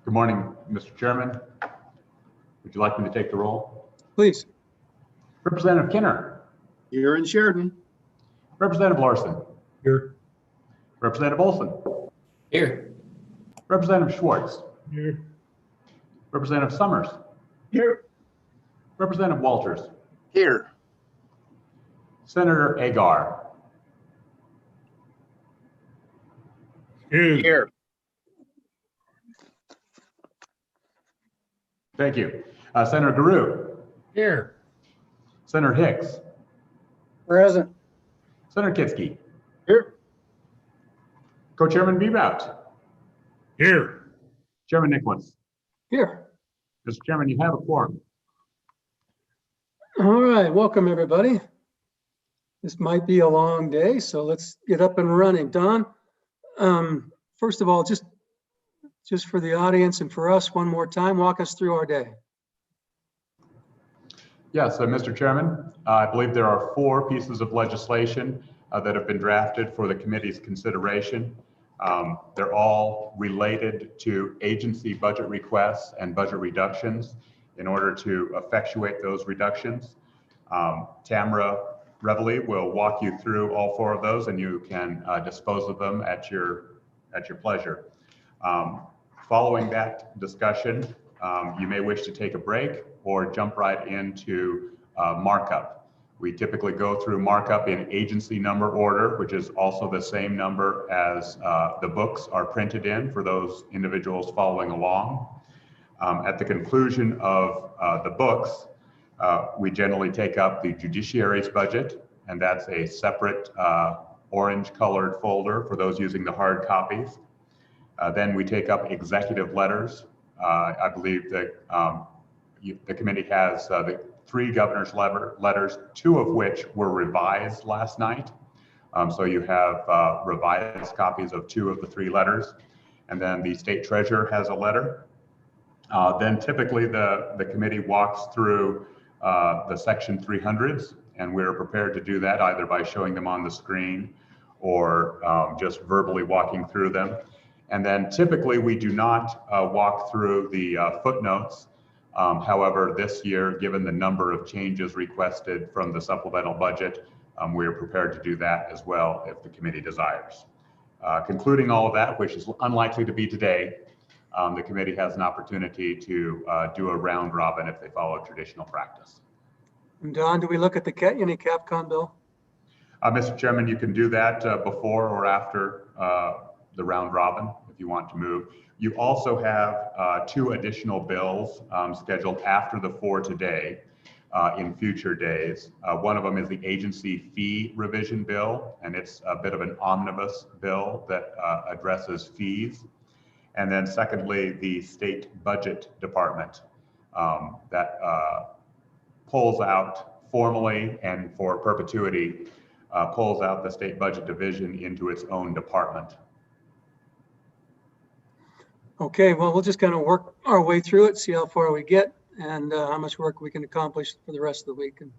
Good morning, Mr. Chairman. Would you like me to take the roll? Please. Representative Kinner. Here in Sheridan. Representative Larson. Here. Representative Olson. Here. Representative Schwartz. Here. Representative Summers. Here. Representative Walters. Here. Senator Agar. Here. Thank you. Senator Guru. Here. Senator Hicks. Present. Senator Kitsky. Here. Co-Chairman Bebout. Here. Chairman Nicholas. Here. Mr. Chairman, you have a quorum. All right, welcome everybody. This might be a long day, so let's get up and running. Don, first of all, just for the audience and for us one more time, walk us through our day. Yes, Mr. Chairman, I believe there are 4 pieces of legislation that have been drafted for the committee's consideration. They're all related to agency budget requests and budget reductions in order to effectuate those reductions. Tamara Reveille will walk you through all 4 of those, and you can dispose of them at your pleasure. Following that discussion, you may wish to take a break or jump right into markup. We typically go through markup in agency number order, which is also the same number as the books are printed in for those individuals following along. At the conclusion of the books, we generally take up the judiciary's budget, and that's a separate orange colored folder for those using the hard copies. Then we take up executive letters. I believe that the committee has the 3 governor's letters, 2 of which were revised last night. So you have revised copies of 2 of the 3 letters. And then the state treasurer has a letter. Then typically the committee walks through the section 300s, and we're prepared to do that either by showing them on the screen or just verbally walking through them. And then typically we do not walk through the footnotes. However, this year, given the number of changes requested from the supplemental budget, we are prepared to do that as well if the committee desires. Concluding all of that, which is unlikely to be today, the committee has an opportunity to do a round robin if they follow traditional practice. And Don, do we look at the any CAPCON bill? Mr. Chairman, you can do that before or after the round robin if you want to move. You also have 2 additional bills scheduled after the 4 today in future days. One of them is the agency fee revision bill, and it's a bit of an omnibus bill that addresses fees. And then secondly, the state budget department that pulls out formally and for perpetuity, pulls out the state budget division into its own department. Okay, well, we'll just kind of work our way through it, see how far we get and how much work we can accomplish for the rest of the week and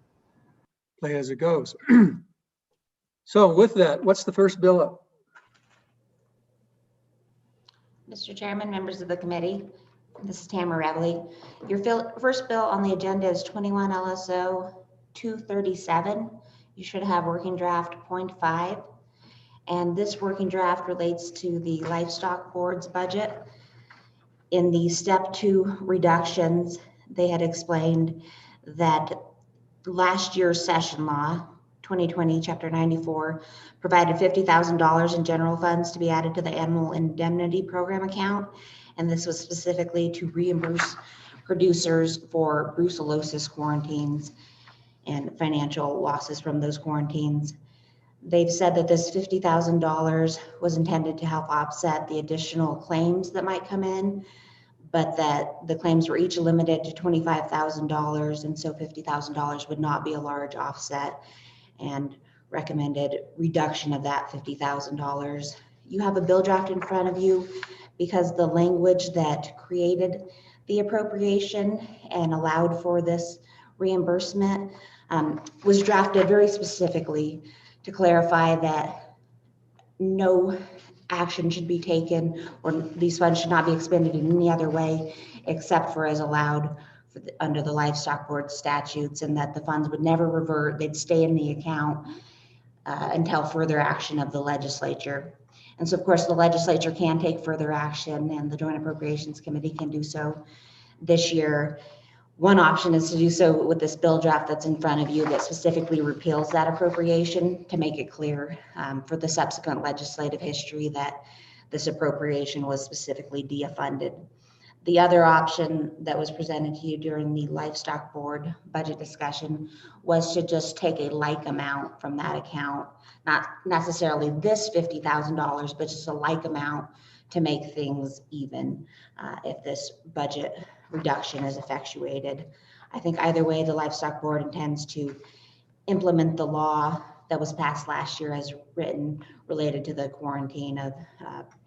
play as it goes. So with that, what's the first bill up? Mr. Chairman, members of the committee, this is Tamara Reveille. Your first bill on the agenda is 21 LSO 237. You should have working draft 0.5. And this working draft relates to the livestock board's budget. In the step 2 reductions, they had explained that last year's session law, 2020 Chapter 94, provided $50,000 in general funds to be added to the animal indemnity program account. And this was specifically to reimburse producers for brucellosis quarantines and financial losses from those quarantines. They've said that this $50,000 was intended to help offset the additional claims that might come in, but that the claims were each limited to $25,000, and so $50,000 would not be a large offset, and recommended reduction of that $50,000. You have a bill draft in front of you because the language that created the appropriation and allowed for this reimbursement was drafted very specifically to clarify that no action should be taken, or these funds should not be expended in any other way except for as allowed under the livestock board statutes, and that the funds would never revert, they'd stay in the account until further action of the legislature. And so of course the legislature can take further action, and the Joint Appropriations Committee can do so this year. One option is to do so with this bill draft that's in front of you that specifically repeals that appropriation, to make it clear for the subsequent legislative history that this appropriation was specifically defunded. The other option that was presented to you during the livestock board budget discussion was to just take a like amount from that account, not necessarily this $50,000, but just a like amount to make things even if this budget reduction is effectuated. I think either way, the livestock board intends to implement the law that was passed last year as written related to the quarantine of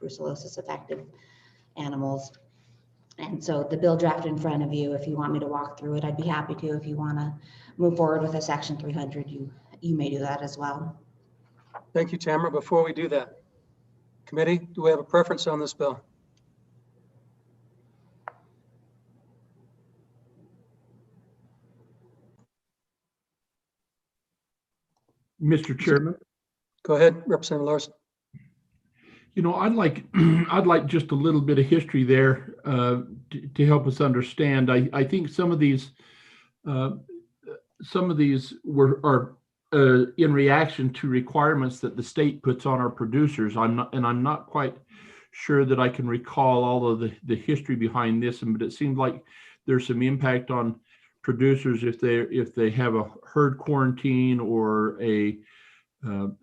brucellosis affected animals. And so the bill draft in front of you, if you want me to walk through it, I'd be happy to. If you want to move forward with a Section 300, you may do that as well. Thank you, Tamara. Before we do that, committee, do we have a preference on this bill? Mr. Chairman, Go ahead, Representative Larson. you know, I'd like I'd like just a little bit of history there to help us understand. I think some of these are in reaction to requirements that the state puts on our producers. I'm not quite sure that I can recall all of the history behind this, but it seems like there's some impact on producers if they have a herd quarantine or a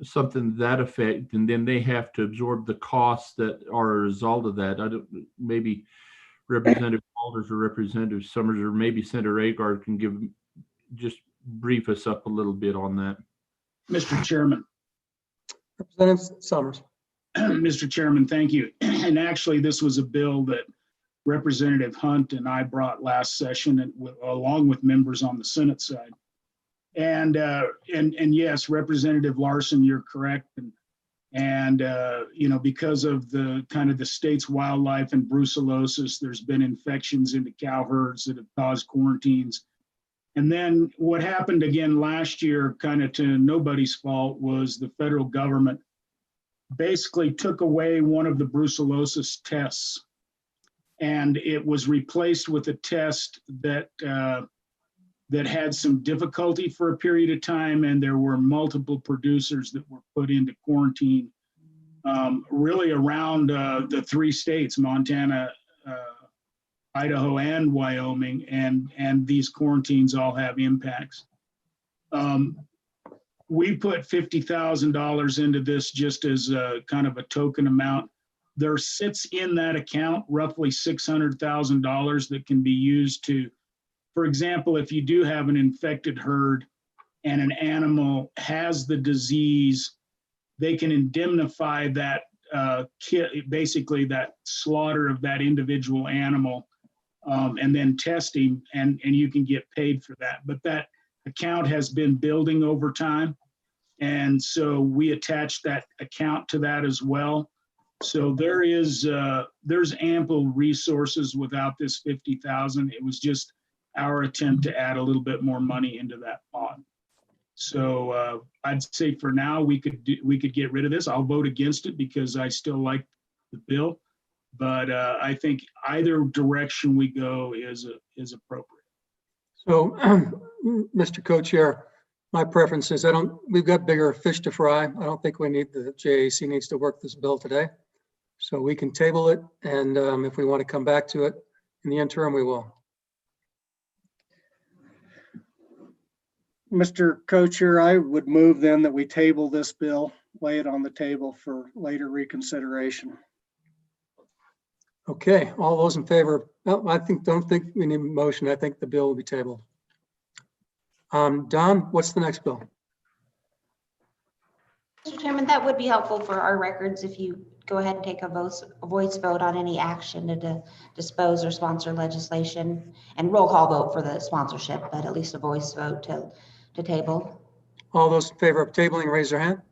something to that effect, and then they have to absorb the costs that are a result of that. Maybe Representative Walters or Representative Summers or maybe Senator Agard can just brief us up a little bit on that. Mr. Chairman. Representative Summers. Mr. Chairman, thank you. And actually, this was a bill that Representative Hunt and I brought last session, and along with members on the Senate side. And yes, Representative Larson, you're correct. And you know, because of the kind of the state's wildlife and brucellosis, there's been infections into cow herds that have caused quarantines. And then what happened again last year, kind of to nobody's fault, was the federal government basically took away one of the brucellosis tests, and it was replaced with a test that that had some difficulty for a period of time, and there were multiple producers that were put into quarantine, really around the 3 states, Montana, Idaho, and Wyoming, and these quarantines all have impacts. We put $50,000 into this just as a kind of a token amount. There sits in that account roughly $600,000 that can be used to, for example, if you do have an infected herd and an animal has the disease, they can indemnify that basically that slaughter of that individual animal, and then test him, and you can get paid for that. But that account has been building over time, and so we attached that account to that as well. So there's ample resources without this $50,000. It was just our attempt to add a little bit more money into that pot. So I'd say for now we could get rid of this. I'll vote against it because I still like the bill, but I think either direction we go is appropriate. So, Mr. Co-Chair, my preference is we've got bigger fish to fry. I don't think the JAC needs to work this bill today. So we can table it, and if we want to come back to it in the interim, we will. Mr. Co-Chair, I would move then that we table this bill, lay it on the table for later reconsideration. Okay, all those in favor? No, don't think we need a motion. I think the bill will be tabled. Don, what's the next bill? Mr. Chairman, that would be helpful for our records if you go ahead and take a voice vote on any action to dispose or sponsor legislation, and roll call vote for the sponsorship, but at least a voice vote to table. All those in favor of tabling, raise their hand.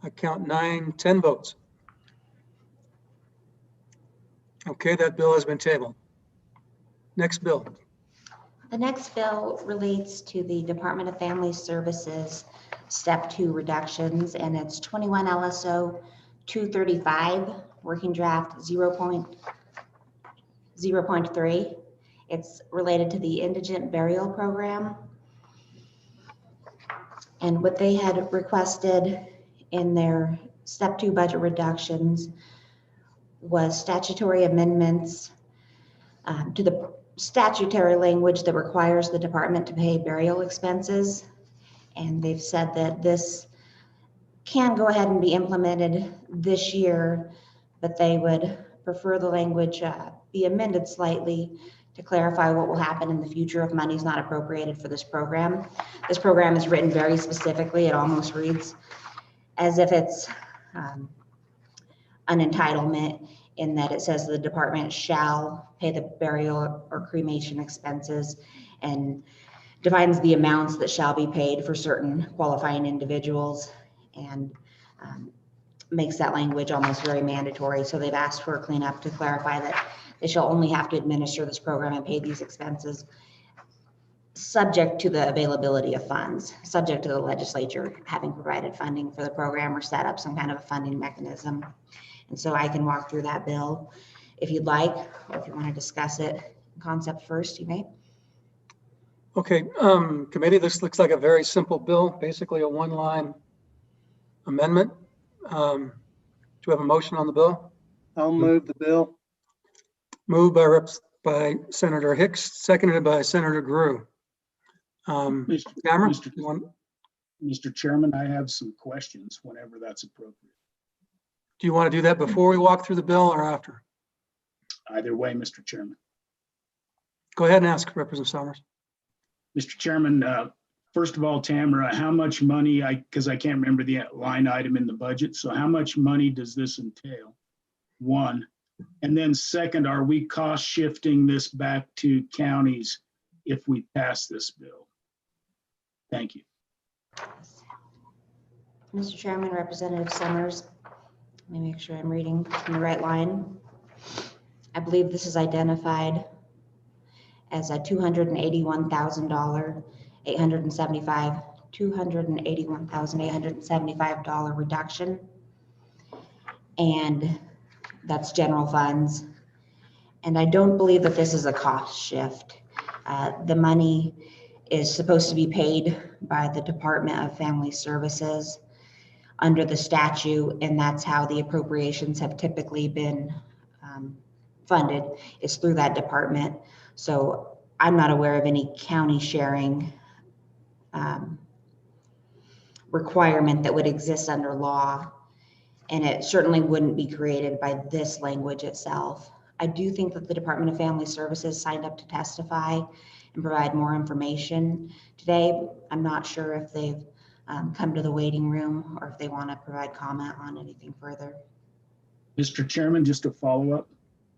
I count 9, 10 votes. Okay, that bill has been tabled. Next bill. The next bill relates to the Department of Family Services Step 2 reductions, and it's 21 LSO 235, working draft 0.3. It's related to the indigent burial program. And what they had requested in their Step 2 budget reductions was statutory amendments to the statutory language that requires the department to pay burial expenses. And they've said that this can go ahead and be implemented this year, but they would prefer the language be amended slightly to clarify what will happen in the future if money is not appropriated for this program. This program is written very specifically. It almost reads as if it's an entitlement, in that it says the department shall pay the burial or cremation expenses, and defines the amounts that shall be paid for certain qualifying individuals, and makes that language almost very mandatory. So they've asked for a cleanup to clarify that they shall only have to administer this program and pay these expenses subject to the availability of funds, subject to the legislature having provided funding for the program or set up some kind of a funding mechanism. And so I can walk through that bill if you'd like, or if you want to discuss it concept first, you may. Okay, committee, this looks like a very simple bill, basically a one-line amendment. Do we have a motion on the bill? I'll move the bill. Moved by Senator Hicks, seconded by Senator Grew. Cameron, Mr. you want, Mr. Chairman, I have some questions whenever that's appropriate. do you want to do that before we walk through the bill or after? Either way, Mr. Chairman. Go ahead and ask, Representative Summers. Mr. Chairman, first of all, Tamara, how much money, because I can't remember the line item in the budget, so how much money does this entail? One. And then second, are we cost shifting this back to counties if we pass this bill? Thank you. Mr. Chairman, Representative Summers, let me make sure I'm reading from the right line. I believe this is identified as a $281,875 reduction. And that's general funds. And I don't believe that this is a cost shift. The money is supposed to be paid by the Department of Family Services under the statute, and that's how the appropriations have typically been funded, is through that department. So I'm not aware of any county sharing requirement that would exist under law, and it certainly wouldn't be created by this language itself. I do think that the Department of Family Services signed up to testify and provide more information today. I'm not sure if they've come to the waiting room or if they want to provide comment on anything further. Mr. Chairman, just a follow-up.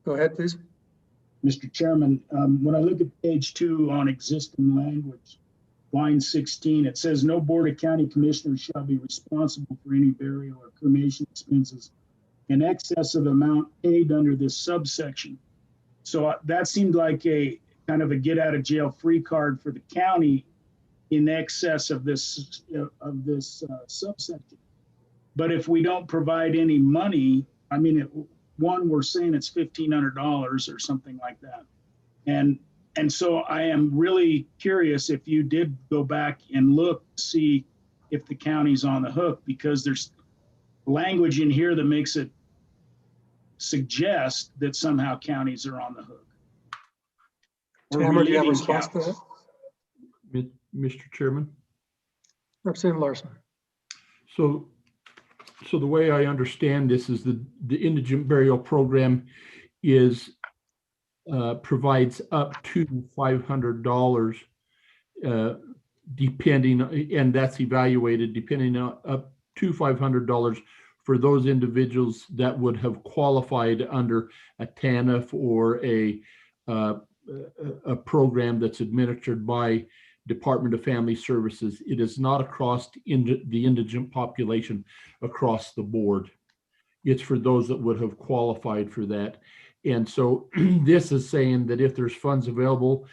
Go ahead, please. Mr. Chairman, when I look at page 2 on existing language, line 16, it says no board of county commissioners shall be responsible for any burial or cremation expenses in excess of the amount paid under this subsection. So that seemed like a kind of a get out of jail free card for the county in excess of this subsection. But if we don't provide any money, I mean, we're saying it's $1,500 or something like that. And so I am really curious if you did go back and look to see if the county's on the hook, because there's language in here that makes it suggest that somehow counties are on the hook. Or Tamara, do you have a relieving response to counties. that? Mr. Chairman. Representative Larson. So the way I understand this is the indigent burial program is provides up to $500 depending, and that's evaluated depending on up to $500 for those individuals that would have qualified under a TANF or a program that's administered by Department of Family Services. It is not across the indigent population across the board. It's for those that would have qualified for that. And so this is saying that if there's funds available,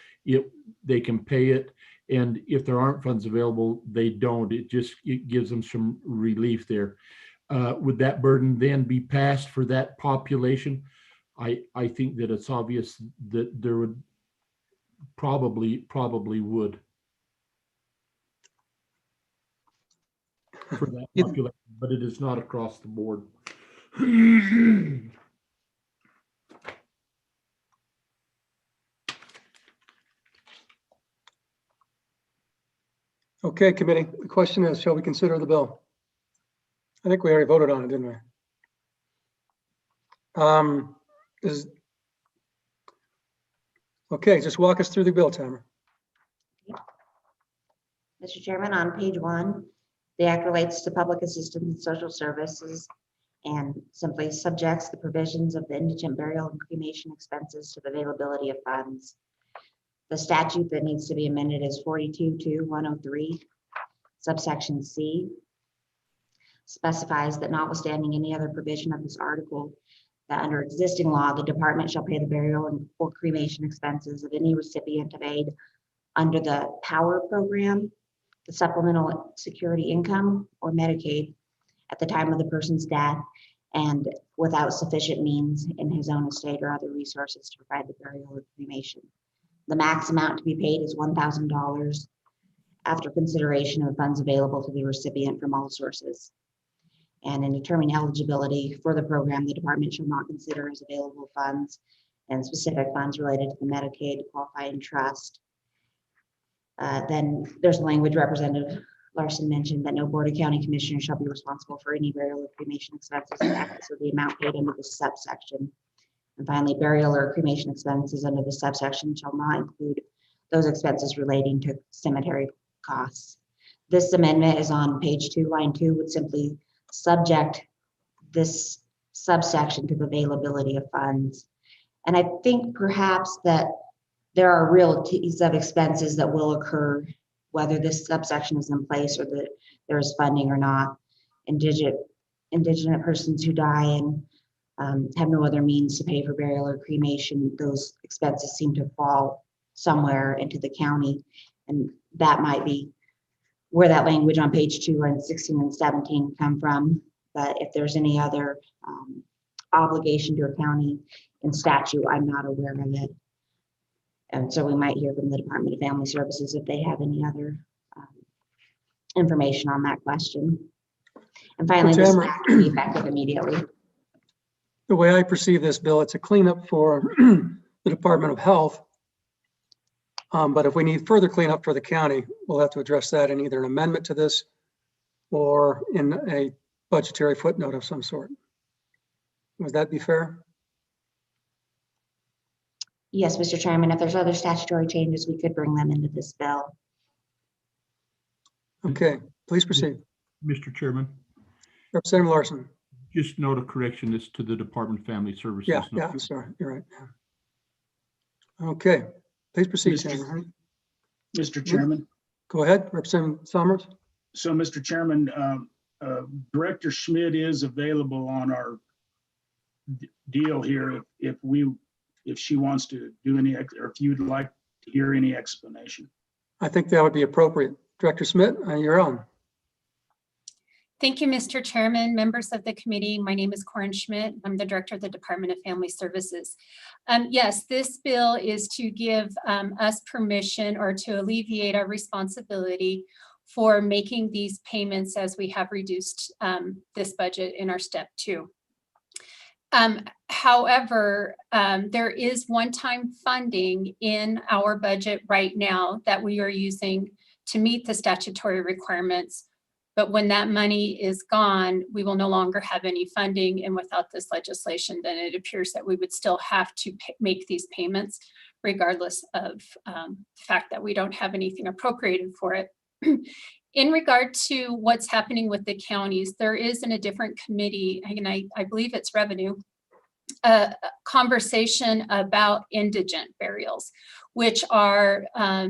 they can pay it. And if there aren't funds available, they don't. It gives them some relief there. Would that burden then be passed for that population? I think that it's obvious that there would probably would for that population, but it is not across the board. Okay, committee, the question is, shall we consider the bill? I think we already voted on it, didn't we? Okay, just walk us through the bill, Tamara. Mr. Chairman, on page 1, the act relates to public assistance and social services and simply subjects the provisions of the indigent burial and cremation expenses to the availability of funds. The statute that needs to be amended is 42-103, subsection C, specifies that notwithstanding any other provision of this article, that under existing law, the department shall pay the burial or cremation expenses of any recipient of aid under the POWER program, the Supplemental Security Income, or Medicaid at the time of the person's death, and without sufficient means in his own estate or other resources to provide the burial or cremation. The max amount to be paid is $1,000 after consideration of funds available to the recipient from all sources. And in determining eligibility for the program, the department shall not consider as available funds and specific funds related to the Medicaid qualifying trust. Then there's language Representative Larson mentioned that no Board of County Commissioners shall be responsible for any burial or cremation expenses in excess of the amount paid under this subsection. And finally, burial or cremation expenses under the subsection shall not include those expenses relating to cemetery costs. This amendment is on page 2, line 2, would simply subject this subsection to the availability of funds. And I think perhaps that there are realities of expenses that will occur whether this subsection is in place or that there is funding or not. Indigent persons who die and have no other means to pay for burial or cremation, those expenses seem to fall somewhere into the county. And that might be where that language on page 2 and 16 and 17 come from. But if there's any other obligation to a county in statute, I'm not aware of it. And so we might hear from the Department of Family Services if they have any other information on that question. And finally, this act will be effective immediately. The way I perceive this bill, it's a cleanup for the Department of Health. But if we need further cleanup for the county, we'll have to address that in either an amendment to this or in a budgetary footnote of some sort. Would that be fair? Yes, Mr. Chairman, if there's other statutory changes, we could bring them into this bill. Okay, please proceed. Mr. Chairman, Representative Larson. just note a correction. It's to the Department of Family Services. Yeah, I'm sorry. You're right. Yeah. Okay, please proceed, Chairman. Mr. Chairman. Go ahead, Representative Summers. So, Mr. Chairman, Director Schmidt is available on our deal here if she wants to do any, or if you'd like to hear any explanation. I think that would be appropriate. Director Schmidt, you're on. Thank you, Mr. Chairman, members of the committee. My name is Corin Schmidt. I'm the Director of the Department of Family Services. Yes, this bill is to give us permission or to alleviate our responsibility for making these payments as we have reduced this budget in our step 2. However, there is one-time funding in our budget right now that we are using to meet the statutory requirements. But when that money is gone, we will no longer have any funding. And without this legislation, then it appears that we would still have to make these payments, regardless of the fact that we don't have anything appropriated for it. In regard to what's happening with the counties, there is in a different committee, and I believe it's revenue, a conversation about indigent burials, which are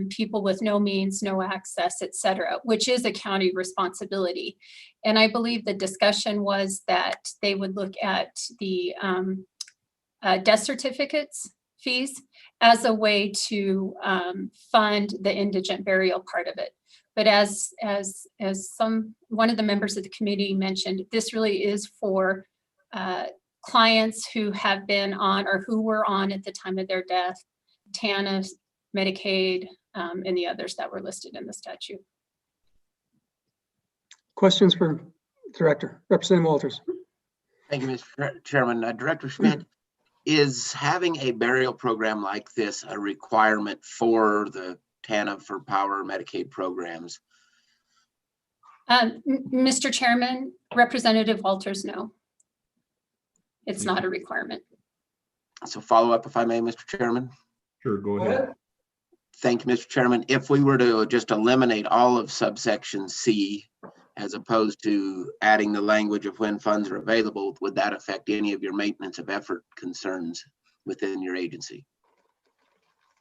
people with no means, no access, et cetera, which is a county responsibility. And I believe the discussion was that they would look at the death certificates fees as a way to fund the indigent burial part of it. But as one of the members of the committee mentioned, this really is for clients who have been on or who were on at the time of their death, TANF, Medicaid, and the others that were listed in the statute. Questions for Director? Representative Walters. Thank you, Mr. Chairman. Director Schmidt, is having a burial program like this a requirement for the TANF for Power Medicaid programs? Mr. Chairman, Representative Walters, no. It's not a requirement. So follow up, if I may, Mr. Chairman. Sure, go ahead. Thank you, Mr. Chairman. If we were to just eliminate all of subsection C, as opposed to adding the language of when funds are available, would that affect any of your maintenance of effort concerns within your agency?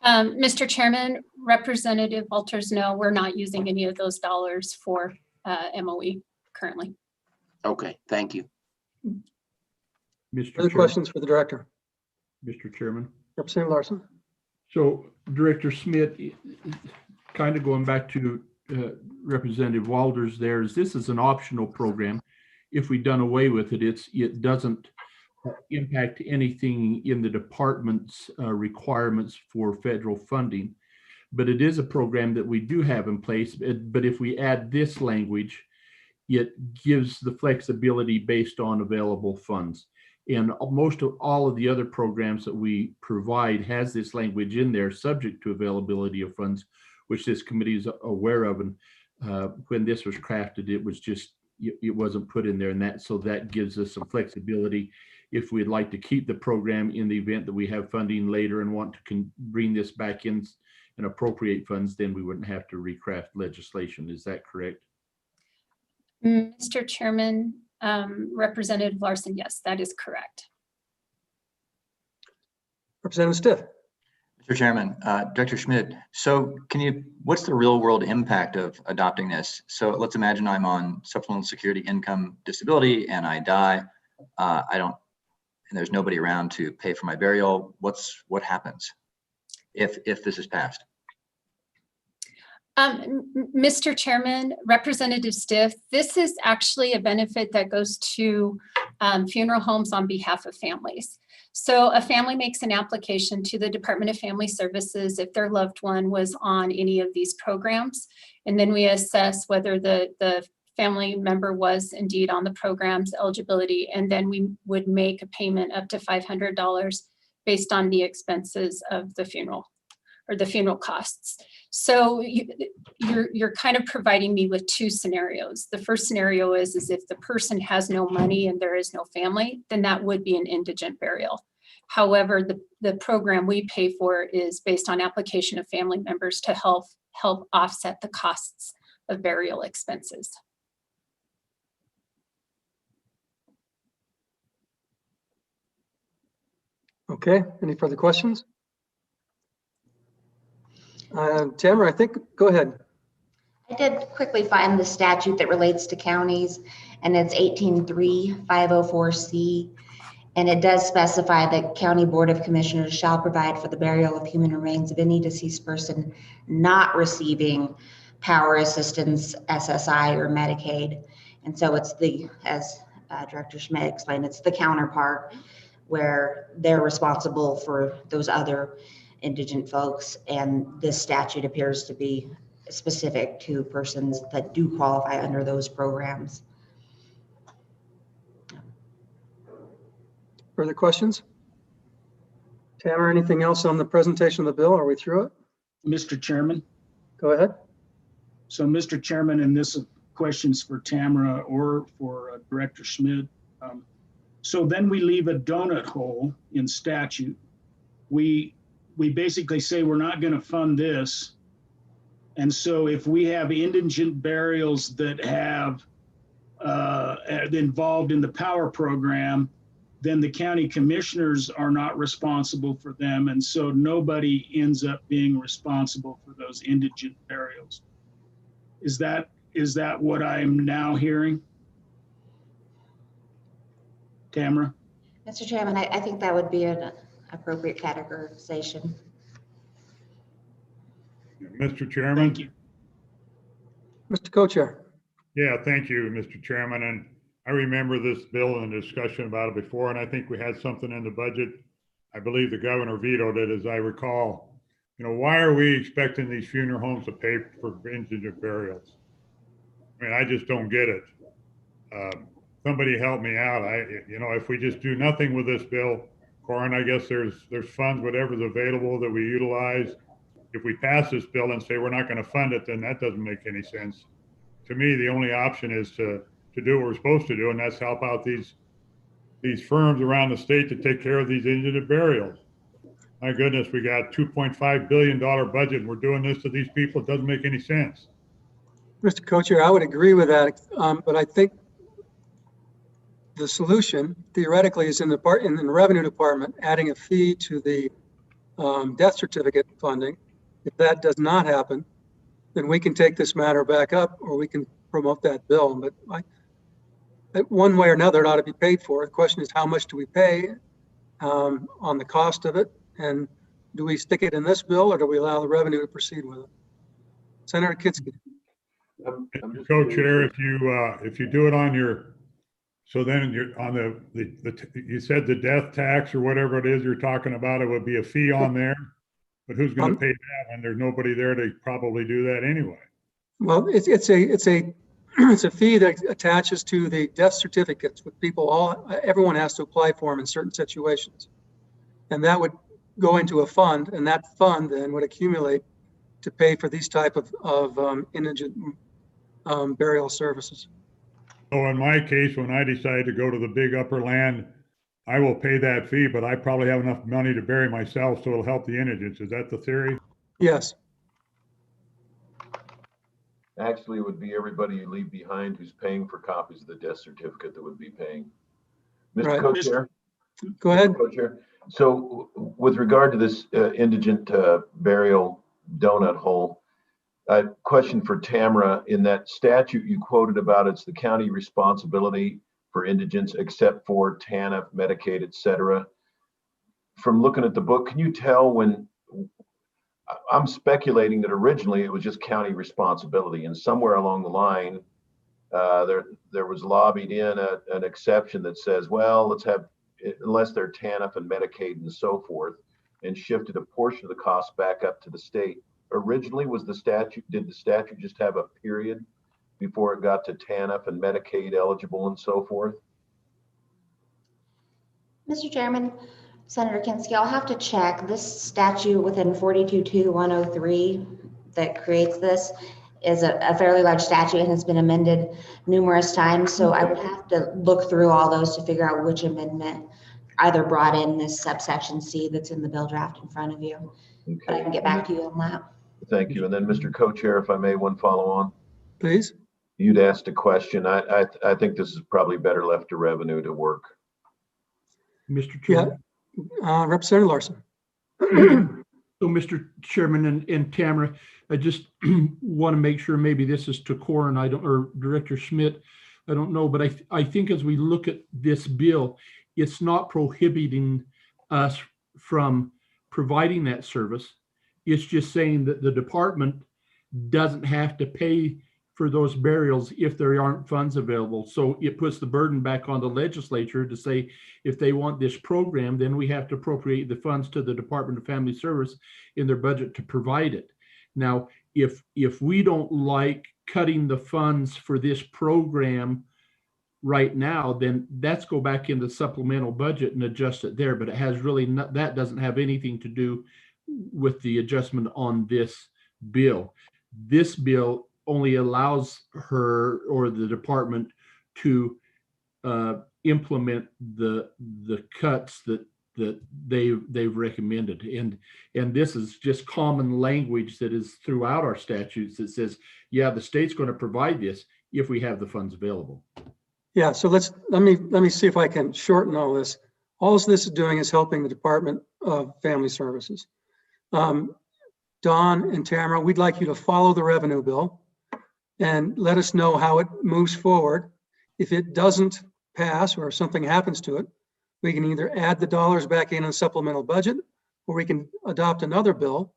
Mr. Chairman, Representative Walters, no, we're not using any of those dollars for MOE currently. Okay, thank you. Mr. Other Chairman, questions for the Director? Mr. Chairman. Representative Larson. So Director Smith, kind of going back to Representative Walters there, is this is an optional program. If we done away with it, it doesn't impact anything in the department's requirements for federal funding. But it is a program that we do have in place. But if we add this language, it gives the flexibility based on available funds. And most of all of the other programs that we provide has this language in there subject to availability of funds, which this committee is aware of. And when this was crafted, it was just, it wasn't put in there, and so that gives us some flexibility. If we'd like to keep the program in the event that we have funding later and want to bring this back in and appropriate funds, then we wouldn't have to recraft legislation. Is that correct? Mr. Chairman, Representative Larson, yes, that is correct. Representative Stiff. Mr. Chairman, Director Schmidt, so what's the real world impact of adopting this? So let's imagine I'm on supplemental security income disability and I die. And there's nobody around to pay for my burial. What happens if this is passed? Mr. Chairman, Representative Stiff, this is actually a benefit that goes to funeral homes on behalf of families. So a family makes an application to the Department of Family Services if their loved one was on any of these programs. And then we assess whether the family member was indeed on the program's eligibility. And then we would make a payment up to $500 based on the expenses of the funeral or the funeral costs. So you're kind of providing me with two scenarios. The first scenario is if the person has no money and there is no family, then that would be an indigent burial. However, the program we pay for is based on application of family members to help offset the costs of burial expenses. Okay, any further questions? Tamara, I think, go ahead. I did quickly find the statute that relates to counties, and it's 18.3.504C. And it does specify that County Board of Commissioners shall provide for the burial of human remains of any deceased person not receiving power assistance, SSI, or Medicaid. And so it's as Director Schmidt explained, it's the counterpart where they're responsible for those other indigent folks. And this statute appears to be specific to persons that do qualify under those programs. Further questions? Tamara, anything else on the presentation of the bill? Are we through it? Mr. Chairman. Go ahead. So, Mr. Chairman, and this is questions for Tamara or for Director Schmidt. So then we leave a donut hole in statute. We basically say we're not going to fund this. And so if we have indigent burials that have involved in the power program, then the county commissioners are not responsible for them. And so nobody ends up being responsible for those indigent burials. Is that what I'm now hearing? Tamara? Mr. Chairman, I think that would be an appropriate categorization. Mr. Chairman? Thank you. Mr. Co-Chair. Yeah, thank you, Mr. Chairman. And I remember this bill and the discussion about it before, and I think we had something in the budget. I believe the governor vetoed it, as I recall. You know, why are we expecting these funeral homes to pay for indigent burials? I mean, I just don't get it. Somebody help me out. If we just do nothing with this bill, Corin, I guess there's funds, whatever's available that we utilize. If we pass this bill and say we're not going to fund it, then that doesn't make any sense. To me, the only option is to do what we're supposed to do, and that's help out these firms around the state to take care of these indigent burials. My goodness, we got $2.5 billion budget, and we're doing this to these people. It doesn't make any sense. Mr. Co-Chair, I would agree with that, but I think the solution theoretically is in the revenue department, adding a fee to the death certificate funding. If that does not happen, then we can take this matter back up, or we can promote that bill. But one way or another, it ought to be paid for. The question is, how much do we pay on the cost of it? And do we stick it in this bill, or do we allow the revenue to proceed with it? Senator Kinski. Co-Chair, if you do it on your, so then you're on you said the death tax or whatever it is you're talking about, it would be a fee on there, but who's going to pay that when there's nobody there to probably do that anyway? Well, it's a fee that attaches to the death certificates with everyone has to apply for them in certain situations. And that would go into a fund, and that fund then would accumulate to pay for these type of indigent burial services. So in my case, when I decide to go to the big upper land, I will pay that fee, but I probably have enough money to bury myself, so it'll help the indigents. Is that the theory? Yes. Actually, it would be everybody you leave behind who's paying for copies of the death certificate that would be paying. Mr. Right. Co-Chair? Go ahead. Co-Chair. So with regard to this indigent burial donut hole, a question for Tamara. In that statute you quoted about, it's the county responsibility for indigents except for TANF, Medicaid, et cetera. From looking at the book, can you tell when, I'm speculating that originally it was just county responsibility, and somewhere along the line, there was lobbied in an exception that says, well, let's have, unless they're TANF and Medicaid and so forth, and shifted a portion of the cost back up to the state. Originally, did the statute just have a period before it got to TANF and Medicaid eligible and so forth? Mr. Chairman, Senator Kinski, I'll have to check. This statute within 422103 that creates this is a fairly large statute and has been amended numerous times. So I would have to look through all those to figure out which amendment either brought in this subsection C that's in the bill draft in front of you. Okay. But I can get back to you on that. Thank you. And then Mr. Co-Chair, if I may, one follow on. Please. You'd asked a question. I think this is probably better left to revenue to work. Mr. Chairman. Yeah. Representative Larson. So, Mr. Chairman and Tamara, I just want to make sure, maybe this is to Corin, or Director Schmidt, I don't know, but I think as we look at this bill, it's not prohibiting us from providing that service. It's just saying that the department doesn't have to pay for those burials if there aren't funds available. So it puts the burden back on the legislature to say, if they want this program, then we have to appropriate the funds to the Department of Family Service in their budget to provide it. Now, if we don't like cutting the funds for this program right now, then let's go back into supplemental budget and adjust it there. But it has really not, that doesn't have anything to do with the adjustment on this bill. This bill only allows her or the department to implement the cuts that they've recommended, and this is just common language that is throughout our statutes that says, yeah, the state's going to provide this if we have the funds available. Yeah, so let me see if I can shorten all this. All this is doing is helping the Department of Family Services. Don and Tamara, we'd like you to follow the revenue bill and let us know how it moves forward. If it doesn't pass or if something happens to it, we can either add the dollars back in a supplemental budget, or we can adopt another bill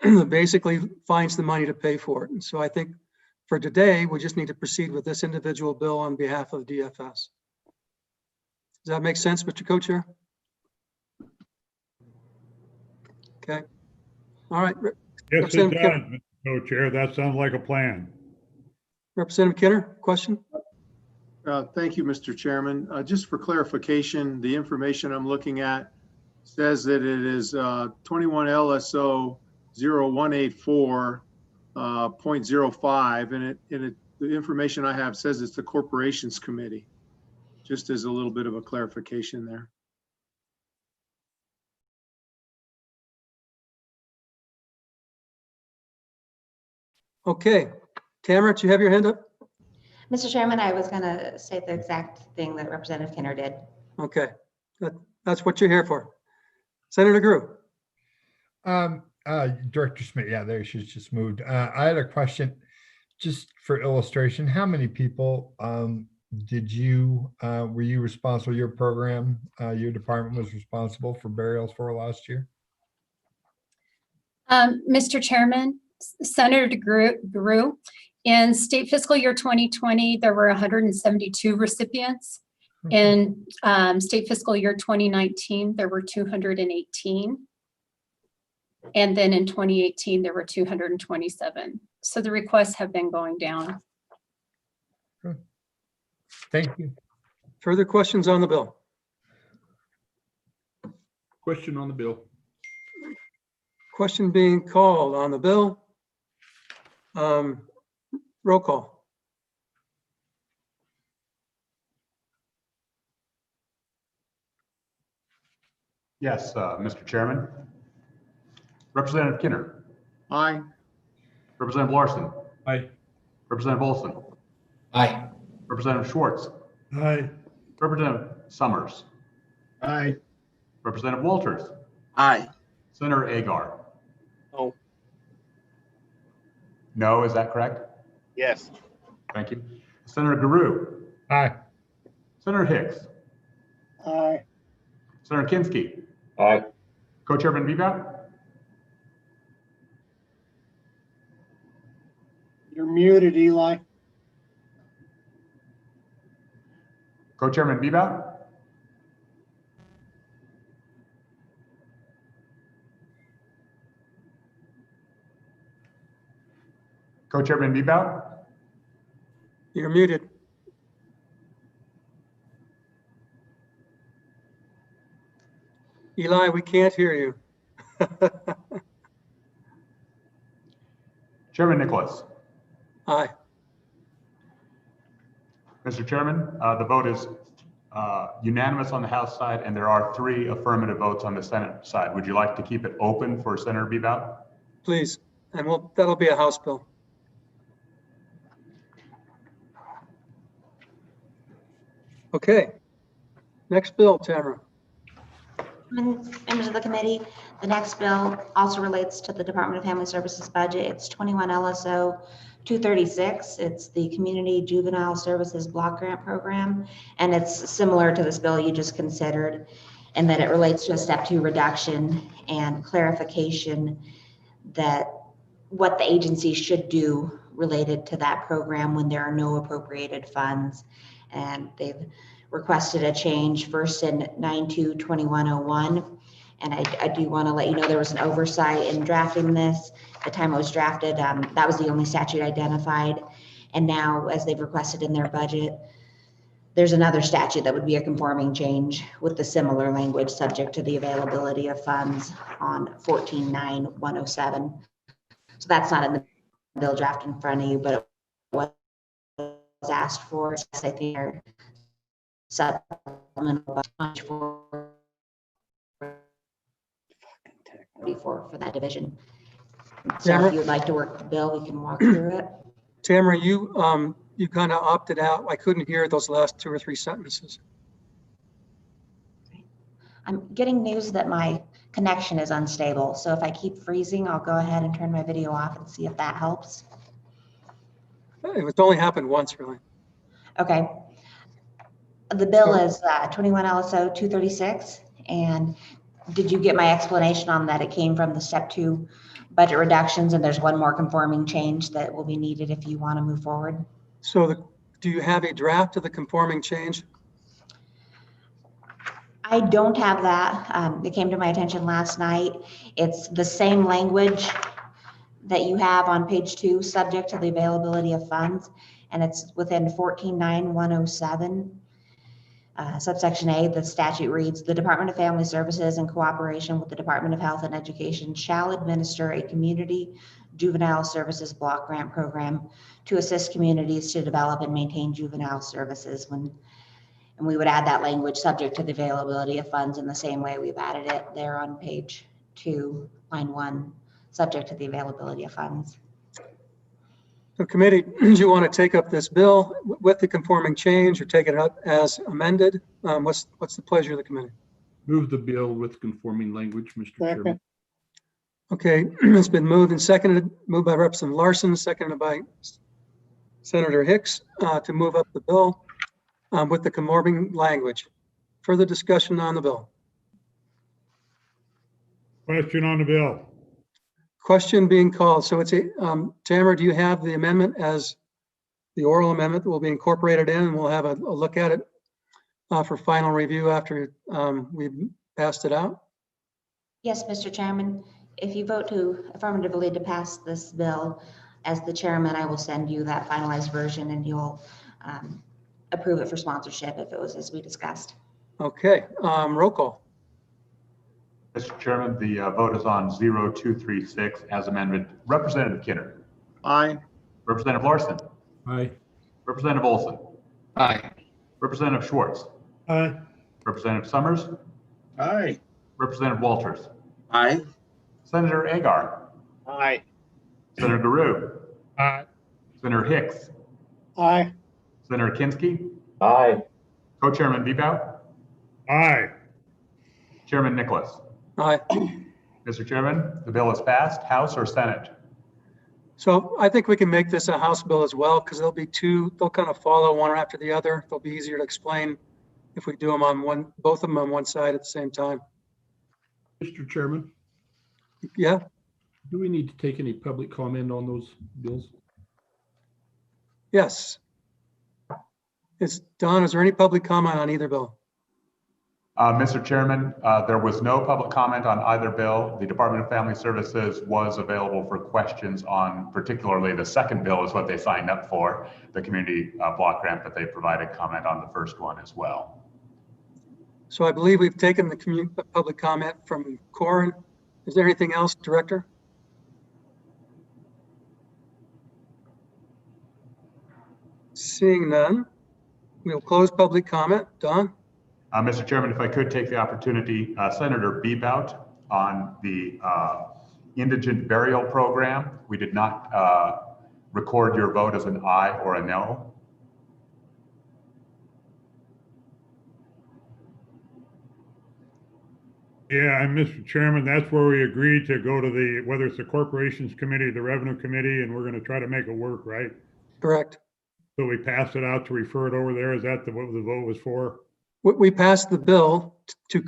that basically finds the money to pay for it. And so I think for today, we just need to proceed with this individual bill on behalf of DFS. Does that make sense, Mr. Co-Chair? Okay. All right. Yes, it Representative does, Kinner. Mr. Co-Chair. That sounds like a plan. Representative Kinner, question? Thank you, Mr. Chairman. Just for clarification, the information I'm looking at says that it is 21 LSO 0184.05, and the information I have says it's the Corporations Committee. Just as a little bit of a clarification there. Okay. Tamara, do you have your hand up? Mr. Chairman, I was going to say the exact thing that Representative Kinner did. Okay. That's what you're here for. Senator Grew. Director Smith, yeah, there she's just moved. I had a question just for illustration. How many people were you responsible, your program, your department was responsible for burials for last year? Mr. Chairman, Senator Grew, in state fiscal year 2020, there were 172 recipients. In state fiscal year 2019, there were 218. And then in 2018, there were 227. So the requests have been going down. Good. Thank you. Further questions on the bill? Question on the bill. Question being called on the bill. Roll call. Yes, Mr. Chairman. Representative Kinner. Aye. Representative Larson. Aye. Representative Olson. Aye. Representative Schwartz. Aye. Representative Summers. Aye. Representative Walters. Aye. Senator Agar. No. No, is that correct? Yes. Thank you. Senator Garu. Aye. Senator Hicks. Aye. Senator Kinski. Aye. Co-Chairman Bebout. You're muted, Eli. Co-Chairman Bebout. Co-Chairman Bebout. You're muted. Eli, we can't hear you. Chairman Nicholas. Aye. Mr. Chairman, the vote is unanimous on the House side, and there are 3 affirmative votes on the Senate side. Would you like to keep it open for Senator Bebout? Please. And that'll be a House bill. Okay. Next bill, Tamara. Members of the committee, the next bill also relates to the Department of Family Services budget. It's 21 LSO 236. It's the Community Juvenile Services Block Grant Program, and it's similar to this bill you just considered, in that it relates to a step 2 reduction and clarification that what the agency should do related to that program when there are no appropriated funds. And they've requested a change first in 92-2101. And I do want to let you know there was an oversight in drafting this. The time it was drafted, that was the only statute identified. And now, as they've requested in their budget, there's another statute that would be a conforming change with the similar language subject to the availability of funds on 14-9-107. So that's not in the bill draft in front of you, but it was asked for. I think they're supplemental for that division. So Tamara? if you'd like to work the bill, we can walk through it. Tamara, you kind of opted out. I couldn't hear those last 2 or 3 sentences. I'm getting news that my connection is unstable. So if I keep freezing, I'll go ahead and turn my video off and see if that helps. It's only happened once, really. Okay. The bill is 21 LSO 236. And did you get my explanation on that? It came from the step 2 budget reductions, and there's one more conforming change that will be needed if you want to move forward. So do you have a draft of the conforming change? I don't have that. It came to my attention last night. It's the same language that you have on page 2, subject to the availability of funds, and it's within 149107. Subsection A, the statute reads, the Department of Family Services in cooperation with the Department of Health and Education shall administer a community juvenile services block grant program to assist communities to develop and maintain juvenile services. And we would add that language subject to the availability of funds in the same way we've added it there on page 2, line 1, subject to the availability of funds. So committee, do you want to take up this bill with the conforming change or take it up as amended? What's the pleasure of the committee? Move the bill with conforming language, Mr. Chairman. Okay, it's been moved and seconded, moved by Representative Larson, seconded by Senator Hicks to move up the bill with the conforming language. Further discussion on the bill? Question on the bill. Question being called. So it's a, Tamara, do you have the amendment as the oral amendment that will be incorporated in, and we'll have a look at it for final review after we've passed it out? Yes, Mr. Chairman. If you vote to affirmatively to pass this bill, as the chairman, I will send you that finalized version and you'll approve it for sponsorship if it was as we discussed. Okay, roll call. Mr. Chairman, the vote is on 0236 as amended. Representative Kidder. Aye. Representative Larson. Aye. Representative Olson. Aye. Representative Schwartz. Aye. Representative Summers. Aye. Representative Walters. Aye. Senator Agar. Aye. Senator Garou. Aye. Senator Hicks. Aye. Senator Kinski. Aye. Co-Chairman Bebout. Aye. Chairman Nicholas. Aye. Mr. Chairman, the bill is passed, House or Senate? So I think we can make this a House bill as well, because there'll be two, they'll kind of follow one after the other. They'll be easier to explain if we do them on one, both of them on one side at the same time. Mr. Chairman, Yeah, do we need to take any public comment on those bills? yes. It's Don, is there any public comment on either bill? Mr. Chairman, there was no public comment on either bill. The Department of Family Services was available for questions on particularly the second bill is what they signed up for, the community block grant, but they provided comment on the first one as well. So I believe we've taken the public comment from Corin. Is there anything else, Director? Seeing none, we'll close public comment. Don? Mr. Chairman, if I could take the opportunity, Senator Bebout on the indigent burial program, we did not record your vote as an aye or a no. Yeah, and Mr. Chairman, that's where we agreed to go to the, whether it's the Corporations Committee, the Revenue Committee, and we're going to try to make it work, right? Correct. So we passed it out to refer it over there. Is that what the vote was for? We passed the bill to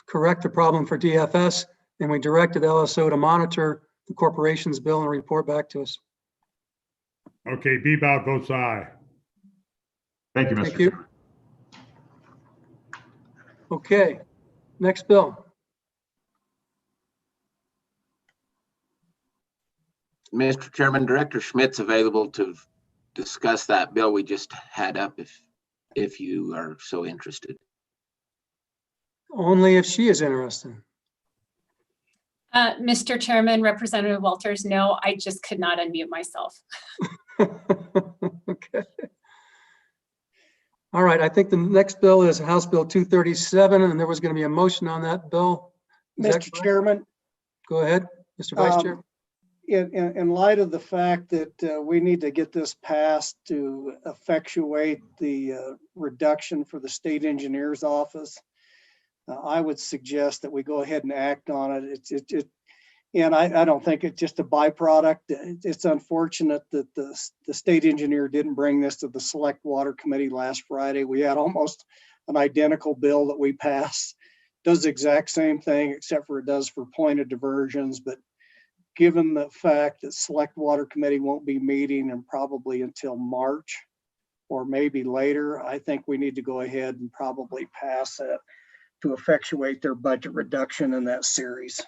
correct the problem for DFS, and we directed LSO to monitor the corporation's bill and report back to us. Okay, Bebout votes aye. Thank you, Mr. Thank you. Chairman. Okay, next bill. Mr. Chairman, Director Schmidt's available to discuss that bill we just had up if you are so interested. Only if she is interested. Mr. Chairman, Representative Walters, no, I just could not unmute myself. Okay. All right, I think the next bill is House Bill 237, and there was going to be a motion on that bill. Is that Mr. correct? Chairman, Go ahead, Mr. Vice Chair. in light of the fact that we need to get this passed to effectuate the reduction for the state engineer's office, I would suggest that we go ahead and act on it. And I don't think it's just a byproduct. It's unfortunate that the state engineer didn't bring this to the Select Water Committee last Friday. We had almost an identical bill that we passed. Does the exact same thing, except for it does for pointed diversions. But given the fact that Select Water Committee won't be meeting and probably until March or maybe later, I think we need to go ahead and probably pass it to effectuate their budget reduction in that series.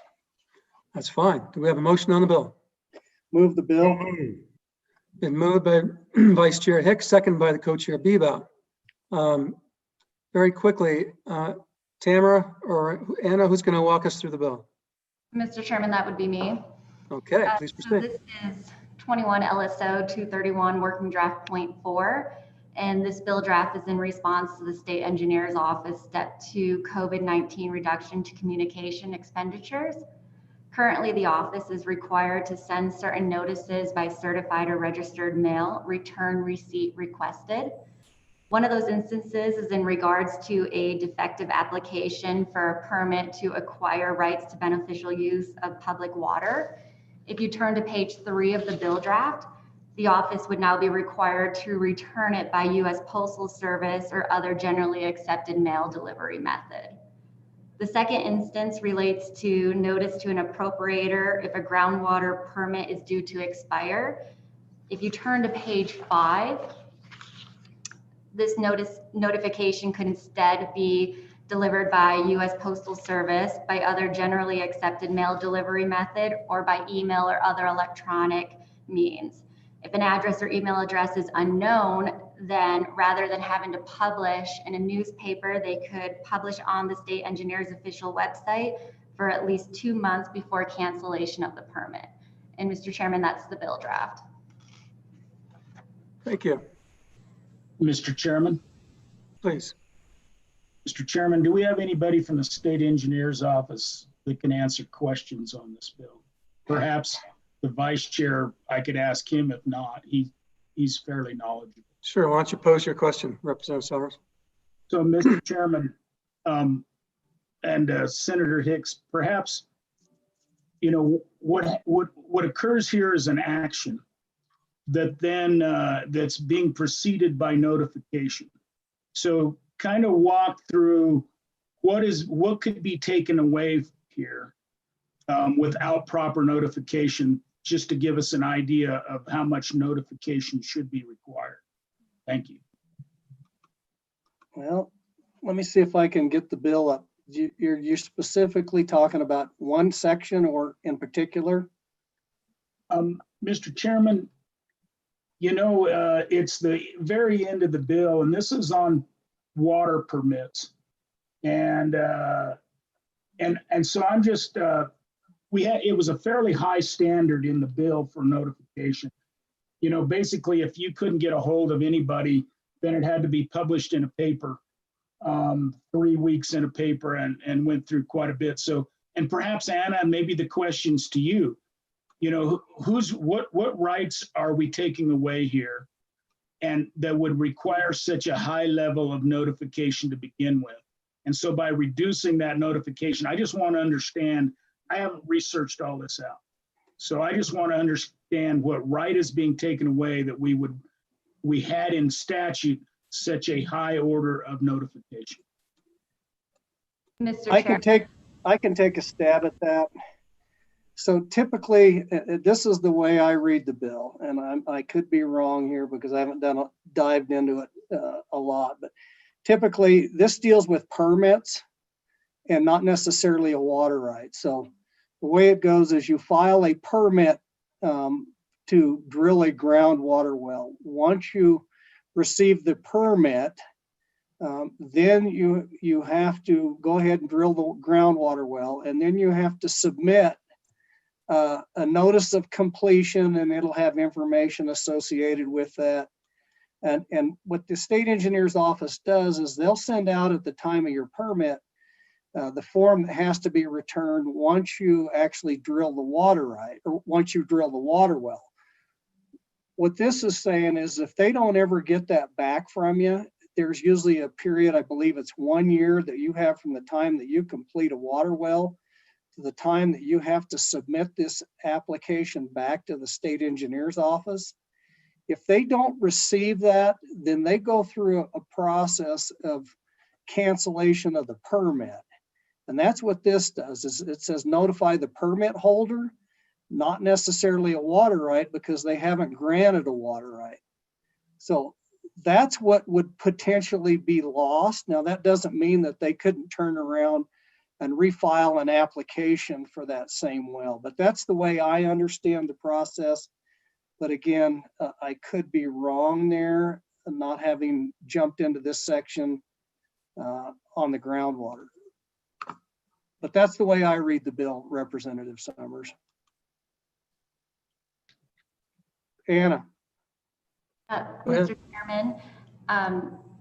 That's fine. Do we have a motion on the bill? Move the bill. Been moved by Vice Chair Hicks, second by the Co-Chair Bebout. Very quickly, Tamara or Anna, who's going to walk us through the bill? Mr. Chairman, that would be me. Okay, please So proceed. this is 21 LSO 231 Working Draft Point 4. And this bill draft is in response to the State Engineer's Office Step 2 COVID-19 reduction to communication expenditures. Currently, the office is required to send certain notices by certified or registered mail, return receipt requested. One of those instances is in regards to a defective application for a permit to acquire rights to beneficial use of public water. If you turn to page 3 of the bill draft, the office would now be required to return it by U.S. Postal Service or other generally accepted mail delivery method. The second instance relates to notice to an appropriator if a groundwater permit is due to expire. If you turn to page 5, this notification could instead be delivered by U.S. Postal Service, by other generally accepted mail delivery method, or by email or other electronic means. If an address or email address is unknown, then rather than having to publish in a newspaper, they could publish on the state engineer's official website for at least 2 months before cancellation of the permit. And Mr. Chairman, that's the bill draft. Thank you. Mr. Chairman, Please. Mr. Chairman, do we have anybody from the State Engineer's Office that can answer questions on this bill? Perhaps the Vice Chair, I could ask him. If not, he's fairly knowledgeable. Sure. Why don't you pose your question, Representative Summers? So, Mr. Chairman, and Senator Hicks, perhaps, you know, what occurs here is an action that then that's being preceded by notification. So kind of walk through what could be taken away here without proper notification, just to give us an idea of how much notification should be required. Thank you. Well, let me see if I can get the bill up. You're specifically talking about one section or in particular? Mr. Chairman, you know, it's the very end of the bill, and this is on water permits. And so I'm just, it was a fairly high standard in the bill for notification. You know, basically, if you couldn't get a hold of anybody, then it had to be published in a paper, 3 weeks in a paper, and went through quite a bit. So, and perhaps Anna, maybe the questions to you, you know, what rights are we taking away here, and that would require such a high level of notification to begin with? And so by reducing that notification, I just want to understand, I haven't researched all this out. So I just want to understand what right is being taken away that we had in statute such a high order of notification. Mr. Chair. I can take a stab at that. So typically, this is the way I read the bill, and I could be wrong here because I haven't dived into it a lot, but typically this deals with permits and not necessarily a water right. So the way it goes is you file a permit to drill a groundwater well. Once you receive the permit, then you have to go ahead and drill the groundwater well, and then you have to submit a notice of completion, and it'll have information associated with that. And what the state engineer's office does is they'll send out at the time of your permit the form that has to be returned once you actually drill the water right, or once you drill the water well. What this is saying is if they don't ever get that back from you, there's usually a period, I believe it's 1 year, that you have from the time that you complete a water well to the time that you have to submit this application back to the state engineer's office. If they don't receive that, then they go through a process of cancellation of the permit. And that's what this does, is it says notify the permit holder, not necessarily a water right, because they haven't granted a water right. So that's what would potentially be lost. Now, that doesn't mean that they couldn't turn around and refile an application for that same well, but that's the way I understand the process. But again, I could be wrong there, not having jumped into this section on the groundwater. But that's the way I read the bill, Representative Summers. Anna. Mr. Chairman,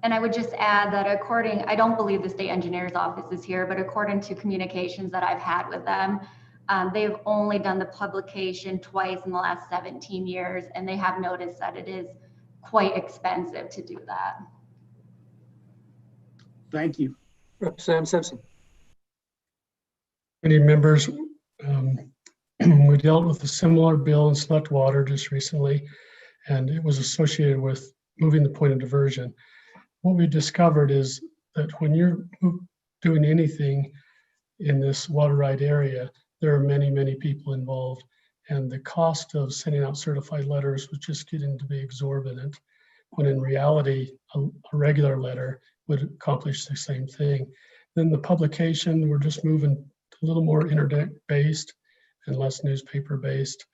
and I would just add that I don't believe the state engineer's office is here, but according to communications that I've had with them, they've only done the publication twice in the last 17 years, and they have noticed that it is quite expensive to do that. Thank you. Representative Simpson. Committee members, we dealt with a similar bill in select water just recently, and it was associated with moving the point of diversion. What we discovered is that when you're doing anything in this water right area, there are many, many people involved, and the cost of sending out certified letters was just getting to be exorbitant, when in reality, a regular letter would accomplish the same thing. Then the publication, we're just moving a little more internet-based and less newspaper-based.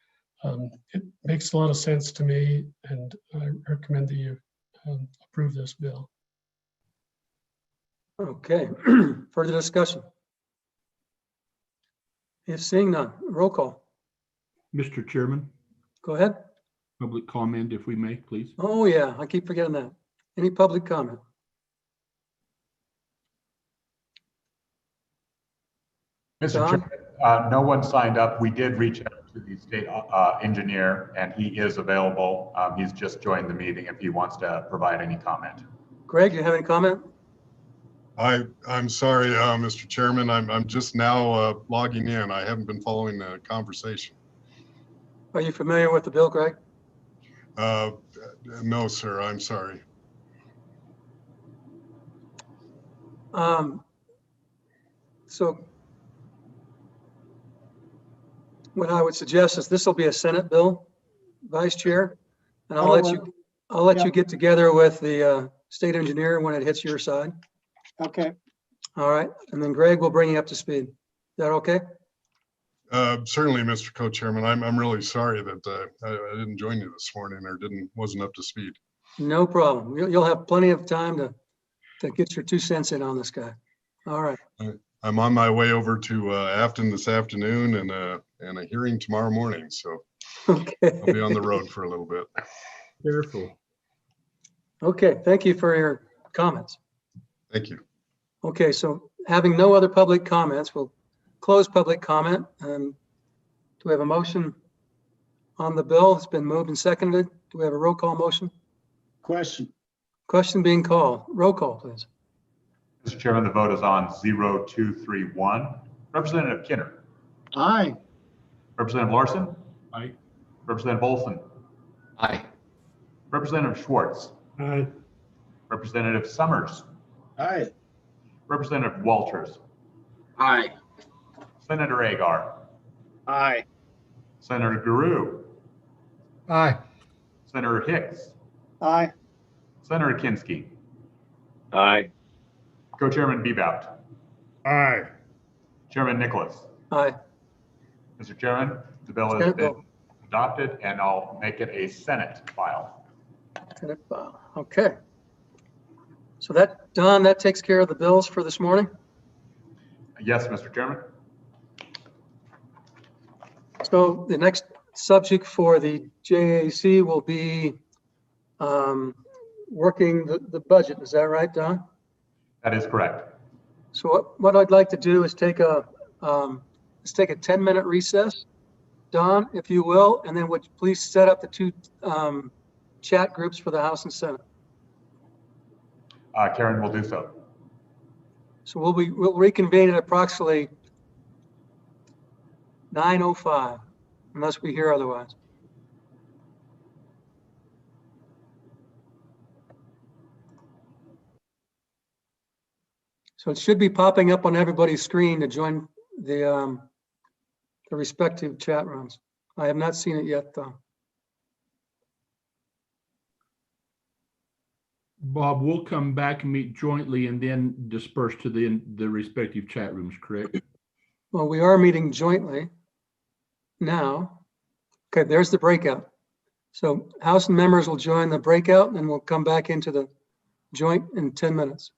It makes a lot of sense to me, and I recommend that you approve this bill. Okay, further discussion? If seeing none, roll call. Mr. Chairman, Go ahead. public comment if we may, please. Oh yeah, I keep forgetting that. Any public comment? Mr. Don? Chairman, no one signed up. We did reach out to the state engineer, and he is available. He's just joined the meeting if he wants to provide any comment. Greg, you have any comment? I'm sorry, Mr. Chairman. I'm just now logging in. I haven't been following the conversation. Are you familiar with the bill, Greg? No, sir. I'm sorry. So what I would suggest is this will be a Senate bill, Vice Chair, and I'll let you get together with the state engineer when it hits your side. Okay. All right, and then Greg will bring you up to speed. Is that okay? Certainly, Mr. Co-Chairman. I'm really sorry that I didn't join you this morning or wasn't up to speed. No problem. You'll have plenty of time to get your 2 cents in on this guy. All right. I'm on my way over to Afton this afternoon and a hearing tomorrow morning. So Okay. I'll be on the road for a little bit. Careful. Okay, thank you for your comments. Thank you. Okay, so having no other public comments, we'll close public comment. Do we have a motion on the bill? It's been moved and seconded. Do we have a roll call motion? Question. Question being called. Roll call, please. Mr. Chairman, the vote is on 0231. Representative Kinner. Aye. Representative Larson. Aye. Representative Olson. Aye. Representative Schwartz. Aye. Representative Summers. Aye. Representative Walters. Aye. Senator Agar. Aye. Senator Guru. Aye. Senator Hicks. Aye. Senator Kinski. Aye. Co-Chairman Bebout. Aye. Chairman Nicholas. Aye. Mr. Chairman, the bill has Senate been bill. adopted, and I'll make it a Senate file. Senate file. Okay. So Don, that takes care of the bills for this morning. Yes, Mr. Chairman. So the next subject for the JAC will be working the budget. Is that right, Don? That is correct. So what I'd like to do is take a 10-minute recess. Don, if you will, and then would you please set up the 2 chat groups for the House and Senate? Karen will do so. So we'll reconvene at approximately 9:05, unless we hear otherwise. So it should be popping up on everybody's screen to join the respective chat rooms. I have not seen it yet, though. Bob, we'll come back and meet jointly and then disperse to the respective chat rooms, correct? Well, we are meeting jointly now. Okay, there's the breakout. So House members will join the breakout and we'll come back into the joint in 10 minutes.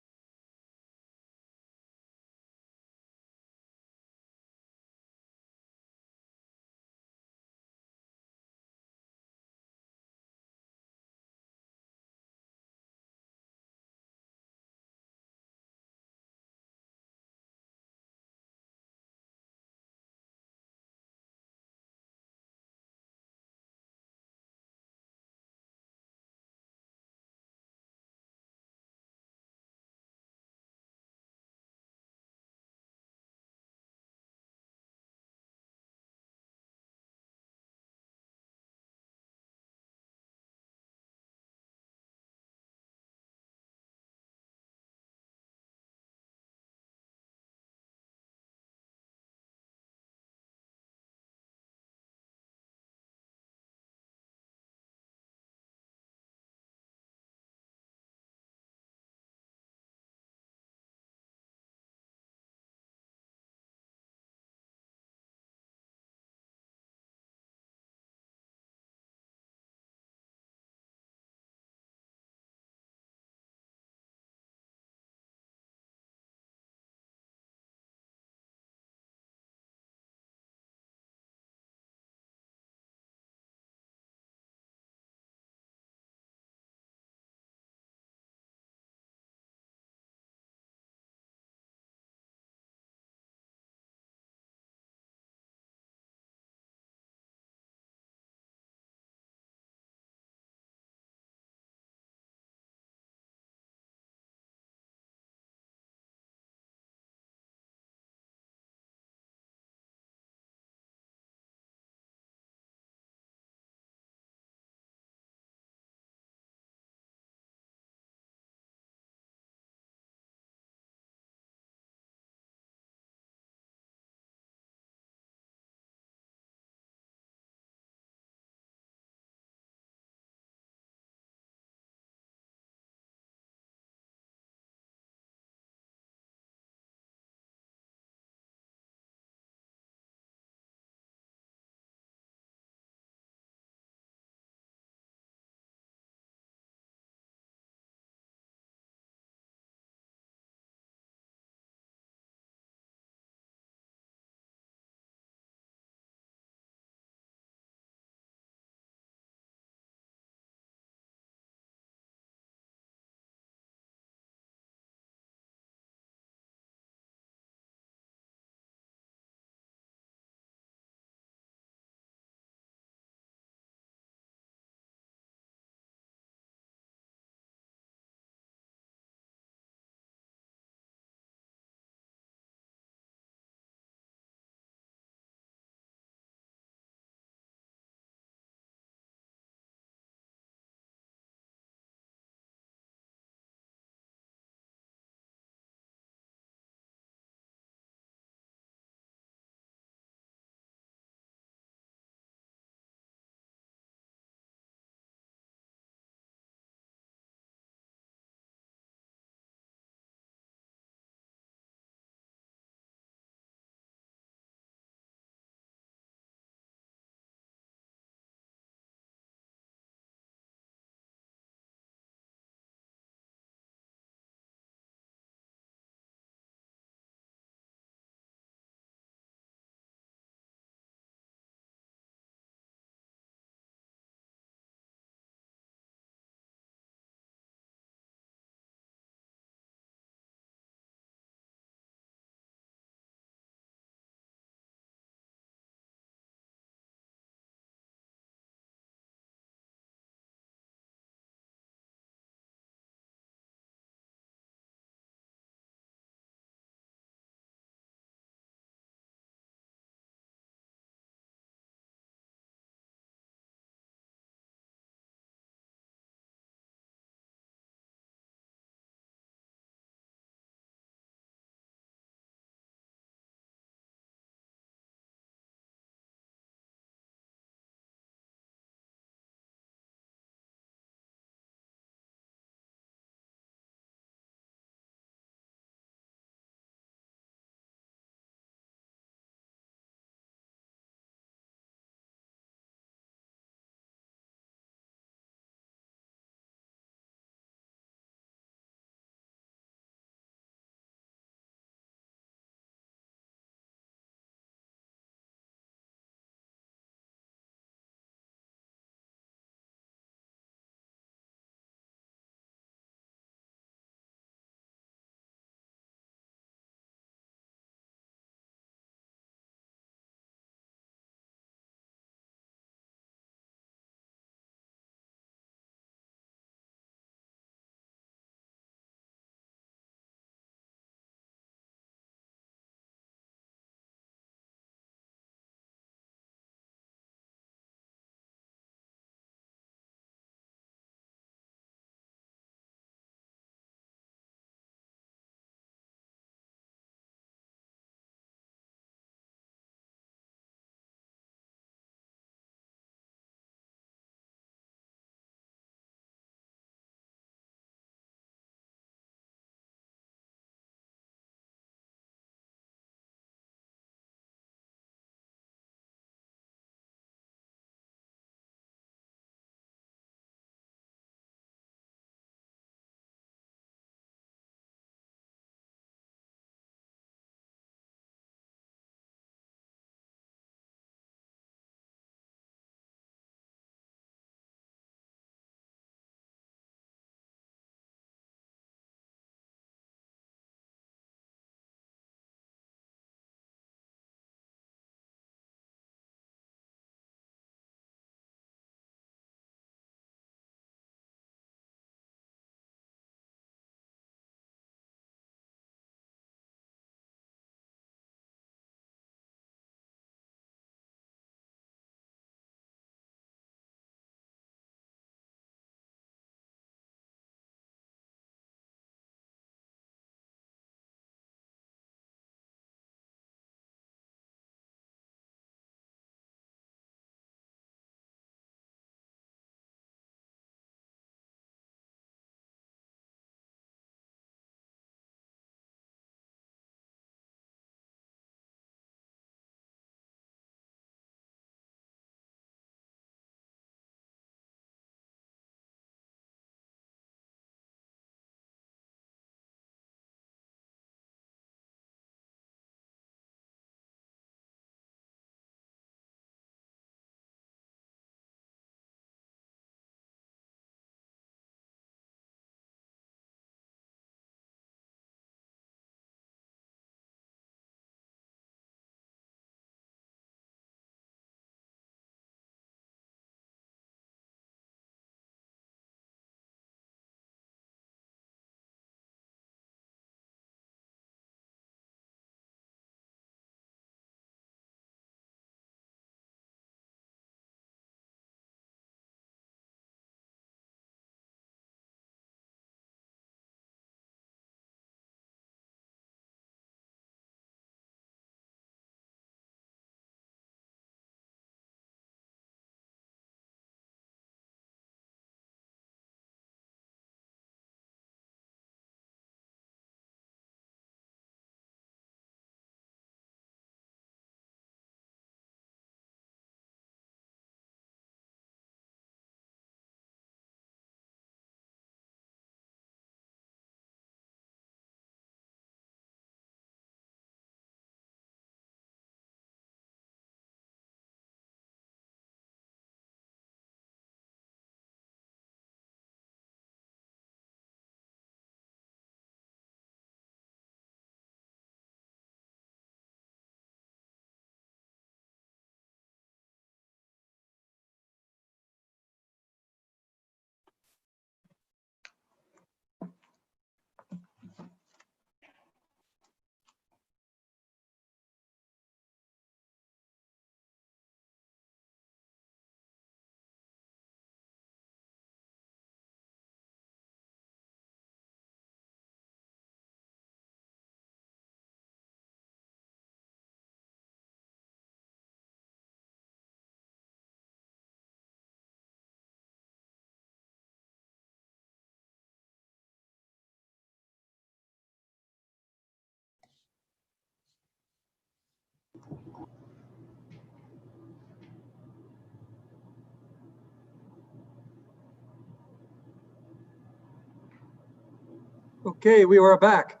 Okay, we are back.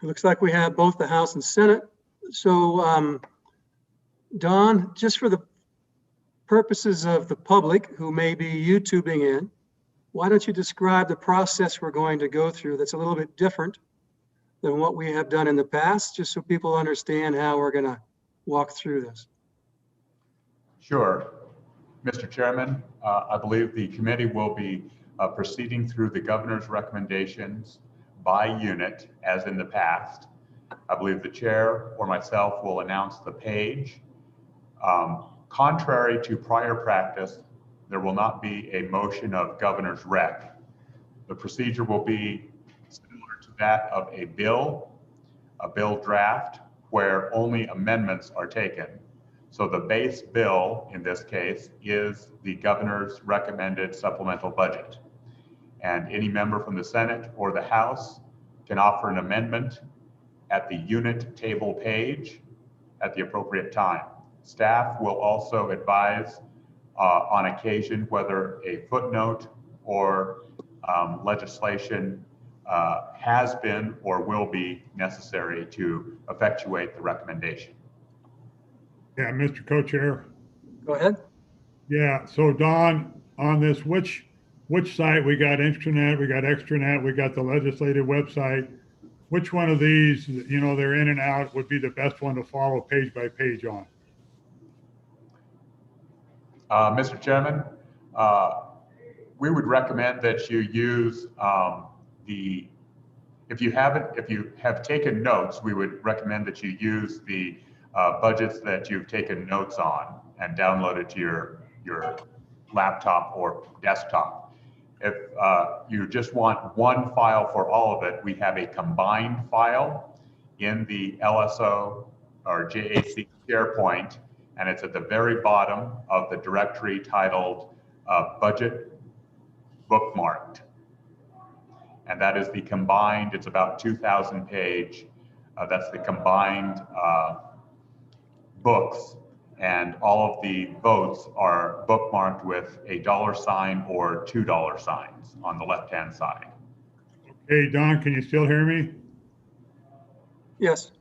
It looks like we have both the House and Senate. So, Don, just for the purposes of the public who may be YouTubing in, why don't you describe the process we're going to go through that's a little bit different than what we have done in the past, just so people understand how we're going to walk through this. Sure. Mr. Chairman, I believe the committee will be proceeding through the governor's recommendations by unit as in the past. I believe the chair or myself will announce the page. Contrary to prior practice, there will not be a motion of governor's rec. The procedure will be similar to that of a bill draft, where only amendments are taken. So the base bill in this case is the governor's recommended supplemental budget. And any member from the Senate or the House can offer an amendment at the unit table page at the appropriate time. Staff will also advise on occasion whether a footnote or legislation has been or will be necessary to effectuate the recommendation. Yeah, Mr. Co-Chair. Go ahead. Yeah, so Don, on this, which site, we got intranet, we got extranet, we got the legislative website. Which one of these, you know, they're in and out, would be the best one to follow page by page on? Mr. Chairman, we would recommend that you use if you have taken notes, we would recommend that you use the budgets that you've taken notes on and download it to your laptop or desktop. If you just want one file for all of it, we have a combined file in the LSO or JAC SharePoint, and it's at the very bottom of the directory titled Budget Bookmarked. And that is the combined, it's about 2,000 page, that's the combined books, and all of the votes are bookmarked with a $sign or $2 signs on the left-hand side. Hey, Don, can you still hear me? Yes.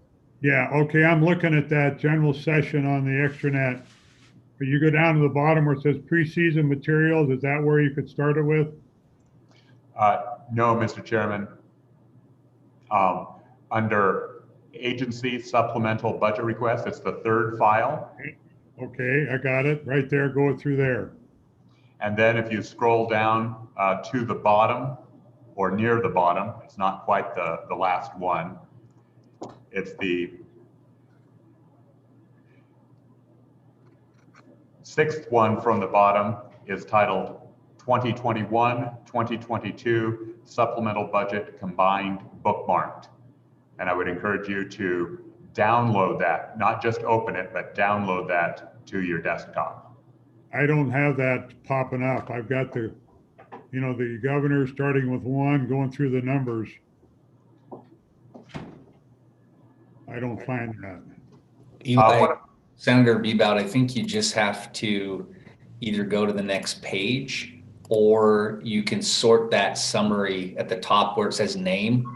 Yeah, okay, I'm looking at that general session on the extranet. But you go down to the bottom where it says preseason materials, is that where you could start it with? No, Mr. Chairman. Under agency supplemental budget request, it's the third file. Okay, I got it right there, go through there. And then if you scroll down to the bottom or near the bottom, it's not quite the last one. It's the sixth one from the bottom is titled 2021-2022 Supplemental Budget Combined Bookmarked. And I would encourage you to download that, not just open it, but download that to your desktop. I don't have that popping up. I've got the, you know, the governor starting with 1, going through the numbers. I don't find that. Senator Bebout, I think you just have to either go to the next page or you can sort that summary at the top where it says name.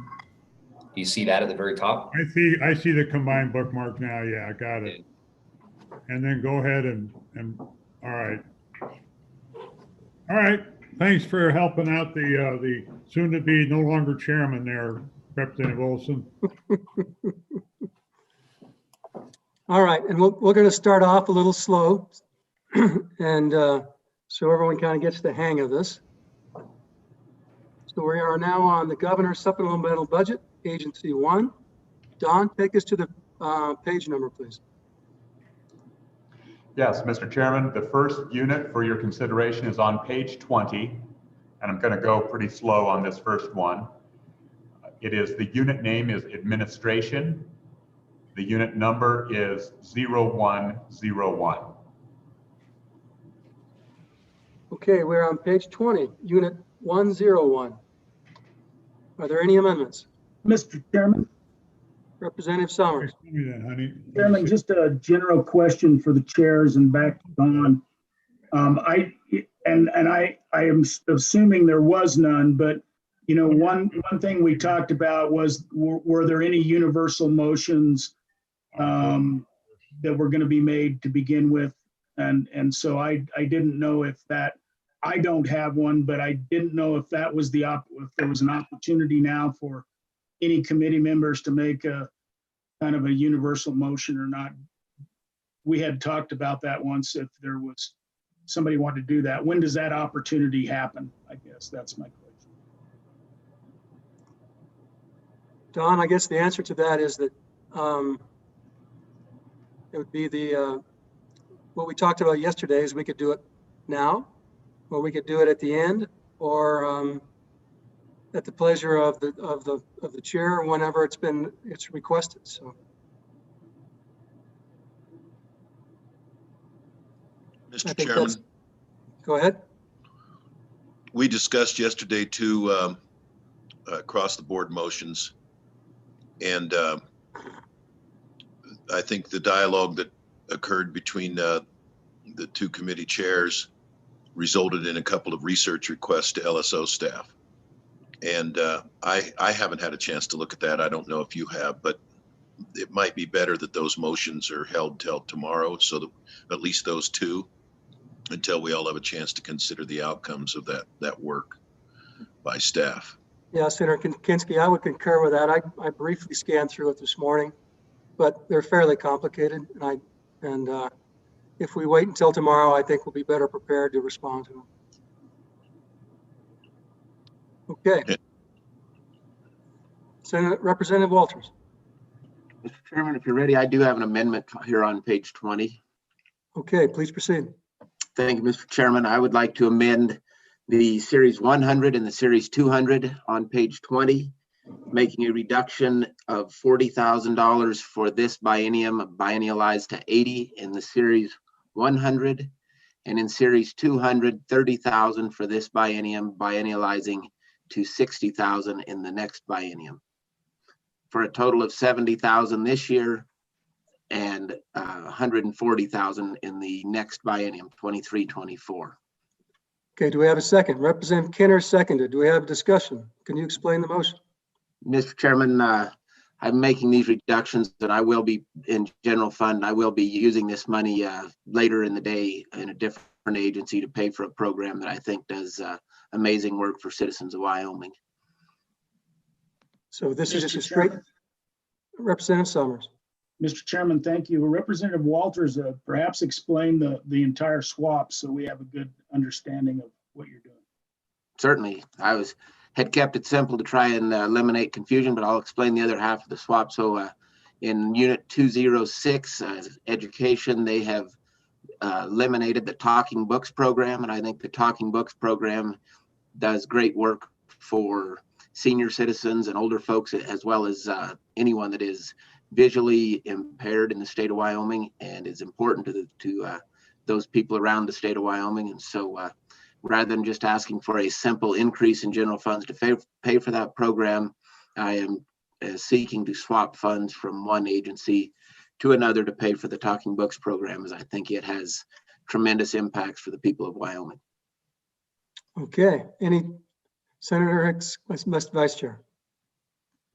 Do you see that at the very top? I see the combined bookmark now. Yeah, I got it. And then go ahead and all right. All right. Thanks for helping out the soon to be no longer chairman there, Representative Olson. All right, and we're going to start off a little slow, and so everyone kind of gets the hang of this. So we are now on the governor's supplemental budget, Agency 1. Don, take us to the page number, please. Yes, Mr. Chairman, the first unit for your consideration is on page 20, and I'm going to go pretty slow on this first one. It is, the unit name is Administration. The unit number is 0101. Okay, we're on page 20, unit 101. Are there any amendments? Mr. Chairman. Representative Summers. Give me that, honey. Chairman, just a general question for the chairs and back to Don. I am assuming there was none, but You know, one thing we talked about was, were there any universal motions that were going to be made to begin with? And so I didn't know if that, I don't have one, but I didn't know if that was if there was an opportunity now for any committee members to make a kind of a universal motion or not. We had talked about that once, if there was somebody wanted to do that. When does that opportunity happen? I guess that's my question. Don, I guess the answer to that is that it would be what we talked about yesterday is we could do it now, or we could do it at the end, or at the pleasure of the chair whenever it's requested. So. Mr. Chairman, go ahead. we discussed yesterday two across the board motions. And I think the dialogue that occurred between the two committee chairs resulted in a couple of research requests to LSO staff. And I haven't had a chance to look at that. I don't know if you have, but it might be better that those motions are held till tomorrow, so that at least those two, until we all have a chance to consider the outcomes of that work by staff. Yeah, Senator Kinski, I would concur with that. I briefly scanned through it this morning, but they're fairly complicated. And if we wait until tomorrow, I think we'll be better prepared to respond to them. Okay. Senator Representative Walters. Mr. Chairman, if you're ready, I do have an amendment here on page 20. Okay, please proceed. Thank you, Mr. Chairman. I would like to amend the Series 100 and the Series 200 on page 20, making a reduction of $40,000 for this biennium, biennialized to 80 in the Series 100, and in Series 200, 30,000 for this biennium, biennializing to 60,000 in the next biennium, for a total of 70,000 this year and 140,000 in the next biennium, 23-24. Okay, do we have a second? Representative Kinner seconded. Do we have a discussion? Can you explain the motion? Mr. Chairman, I'm making these reductions, and I will be in general fund. I will be using this money later in the day in a different agency to pay for a program that I think does amazing work for citizens of Wyoming. So this is just a straight, Representative Summers. Mr. Chairman, thank you. Representative Walters, perhaps explain the entire swap so we have a good understanding of what you're doing. Certainly. I had kept it simple to try and eliminate confusion, but I'll explain the other half of the swap. So in Unit 206, education, they have eliminated the Talking Books program, and I think the Talking Books program does great work for senior citizens and older folks, as well as anyone that is visually impaired in the state of Wyoming, and is important to those people around the state of Wyoming. And so rather than just asking for a simple increase in general funds to pay for that program, I am seeking to swap funds from one agency to another to pay for the Talking Books program, as I think it has tremendous impacts for the people of Wyoming. Okay, any Senator Hicks, Vice Chair.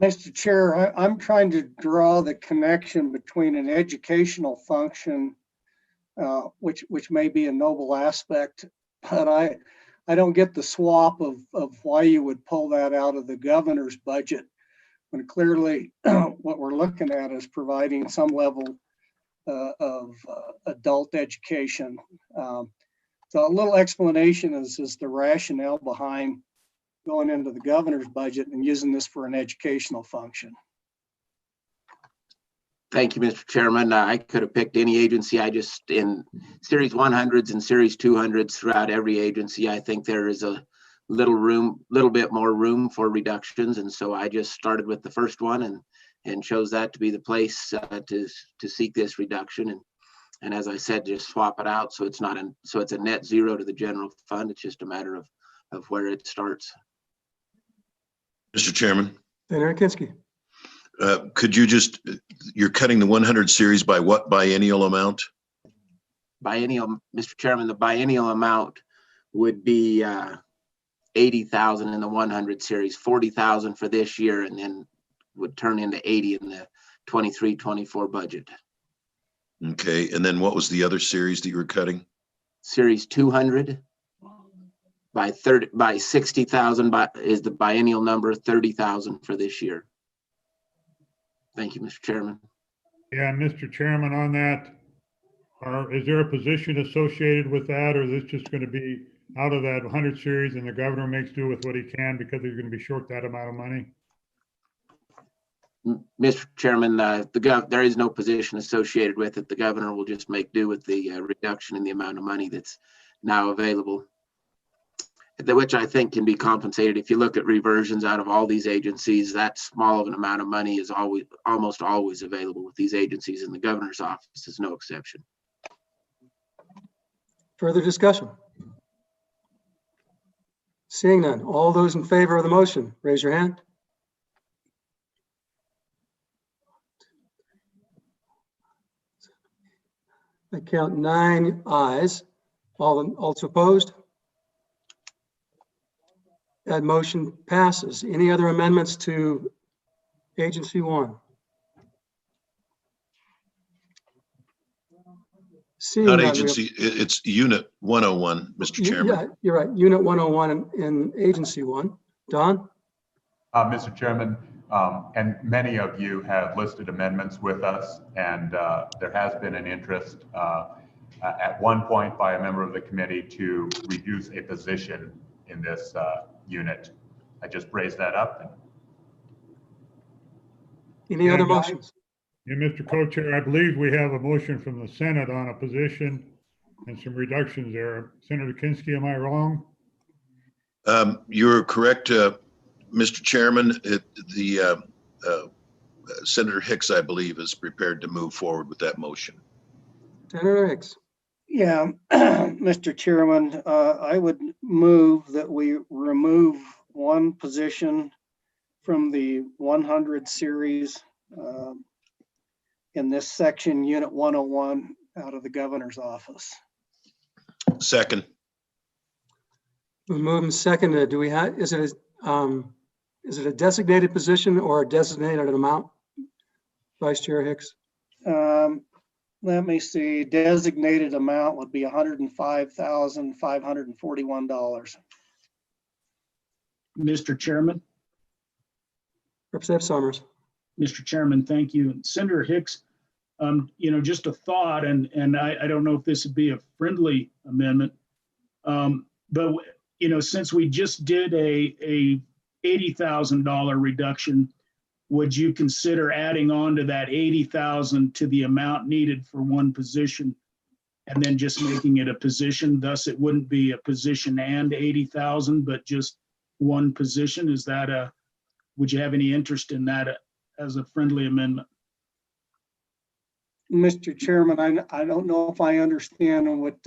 Mr. Chair, I'm trying to draw the connection between an educational function, which may be a noble aspect, but I don't get the swap of why you would pull that out of the governor's budget, when clearly what we're looking at is providing some level of adult education. So a little explanation is the rationale behind going into the governor's budget and using this for an educational function. Thank you, Mr. Chairman. I could have picked any agency. I just, in Series 100s and Series 200s throughout every agency, I think there is a little bit more room for reductions. And so I just started with the first one and chose that to be the place to seek this reduction. And as I said, just swap it out. So it's not so it's a net zero to the general fund. It's just a matter of where it starts. Mr. Chairman. Senator Kinski. Could you you're cutting the 100 series by what biennial amount? Biennial, Mr. Chairman, the biennial amount would be 80,000 in the 100 series, 40,000 for this year, and then would turn into 80 in the 23-24 budget. Okay, and then what was the other series that you were cutting? Series 200 by 60,000 is the biennial number, 30,000 for this year. Thank you, Mr. Chairman. Yeah, Mr. Chairman, on that, is there a position associated with that, or is this just going to be out of that 100 series and the governor makes do with what he can because he's going to be short that amount of money? Mr. Chairman, there is no position associated with it. The governor will just make do with the reduction in the amount of money that's now available, which I think can be compensated. If you look at reversions out of all these agencies, that small of an amount of money is almost always available with these agencies, and the governor's office is no exception. Further discussion? Seeing none, all those in favor of the motion, raise your hand. I count 9 ayes. All opposed? That motion passes. Any other amendments to Agency 1? Seeing Not none, agency, it's Unit 101, Mr. Chairman. Yeah, you're right. Unit 101 in Agency 1. Don? Mr. Chairman, and many of you have listed amendments with us, and there has been an interest at one point by a member of the committee to reduce a position in this unit. I just raised that up. Any other motions? Yeah, Mr. Co-Chair, I believe we have a motion from the Senate on a position and some reductions there. Senator Kinski, am I wrong? You're correct, Mr. Chairman. Senator Hicks, I believe, is prepared to move forward with that motion. Senator Hicks. Yeah, Mr. Chairman, I would move that we remove one position from the 100 series in this section, Unit 101, out of the governor's office. Second. We move and seconded. Do we have? Is it a designated position or a designated amount, Vice Chair Hicks? Let me see. Designated amount would be $105,541. Mr. Chairman. Representative Summers. Mr. Chairman, thank you. Senator Hicks, just a thought, and I don't know if this would be a friendly amendment, but since we just did a $80,000 reduction, would you consider adding on to that 80,000 to the amount needed for one position and then just making it a position? Thus, it wouldn't be a position and 80,000, but just one position. Would you have any interest in that as a friendly amendment? Mr. Chairman, I don't know if I understand what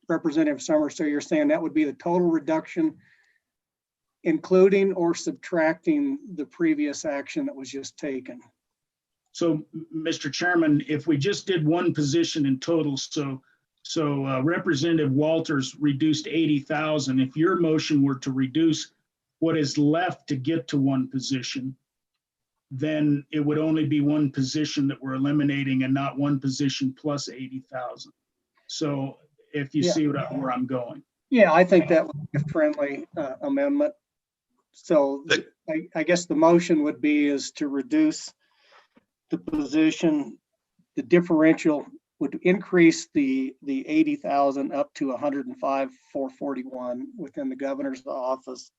Representative Summers, so you're saying that would be the total reduction, including or subtracting the previous action that was just taken? So, Mr. Chairman, if we just did one position in total, so Representative Walters reduced 80,000. If your motion were to reduce what is left to get to one position, then it would only be one position that we're eliminating and not one position plus 80,000. So if you see where I'm going. Yeah, I think that would be a friendly amendment. So I guess the motion would be is to reduce the position. The differential would increase the 80,000 up to 105,441 within the governor's office,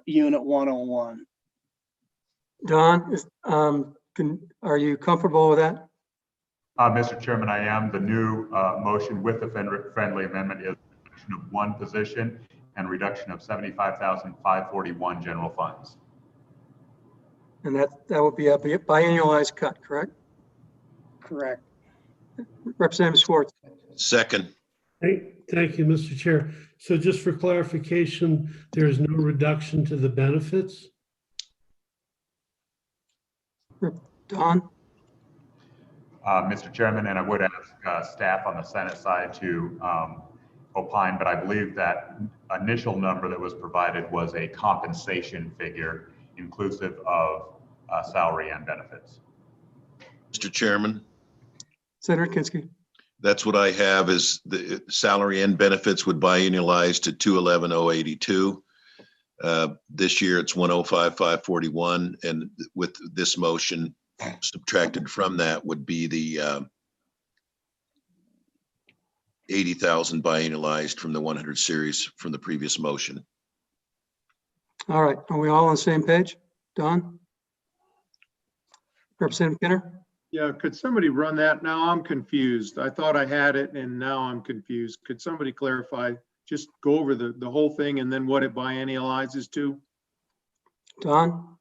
Unit 101. Don, are you comfortable with that? Mr. Chairman, I am. The new motion with the friendly amendment is reduction of one position and reduction of 75,541 general funds. And that would be a biannualized cut, correct? Correct. Representative Schwartz. Second. Thank you, Mr. Chair. So just for clarification, there is no reduction to the benefits? Don? Mr. Chairman, and I would ask staff on the Senate side to opine, but I believe that initial number that was provided was a compensation figure inclusive of salary and benefits. Mr. Chairman, Senator Kinski. that's what I have is the salary and benefits would biannualize to 211,082. This year it's 105,541, and with this motion subtracted from that would be the 80,000 biannualized from the 100 series from the previous motion. All right, are we all on the same page? Don? Representative Pinner? Yeah, could somebody run that? Now I'm confused. I thought I had it and now I'm confused. Could somebody clarify? Just go over the whole thing and then what it biannualizes to? Don?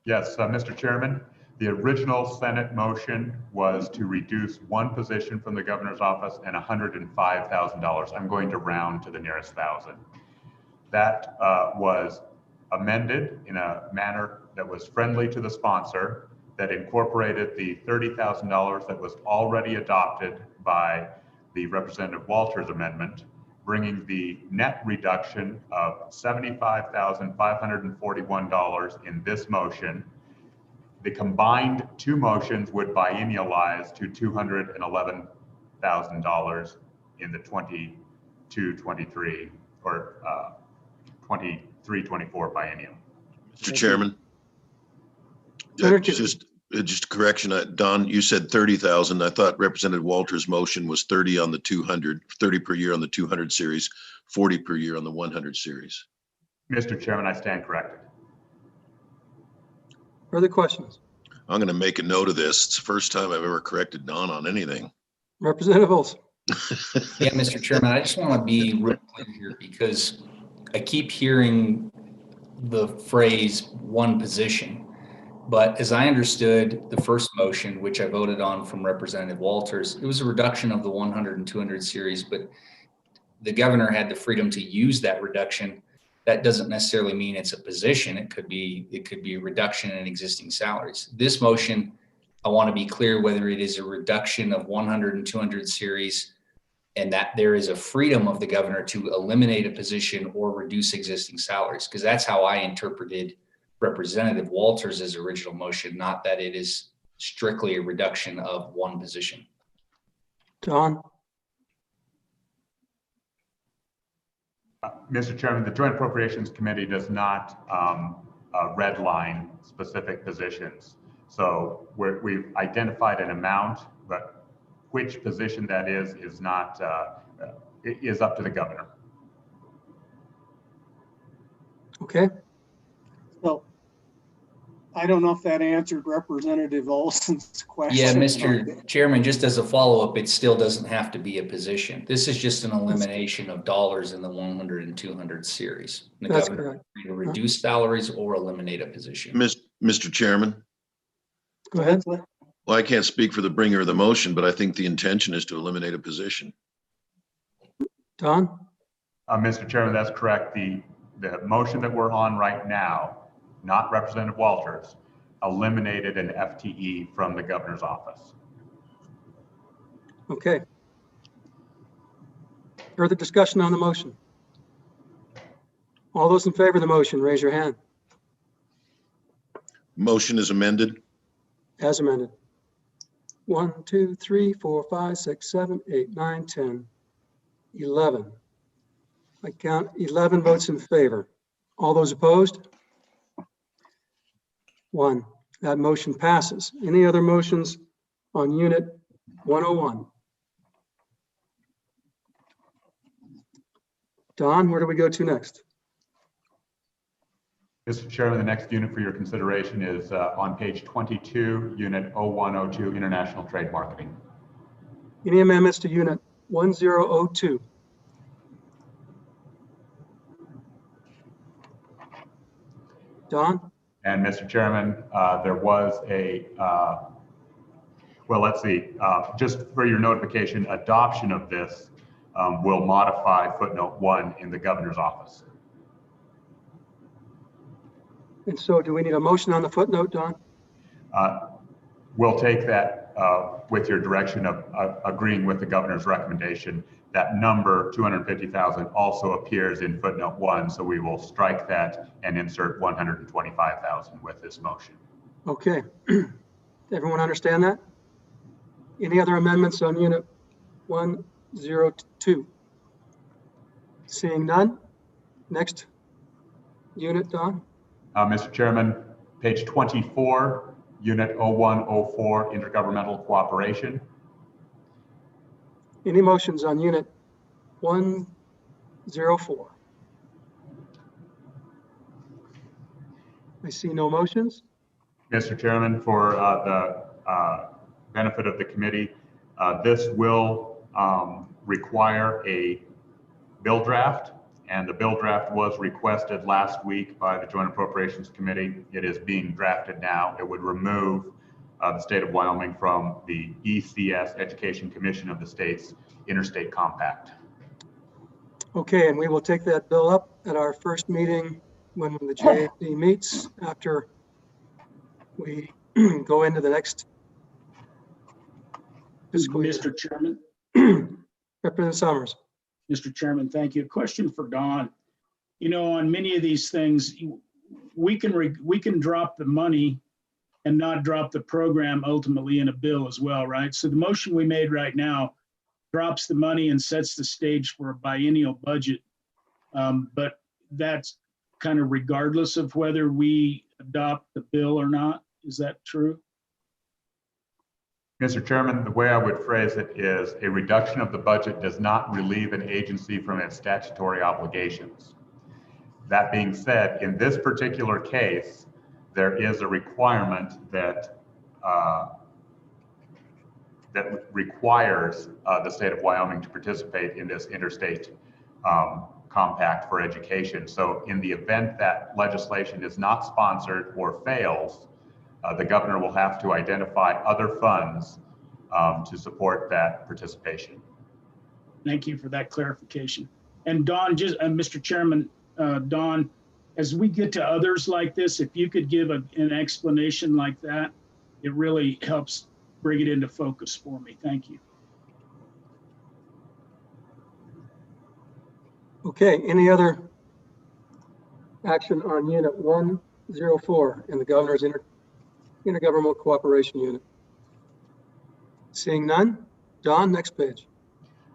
Yes, Mr. Chairman, the original Senate motion was to reduce one position from the governor's office and $105,000. I'm going to round to the nearest thousand. That was amended in a manner that was friendly to the sponsor, that incorporated the $30,000 that was already adopted by the Representative Walters amendment, bringing the net reduction of $75,541 in this motion. The combined two motions would biennialize to $211,000 in the 22-23 or 23-24 biennium. Mr. Chairman, just a correction, Don, you said 30,000. I thought Representative Walters' motion was 30 on the 200, 30 per year on the 200 series, 40 per year on the 100 series. Mr. Chairman, I stand corrected. Further questions? I'm going to make a note of this. It's the first time I've ever corrected Don on anything. Representative Olson. Yeah, Mr. Chairman, I just want to be real clear here because I keep hearing the phrase one position. But as I understood the first motion, which I voted on from Representative Walters, it was a reduction of the 100 and 200 series, but the governor had the freedom to use that reduction. That doesn't necessarily mean it's a position. It could be a reduction in existing salaries. This motion, I want to be clear whether it is a reduction of 100 and 200 series and that there is a freedom of the governor to eliminate a position or reduce existing salaries, because that's how I interpreted Representative Walters' original motion, not that it is strictly a reduction of one position. Don? Mr. Chairman, the Joint Appropriations Committee does not redline specific positions. So we've identified an amount, but which position that is not, it is up to the governor. Okay. So I don't know if that answered Representative Olson's question. Yeah, Mr. Chairman, just as a follow-up, it still doesn't have to be a position. This is just an elimination of dollars in the 100 and 200 series. The That's governor correct. can either reduce salaries or eliminate a position. Mr. Chairman, Go ahead. well, I can't speak for the bringer of the motion, but I think the intention is to eliminate a position. Don? Mr. Chairman, that's correct. The motion that we're on right now, not Representative Walters, eliminated an FTE from the governor's office. Okay. Further discussion on the motion? All those in favor of the motion, raise your hand. Motion is amended. As amended. 1, 2, 3, 4, 5, 6, 7, 8, 9, 10, 11. I count 11 votes in favor. All those opposed? 1. That motion passes. Any other motions on Unit 101? Don, where do we go to next? Mr. Chairman, the next unit for your consideration is on page 22, Unit 0102, International Trade Marketing. Any amendments to Unit 1002? Don? And Mr. Chairman, there was a, well, let's see, just for your notification, adoption of this will modify footnote 1 in the governor's office. And so do we need a motion on the footnote, Don? We'll take that with your direction of agreeing with the governor's recommendation that number, 250,000, also appears in footnote 1. So we will strike that and insert 125,000 with this motion. Okay. Everyone understand that? Any other amendments on unit 102? Seeing none. Next unit, Don. Mr. Chairman, page 24, unit 0104, intergovernmental cooperation. Any motions on unit 104? I see no motions. Mr. Chairman, for the benefit of the committee, this will require a bill draft, and the bill draft was requested last week by the Joint Appropriations Committee. It is being drafted now. It would remove the state of Wyoming from the ECS, Education Commission of the States Interstate Compact. Okay, and we will take that bill up at our first meeting when the JAC meets after we go into the next fiscal year. Mr. Chairman. Representative Summers. Mr. Chairman, thank you. A question for Don. You know, on many of these things, we can drop the money and not drop the program ultimately in a bill as well, right? So the motion we made right now drops the money and sets the stage for a biennial budget. But that's kind of regardless of whether we adopt the bill or not. Is that true? Mr. Chairman, the way I would phrase it is a reduction of the budget does not relieve an agency from its statutory obligations. That being said, in this particular case, there is a requirement that that requires the state of Wyoming to participate in this interstate compact for education. So in the event that legislation is not sponsored or fails, the governor will have to identify other funds to support that participation. Thank you for that clarification. And Don, just Mr. Chairman, Don, as we get to others like this, if you could give an explanation like that, it really helps bring it into focus for me. Thank you. Okay, any other action on unit 104 in the governor's intergovernmental cooperation unit? Seeing none. Don, next page.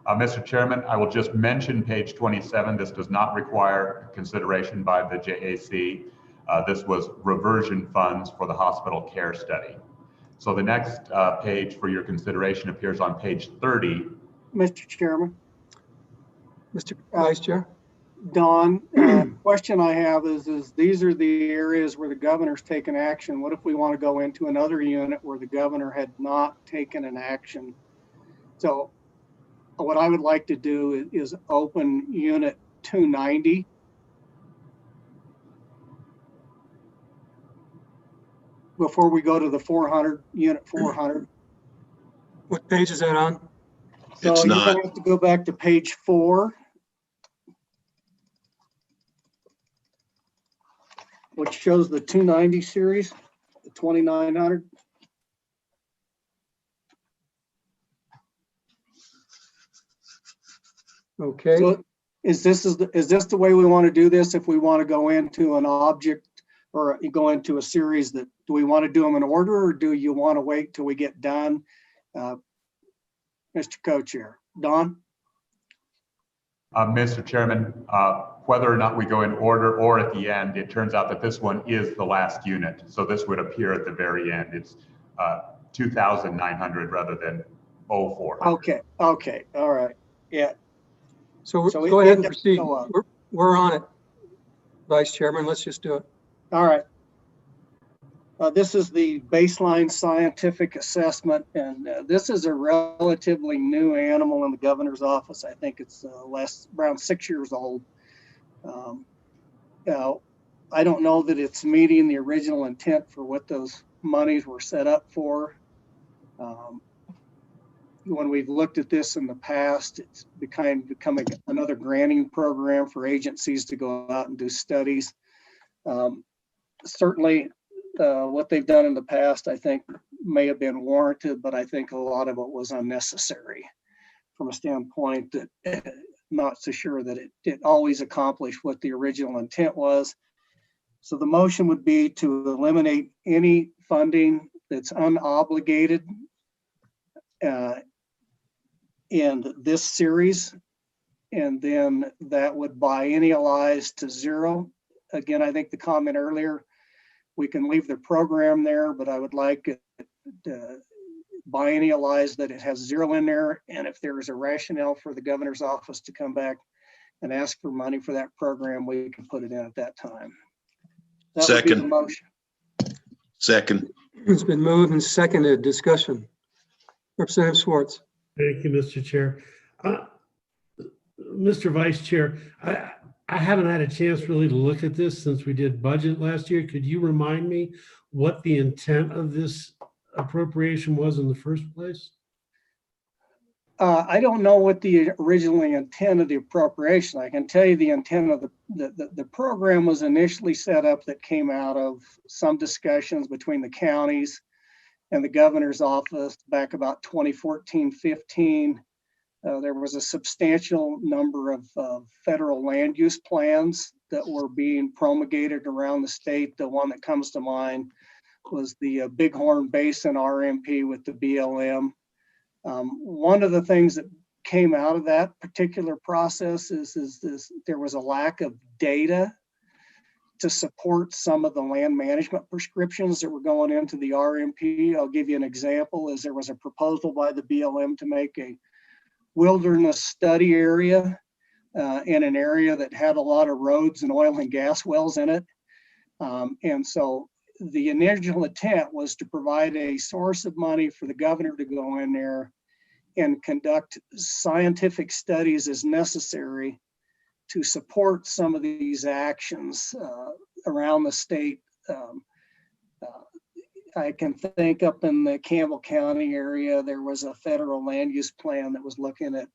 Mr. Chairman, I will just mention page 27. This does not require consideration by the JAC. This was reversion funds for the hospital care study. So the next page for your consideration appears on page 30. Mr. Chairman. Mr. Vice Chair. Don, question I have is these are the areas where the governor's taken action. What if we want to go into another unit where the governor had not taken an action? So what I would like to do is open unit 290. Before we go to the 400, unit 400. What page is that on? So you're going to have to go back to page 4. Which shows the 290 series, the 2900. Okay. So is this the way we want to do this? If we want to go into an object or you go into a series, that do we want to do them in order, or do you want to wait till we get done? Mr. Co-Chair, Don? Mr. Chairman, whether or not we go in order or at the end, it turns out that this one is the last unit. So this would appear at the very end. It's 2,900 rather than 04. Okay, all right, yeah. So go ahead and proceed. We're on it, Vice Chairman. Let's just do it. All right. This is the baseline scientific assessment, and this is a relatively new animal in the governor's office. I think it's around 6 years old. Now, I don't know that it's meeting the original intent for what those monies were set up for. When we've looked at this in the past, it's becoming another granting program for agencies to go out and do studies. Certainly, what they've done in the past, I think, may have been warranted, but I think a lot of it was unnecessary. from a standpoint that not so sure that it always accomplished what the original intent was. So the motion would be to eliminate any funding that's unobligated in this series. And then that would biennialize to zero. Again, I think the comment earlier, we can leave the program there, but I would like it to biennialize that it has zero in there. And if there is a rationale for the governor's office to come back and ask for money for that program, we can put it in at that time. That would be the Second. motion. Second. It's been moved and seconded. Discussion. Representative Schwartz. Thank you, Mr. Chair. Mr. Vice Chair, I haven't had a chance really to look at this since we did budget last year. Could you remind me what the intent of this appropriation was in the first place? I don't know what the original intent of the appropriation. I can tell you the intent of the program was initially set up that came out of some discussions between the counties and the governor's office back about 2014-15. There was a substantial number of federal land use plans that were being promulgated around the state. The one that comes to mind was the Bighorn Basin RMP with the BLM. One of the things that came out of that particular process is there was a lack of data to support some of the land management prescriptions that were going into the RMP. I'll give you an example. Is there was a proposal by the BLM to make a wilderness study area in an area that had a lot of roads and oil and gas wells in it. And so the initial intent was to provide a source of money for the governor to go in there and conduct scientific studies as necessary to support some of these actions around the state. I can think up in the Campbell County area, there was a federal land use plan that was looking at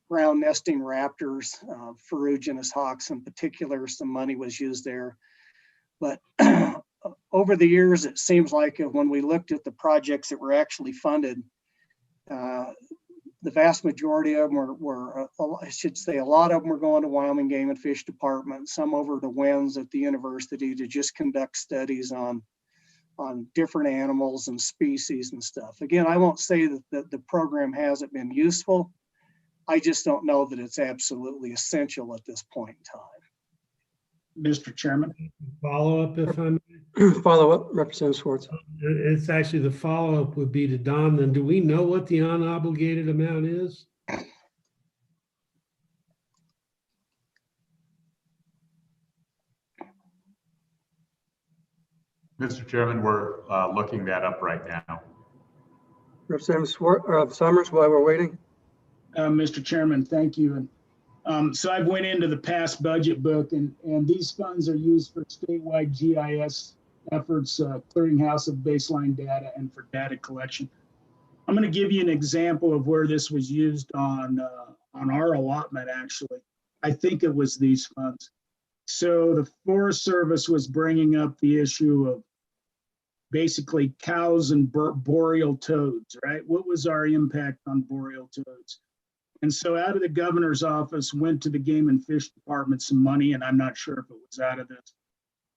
ground nesting raptors, ferruginous hawks in particular. Some money was used there. But over the years, it seems like when we looked at the projects that were actually funded, the vast majority of them were, I should say, a lot of them were going to Wyoming Game and Fish Department, some over to WINS at the university to just conduct studies on different animals and species and stuff. Again, I won't say that the program hasn't been useful. I just don't know that it's absolutely essential at this point in time. Mr. Chairman. Follow up if I may. Follow up, Representative Schwartz. It's actually the follow up would be to Don. Then do we know what the unobligated amount is? Mr. Chairman, we're looking that up right now. Representative Summers, while we're waiting. Mr. Chairman, thank you. And so I went into the past budget book, and these funds are used for statewide GIS efforts, clearinghouse of baseline data, and for data collection. I'm going to give you an example of where this was used on our allotment, actually. I think it was these funds. So the Forest Service was bringing up the issue of basically cows and boreal toads, right? What was our impact on boreal toads? And so out of the governor's office went to the Game and Fish Department some money, and I'm not sure if it was out of this,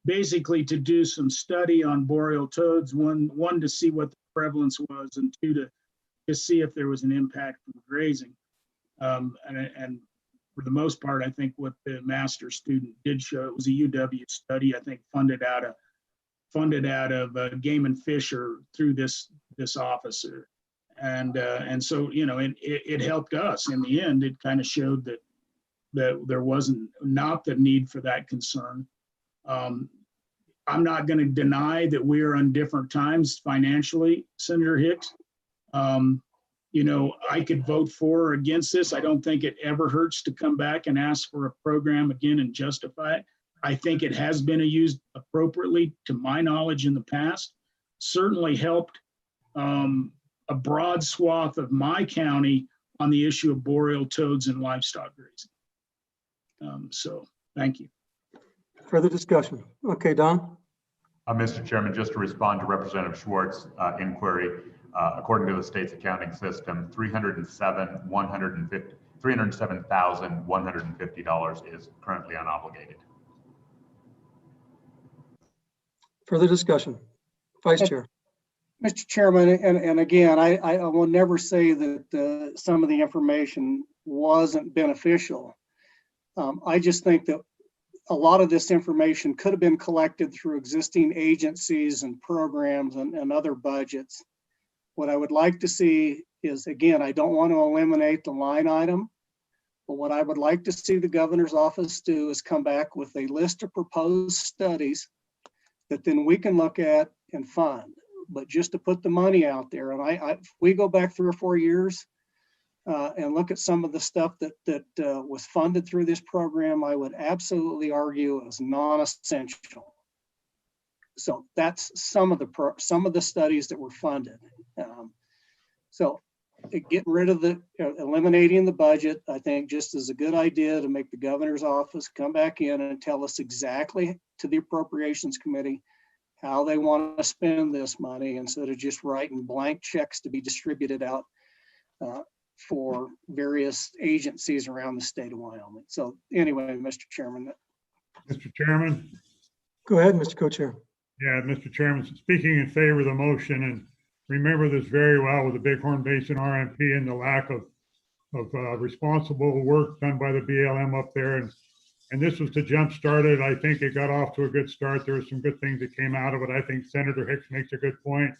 basically to do some study on boreal toads, one to see what the prevalence was, and two to see if there was an impact from grazing. And for the most part, I think what the master student did show, it was a UW study, I think funded out of Game and Fish or through this officer. And so, you know, it helped us in the end. It kind of showed that there wasn't not the need for that concern. I'm not going to deny that we are on different times financially, Senator Hicks. You know, I could vote for or against this. I don't think it ever hurts to come back and ask for a program again and justify it. I think it has been used appropriately, to my knowledge, in the past. Certainly helped a broad swath of my county on the issue of boreal toads and livestock grazing. So, thank you. Further discussion. Okay, Don. Mr. Chairman, just to respond to Representative Schwartz's inquiry, according to the state's accounting system, $307,150 is currently unobligated. Further discussion? Vice Chair. Mr. Chairman, and again, I will never say that some of the information wasn't beneficial. I just think that a lot of this information could have been collected through existing agencies and programs and other budgets. What I would like to see is, again, I don't want to eliminate the line item, but what I would like to see the governor's office do is come back with a list of proposed studies that then we can look at and fund. But just to put the money out there, and if we go back 3 or 4 years and look at some of the stuff that was funded through this program, I would absolutely argue it was non-essential. So that's some of the studies that were funded. So getting rid of eliminating the budget, I think just is a good idea to make the governor's office come back in and tell us exactly to the Appropriations Committee how they want to spend this money instead of just writing blank checks to be distributed out for various agencies around the state of Wyoming. So anyway, Mr. Chairman. Mr. Chairman. Go ahead, Mr. Co-Chair. Yeah, Mr. Chairman, speaking in favor of the motion, and remember this very well with the Bighorn Basin RMP and the lack of responsible work done by the BLM up there. And this was to jumpstart it. I think it got off to a good start. There were some good things that came out of it. I think Senator Hicks makes a good point.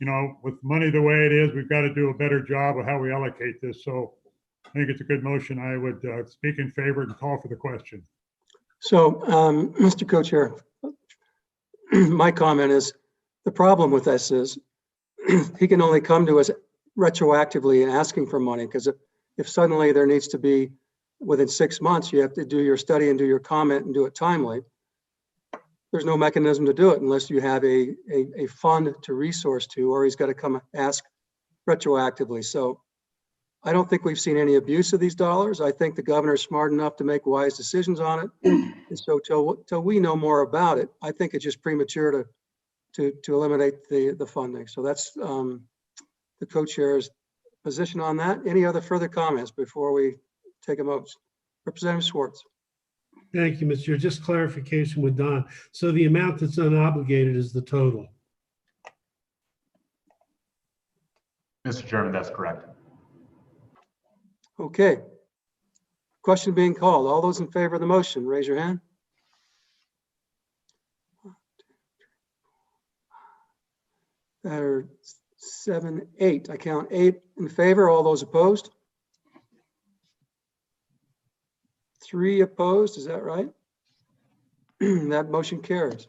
You know, with money the way it is, we've got to do a better job of how we allocate this. So I think it's a good motion. I would speak in favor and call for the question. So, Mr. Co-Chair, my comment is the problem with this is he can only come to us retroactively asking for money, because if suddenly there needs to be within 6 months, you have to do your study and do your comment and do it timely. There's no mechanism to do it unless you have a fund to resource to, or he's got to come ask retroactively. So I don't think we've seen any abuse of these dollars. I think the governor's smart enough to make wise decisions on it. And so till we know more about it, I think it's just premature to eliminate the funding. So that's the co-chair's position on that. Any other further comments before we take a vote? Representative Schwartz. Thank you, Mr. Chair. Just clarification with Don. So the amount that's unobligated is the total. Mr. Chairman, that's correct. Okay. Question being called. All those in favor of the motion, raise your hand. That are 7, 8. I count 8 in favor. All those opposed? 3 opposed. Is that right? That motion carries.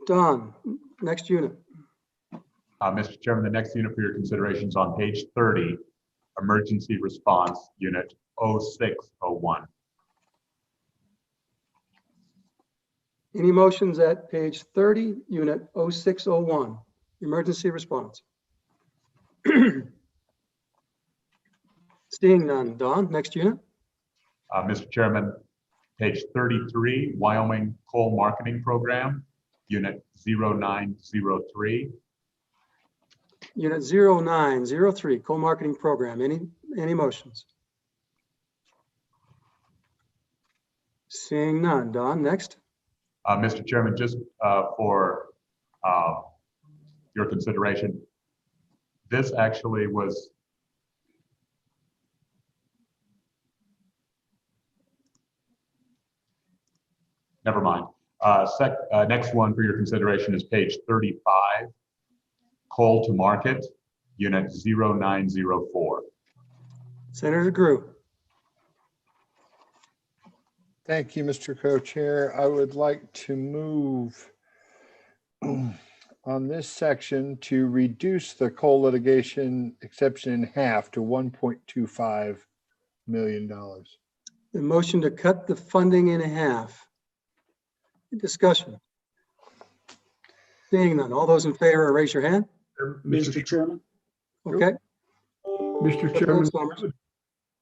Don, next unit. Mr. Chairman, the next unit for your consideration is on page 30, Emergency Response Unit 0601. Any motions at page 30, unit 0601, emergency response? Seeing none. Don, next unit. Mr. Chairman, page 33, Wyoming Coal Marketing Program, unit 0903. Unit 0903, coal marketing program. Any motions? Seeing none. Don, next. Mr. Chairman, just for your consideration, this actually was never mind. Next one for your consideration is page 35, Coal to Market, unit 0904. Senator Drew. Thank you, Mr. Co-Chair. I would like to move on this section to reduce the coal litigation exception in half to $1.25 million. The motion to cut the funding in half. Discussion. Seeing none. All those in favor, raise your hand. Mr. Chairman. Okay. Mr. Chairman,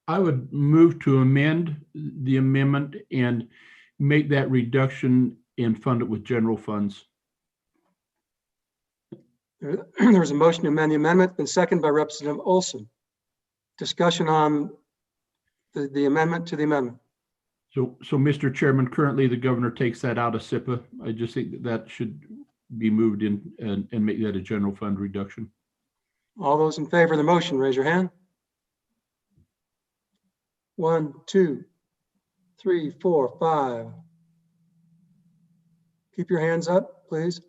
I would move to amend the amendment and make that reduction and fund it with general funds. There's a motion to amend the amendment, been seconded by Representative Olson. Discussion on the amendment to the amendment. So, Mr. Chairman, currently the governor takes that out of SIPA. I just think that should be moved in and make that a general fund reduction. All those in favor of the motion, raise your hand. 1, 2, 3, 4, 5. Keep your hands up, please.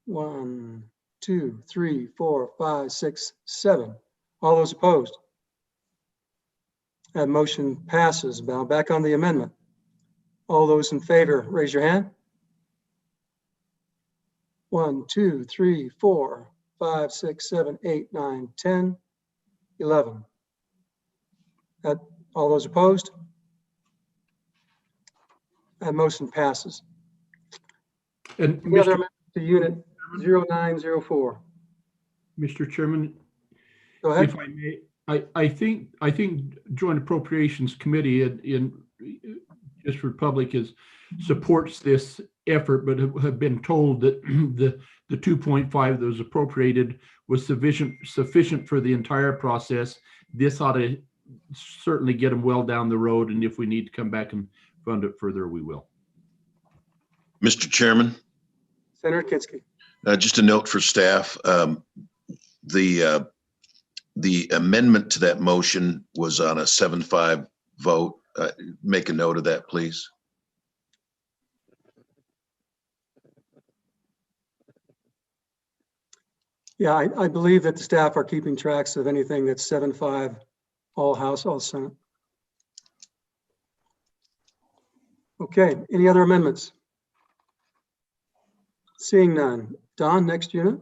1, 2, 3, 4, 5, 6, 7. All those opposed? That motion passes. Now back on the amendment. All those in favor, raise your hand. 1, 2, 3, 4, 5, 6, 7, 8, 9, 10, 11. All those opposed? That motion passes. And Any other amendment to unit 0904? Mr. Chairman, Go ahead. if I may, I think Joint Appropriations Committee in just for public supports this effort, but have been told that the 2.5 that was appropriated was sufficient for the entire process. This ought to certainly get them well down the road, and if we need to come back and fund it further, we will. Mr. Chairman, Senator Kinski. just a note for staff. The amendment to that motion was on a 7-5 vote. Make a note of that, please. Yeah, I believe that the staff are keeping tracks of anything that's 7-5, all House, all Senate. Okay, any other amendments? Seeing none. Don, next unit.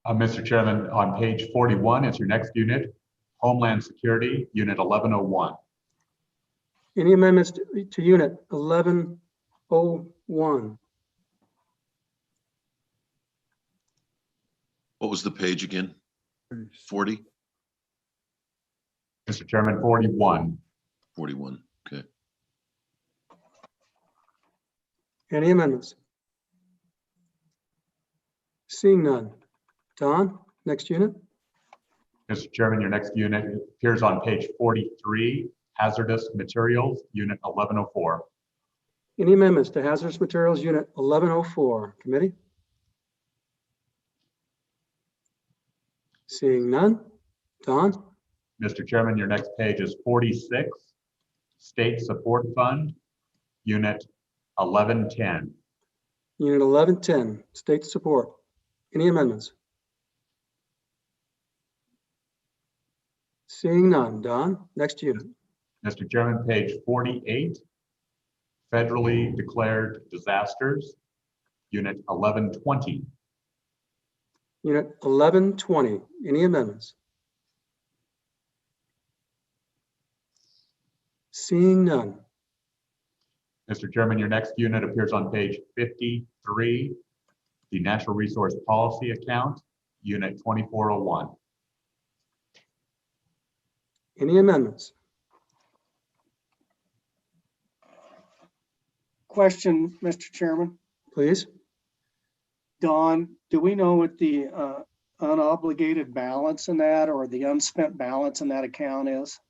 Mr. Chairman, on page 41 is your next unit, Homeland Security, Unit 1101. Any amendments to unit 1101? What was the page again? 40? Mr. Chairman, 41. 41, okay. Any amendments? Seeing none. Don, next unit. Mr. Chairman, your next unit appears on page 43, Hazardous Materials, Unit 1104. Any amendments to hazardous materials unit 1104? Committee? Seeing none. Don? Mr. Chairman, your next page is 46, State Support Fund, Unit 1110. Unit 1110, state support. Any amendments? Seeing none. Don, next unit. Mr. Chairman, page 48, Federally Declared Disasters, Unit 1120. Unit 1120. Any amendments? Seeing none. Mr. Chairman, your next unit appears on page 53, the Natural Resource Policy Account, Unit 2401. Any amendments? Question, Mr. Chairman. Please. Don, do we know what the unobligated balance in that or the unspent balance in that account is?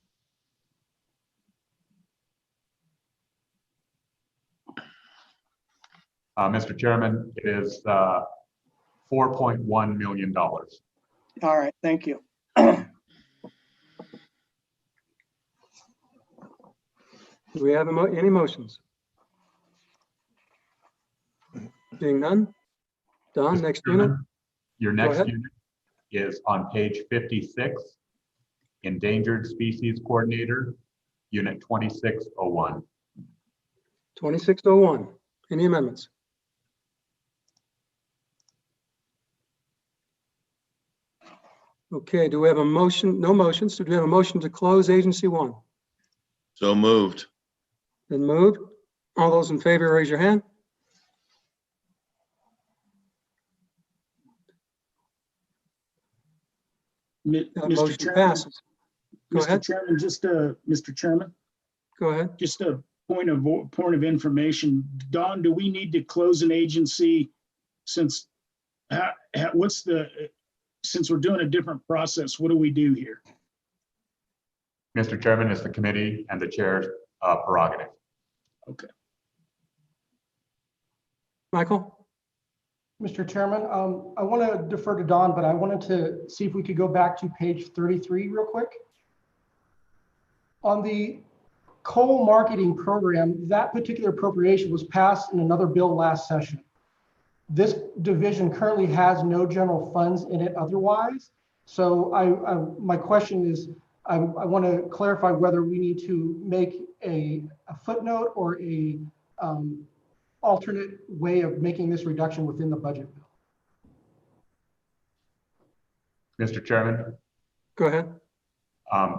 Mr. Chairman, it is $4.1 million. All right, thank you. Do we have any motions? Seeing none. Don, next unit. Your Go next ahead. unit is on page 56, Endangered Species Coordinator, Unit 2601. 2601. Any amendments? Okay, do we have a motion? No motions. So do we have a motion to close Agency 1? So moved. Been moved. All those in favor, raise your hand. That Mr. motion Chairman, passes. Go Mr. ahead. Chairman, Mr. Chairman, Go ahead. just a point of information. Don, do we need to close an agency since What's the, since we're doing a different process, what do we do here? Mr. Chairman, it's the committee and the chair's prerogative. Okay. Michael? Mr. Chairman, I want to defer to Don, but I wanted to see if we could go back to page 33 real quick. On the coal marketing program, that particular appropriation was passed in another bill last session. This division currently has no general funds in it otherwise. So my question is, I want to clarify whether we need to make a footnote or a alternate way of making this reduction within the budget bill. Mr. Chairman? Go ahead.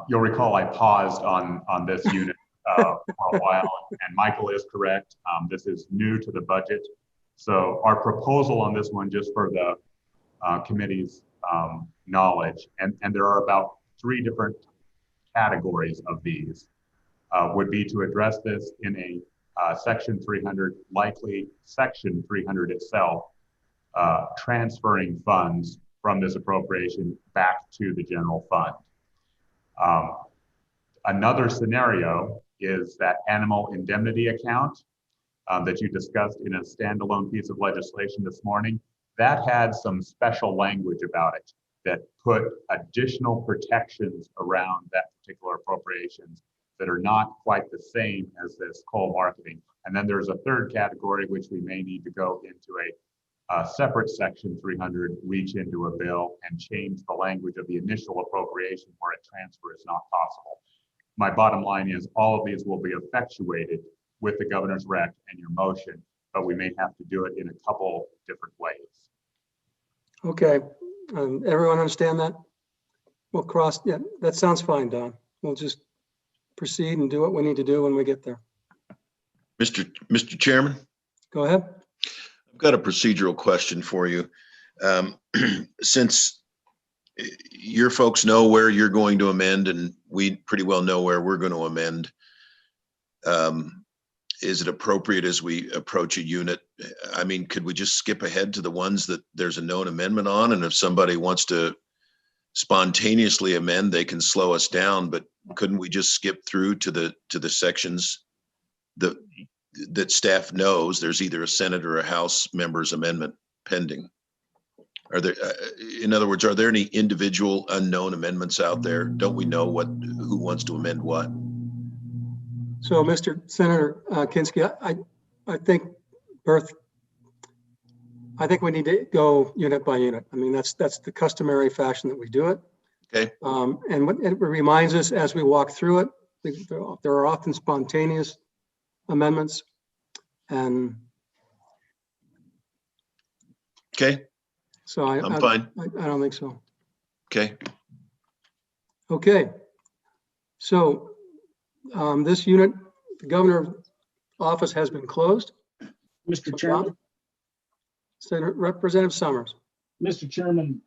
You'll recall I paused on this unit for a while, and Michael is correct. This is new to the budget. So our proposal on this one, just for the committee's knowledge, and there are about 3 different categories of these, would be to address this in a section 300, likely section 300 itself, transferring funds from this appropriation back to the general fund. Another scenario is that animal indemnity account that you discussed in a standalone piece of legislation this morning. That had some special language about it that put additional protections around that particular appropriations that are not quite the same as this coal marketing. And then there's a third category, which we may need to go into a separate section 300, reach into a bill and change the language of the initial appropriation where a transfer is not possible. My bottom line is all of these will be effectuated with the governor's rec and your motion, but we may have to do it in a couple different ways. Okay, everyone understand that? We'll cross, yeah, that sounds fine, Don. We'll just proceed and do what we need to do when we get there. Mr. Chairman, Go ahead. I've got a procedural question for you. Since your folks know where you're going to amend and we pretty well know where we're going to amend, is it appropriate as we approach a unit? I mean, could we just skip ahead to the ones that there's a known amendment on? And if somebody wants to spontaneously amend, they can slow us down, but couldn't we just skip through to the sections that staff knows there's either a Senate or a House member's amendment pending? Are there, in other words, are there any individual unknown amendments out there? Don't we know who wants to amend what? So, Mr. Senator Kinski, I think, Berth, I think we need to go unit by unit. I mean, that's the customary fashion that we do it. Okay. And what it reminds us as we walk through it, there are often spontaneous amendments. And okay. So I'm fine. I don't think so. Okay. Okay. So this unit, the governor's office has been closed. Mr. Chairman. Senator Representative Summers. Mr. Chairman,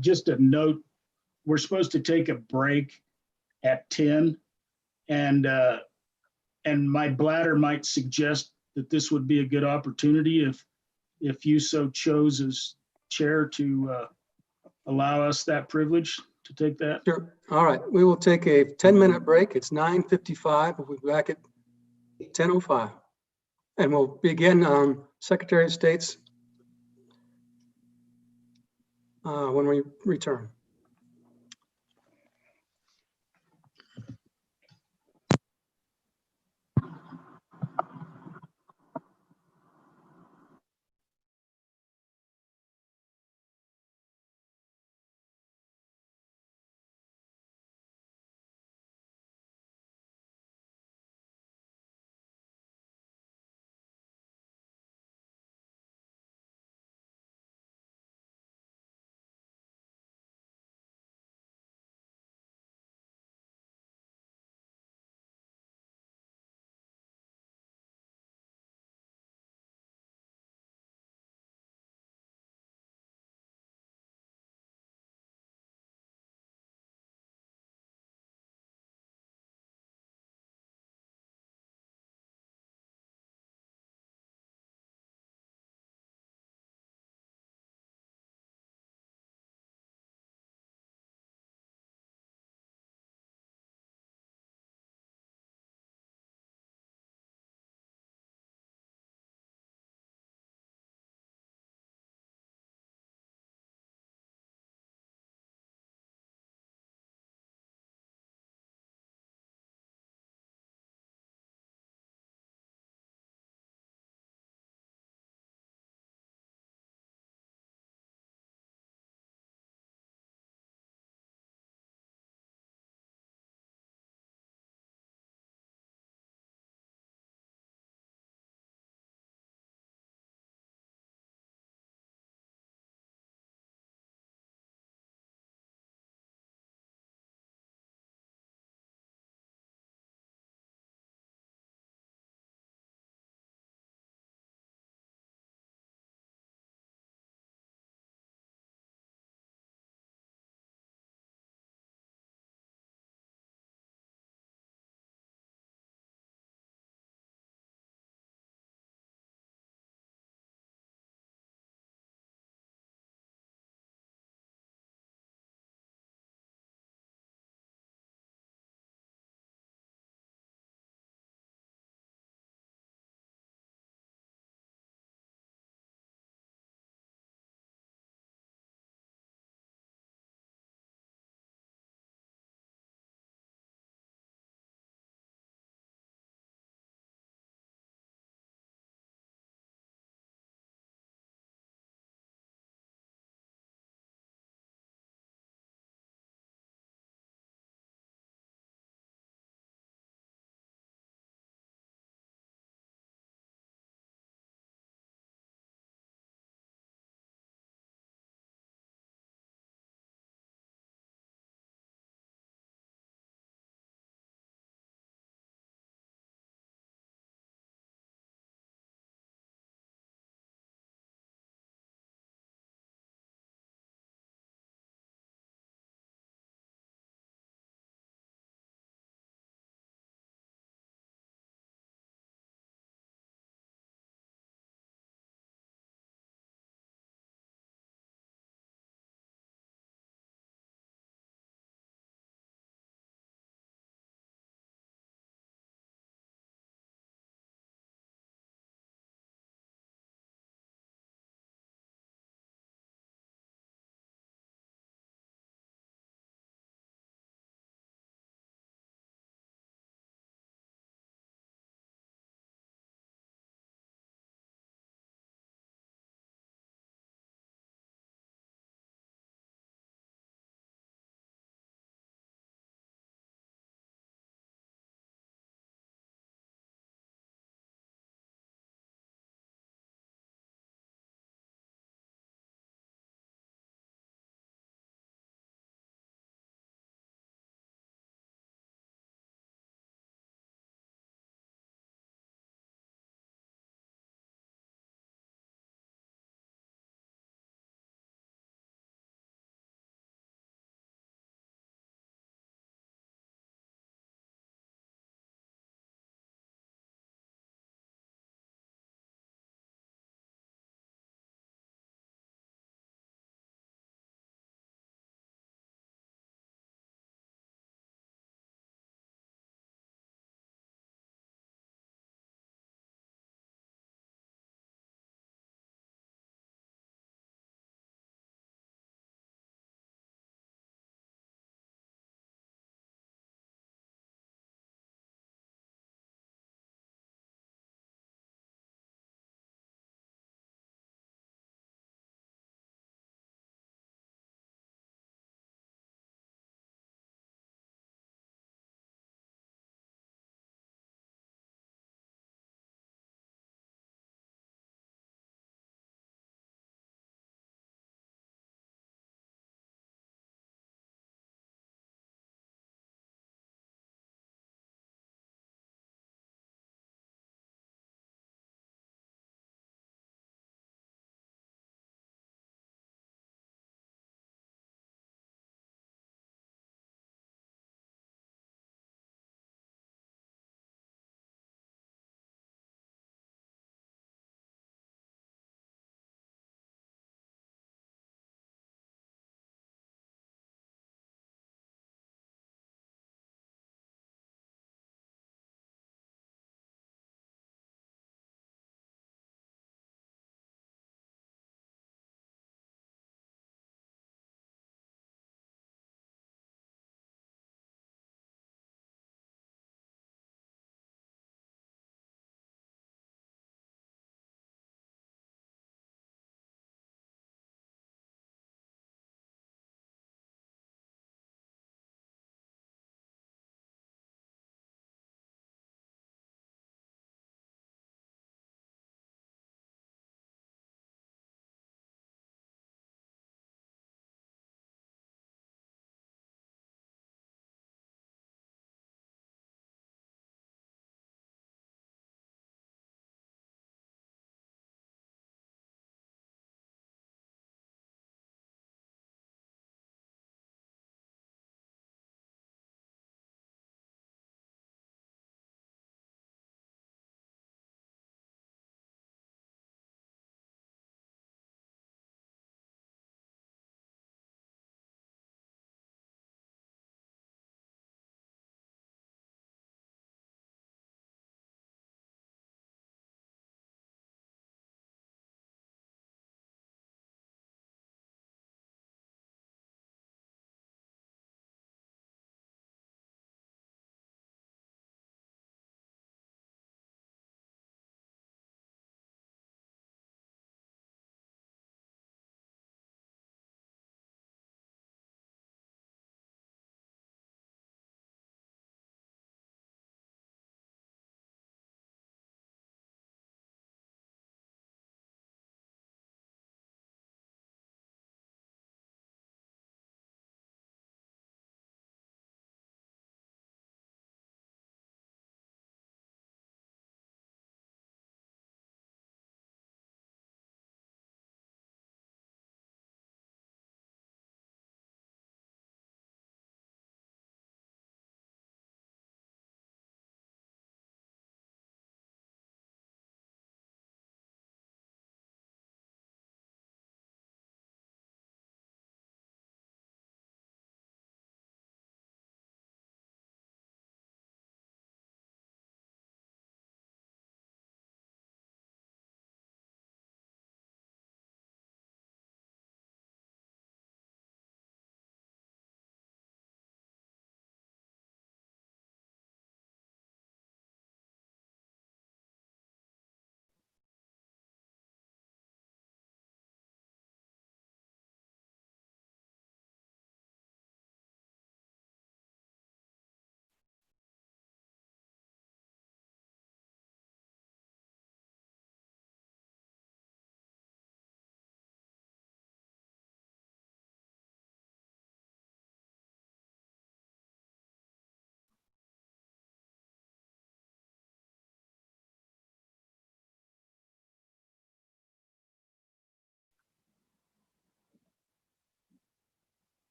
just a note, we're supposed to take a break at 10 and my bladder might suggest that this would be a good opportunity if you so chose as chair to allow us that privilege to take that. Sure. All right. We will take a 10-minute break. It's 9:55. We'll be back at 10:05. And we'll begin Secretary of State's when we return.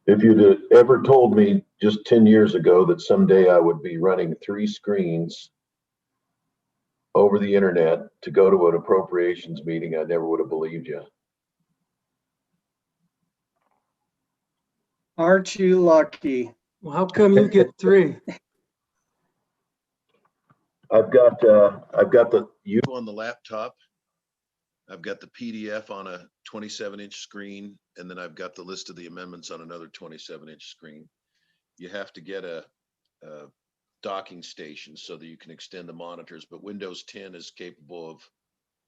If you'd ever told me just 10 years ago that someday I would be running 3 screens over the internet to go to an appropriations meeting, I never would have believed you. Aren't you lucky? Well, how come you get 3? I've got the you on the laptop. I've got the PDF on a 27-inch screen, and then I've got the list of the amendments on another 27-inch screen. You have to get a docking station so that you can extend the monitors, but Windows 10 is capable of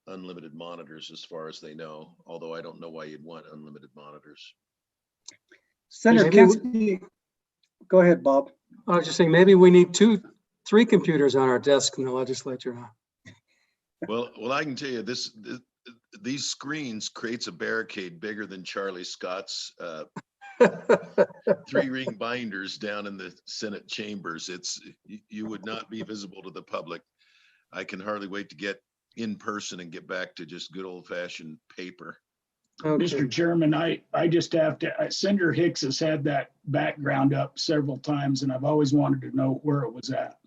unlimited monitors as far as they know, although I don't know why you'd want unlimited monitors. Senator Maybe Kinski, go ahead, Bob. I was just saying, maybe we need 3 computers on our desk in the legislature now. Well, I can tell you these screens creates a barricade bigger than Charlie Scott's 3-ring binders down in the Senate chambers. You would not be visible to the public. I can hardly wait to get in person and get back to just good old-fashioned paper. Okay. Mr. Chairman, I just have to, Senator Hicks has had that background up several times, and I've always wanted to know where it was at.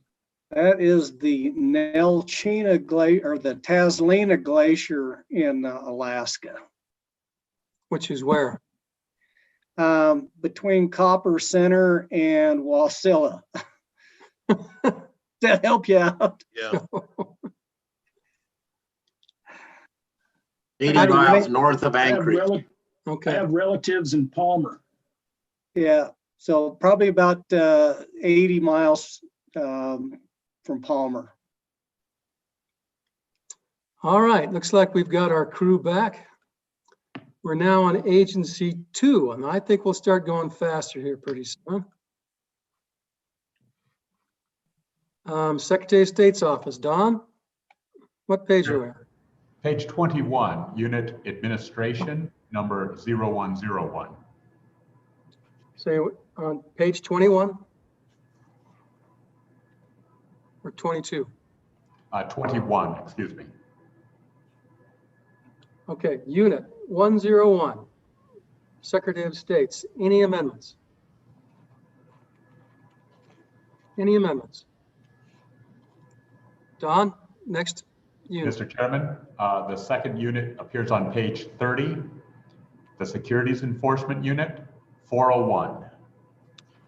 That is the Nelchina Glacier, or the Taslina Glacier in Alaska. Which is where? Between Copper Center and Wasilla. Does that help you out? Yeah. How 80 do you miles make- north of Anchorage. I Okay. have relatives in Palmer. Yeah, so probably about 80 miles from Palmer. All right, looks like we've got our crew back. We're now on Agency 2, and I think we'll start going faster here pretty soon. Secretary of State's Office, Don, what page are we on? Page 21, Unit Administration, number 0101. So on page 21 or 22? 21, excuse me. Okay, Unit 101, Secretary of State's. Any amendments? Any amendments? Don, next unit. Mr. Chairman, the second unit appears on page 30, the Securities Enforcement Unit, 401.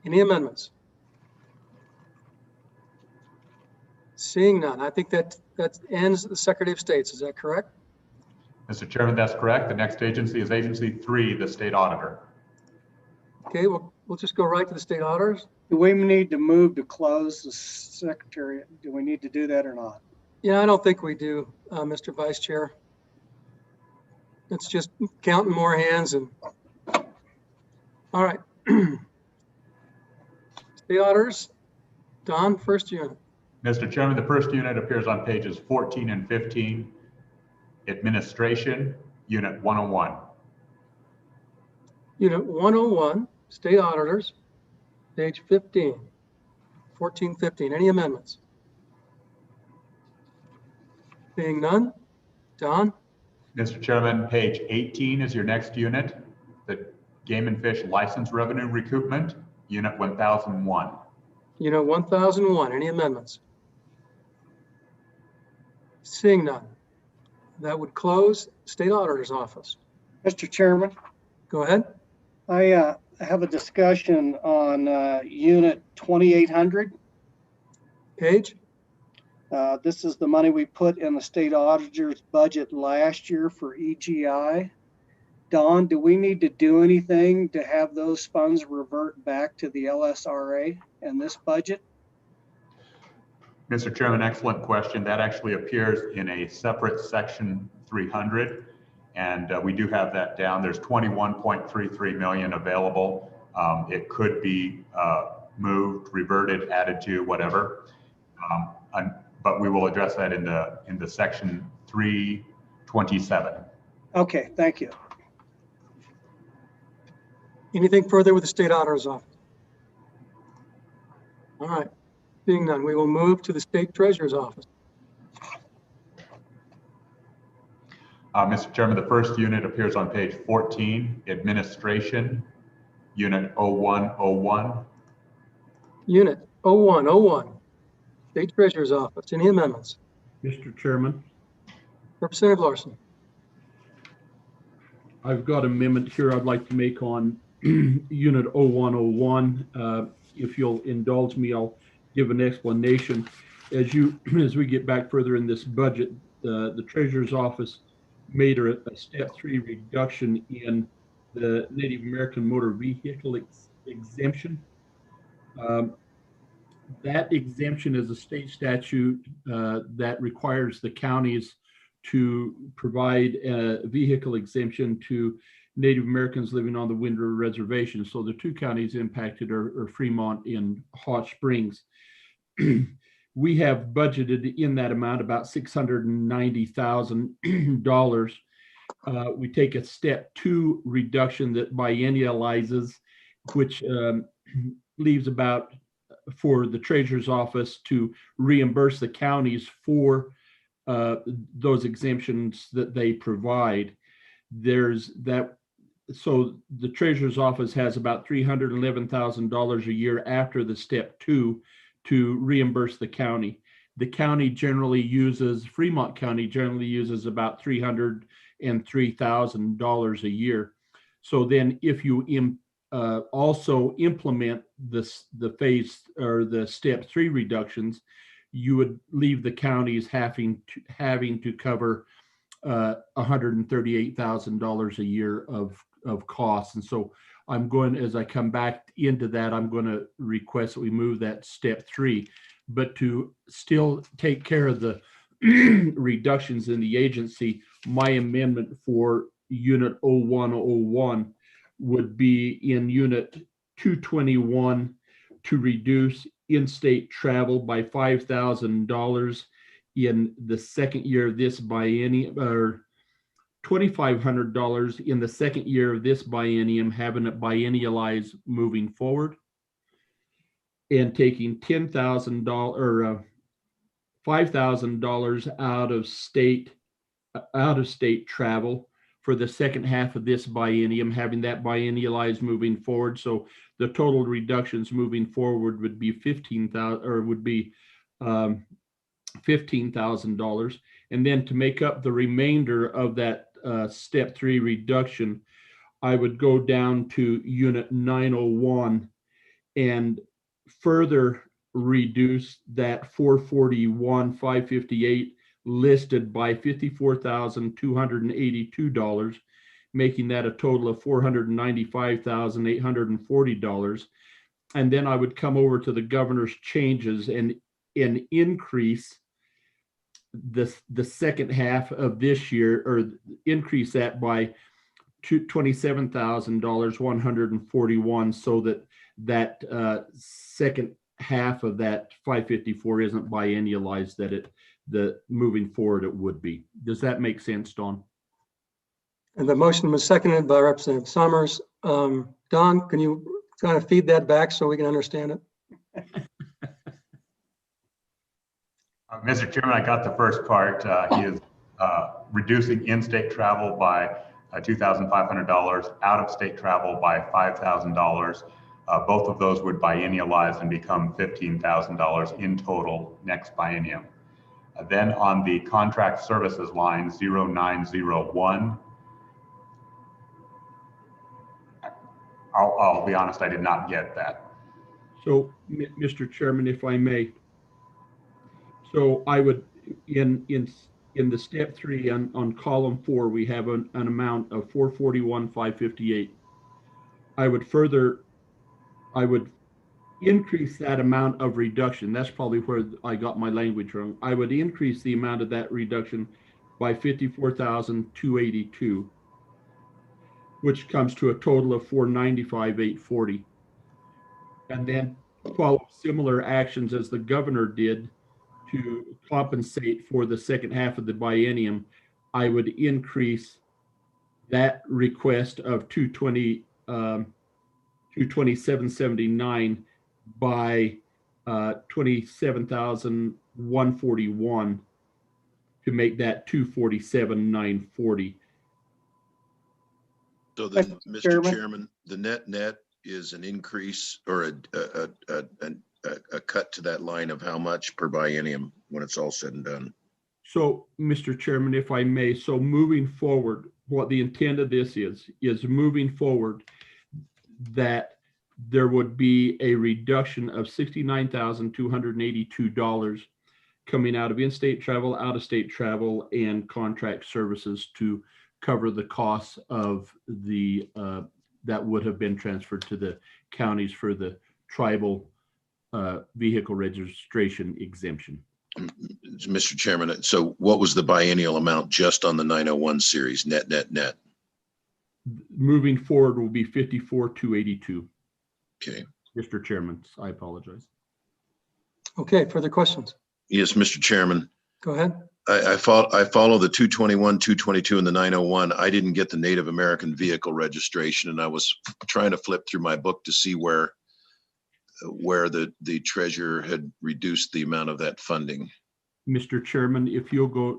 Any amendments? Seeing none, I think that ends the Secretary of State's. Is that correct? Mr. Chairman, that's correct. The next agency is Agency 3, the State Auditor. Okay, we'll just go right to the state auditors. Do we need to move to close the secretary? Do we need to do that or not? Yeah, I don't think we do, Mr. Vice Chair. It's just counting more hands and, all right. State auditors, Don, first unit. Mr. Chairman, the first unit appears on pages 14 and 15, Administration, Unit 101. Unit 101, state auditors, page 15, 14, 15. Any amendments? Being none, Don? Mr. Chairman, page 18 is your next unit, the Game and Fish License Revenue Recoupment, Unit 1001. Unit 1001, any amendments? Seeing none, that would close State Auditor's Office. Mr. Chairman, Go ahead. I have a discussion on Unit 2800. Page? This is the money we put in the state auditor's budget last year for EGI. Don, do we need to do anything to have those funds revert back to the LSRA in this budget? Mr. Chairman, excellent question. That actually appears in a separate section 300, and we do have that down. There's 21.33 million available. It could be moved, reverted, added to, whatever. But we will address that in the section 327. Okay, thank you. Anything further with the State Auditor's Office? All right. Being none, we will move to the State Treasurer's Office. Mr. Chairman, the first unit appears on page 14, Administration, Unit 0101. Unit 0101, State Treasurer's Office. Any amendments? Mr. Chairman, Representative Larson. I've got an amendment here I'd like to make on Unit 0101. If you'll indulge me, I'll give an explanation. As we get back further in this budget, the Treasurer's Office made a step 3 reduction in the Native American motor vehicle exemption. That exemption is a state statute that requires the counties to provide a vehicle exemption to Native Americans living on the Wind River Reservation. So the two counties impacted are Fremont and Hot Springs. We have budgeted in that amount about $690,000. We take a step 2 reduction that biennializes, which leaves about for the Treasurer's Office to reimburse the counties for those exemptions that they provide. There's that. So the Treasurer's Office has about $311,000 a year after the step 2 to reimburse the county. The county generally uses, Fremont County generally uses about $303,000 a year. So then if you also implement the phase or the step 3 reductions, you would leave the counties having to cover $138,000 a year of costs. And so I'm going, as I come back into that, I'm going to request that we move that step 3, but to still take care of the reductions in the agency, my amendment for Unit 0101 would be in Unit 221 to reduce in-state travel by $5,000 in the second year of this biennium, or $2,500 in the second year of this biennium, having it biennialized moving forward, and taking $10,000 or $5,000 out of state travel for the second half of this biennium, having that biennialized moving forward. So the total reductions moving forward would be $15,000. And then to make up the remainder of that step 3 reduction, I would go down to Unit 901 and further reduce that 441,558 listed by $54,282, making that a total of $495,840. And then I would come over to the governor's changes and increase the second half of this year, or increase that by $27,141, so that second half of that 554 isn't biennialized, that the moving forward it would be. Does that make sense, Don? And the motion was seconded by Representative Summers. Don, can you kind of feed that back so we can understand it? Mr. Chairman, I got the first part. He is reducing in-state travel by $2,500, out-of-state travel by $5,000. Both of those would biennialize and become $15,000 in total next biennium. Then on the contract services line 0901, I'll be honest, I did not get that. So, Mr. Chairman, if I may, so I would, in the step 3 on column 4, we have an amount of 441,558. I would increase that amount of reduction. That's probably where I got my language wrong. I would increase the amount of that reduction by 54,282, which comes to a total of 495,840. And then follow similar actions as the governor did to compensate for the second half of the biennium. I would increase that request of 227.79 by 27,141 to make that 247,940. So then, Mr. Chairman, the net is an increase or a cut to that line of how much per biennium when it's all said and done? So, Mr. Chairman, if I may, so moving forward, what the intent of this is moving forward that there would be a reduction of $69,282 coming out of in-state travel, out-of-state travel, and contract services to cover the costs of the that would have been transferred to the counties for the tribal vehicle registration exemption. Mr. Chairman, so what was the biennial amount just on the 901 series, net? Moving forward will be 54,282. Okay. Mr. Chairman, I apologize. Okay, further questions? Yes, Mr. Chairman. Go ahead. I follow the 221, 222, and the 901. I didn't get the Native American vehicle registration, and I was trying to flip through my book to see where the treasurer had reduced the amount of that funding. Mr. Chairman, if you'll go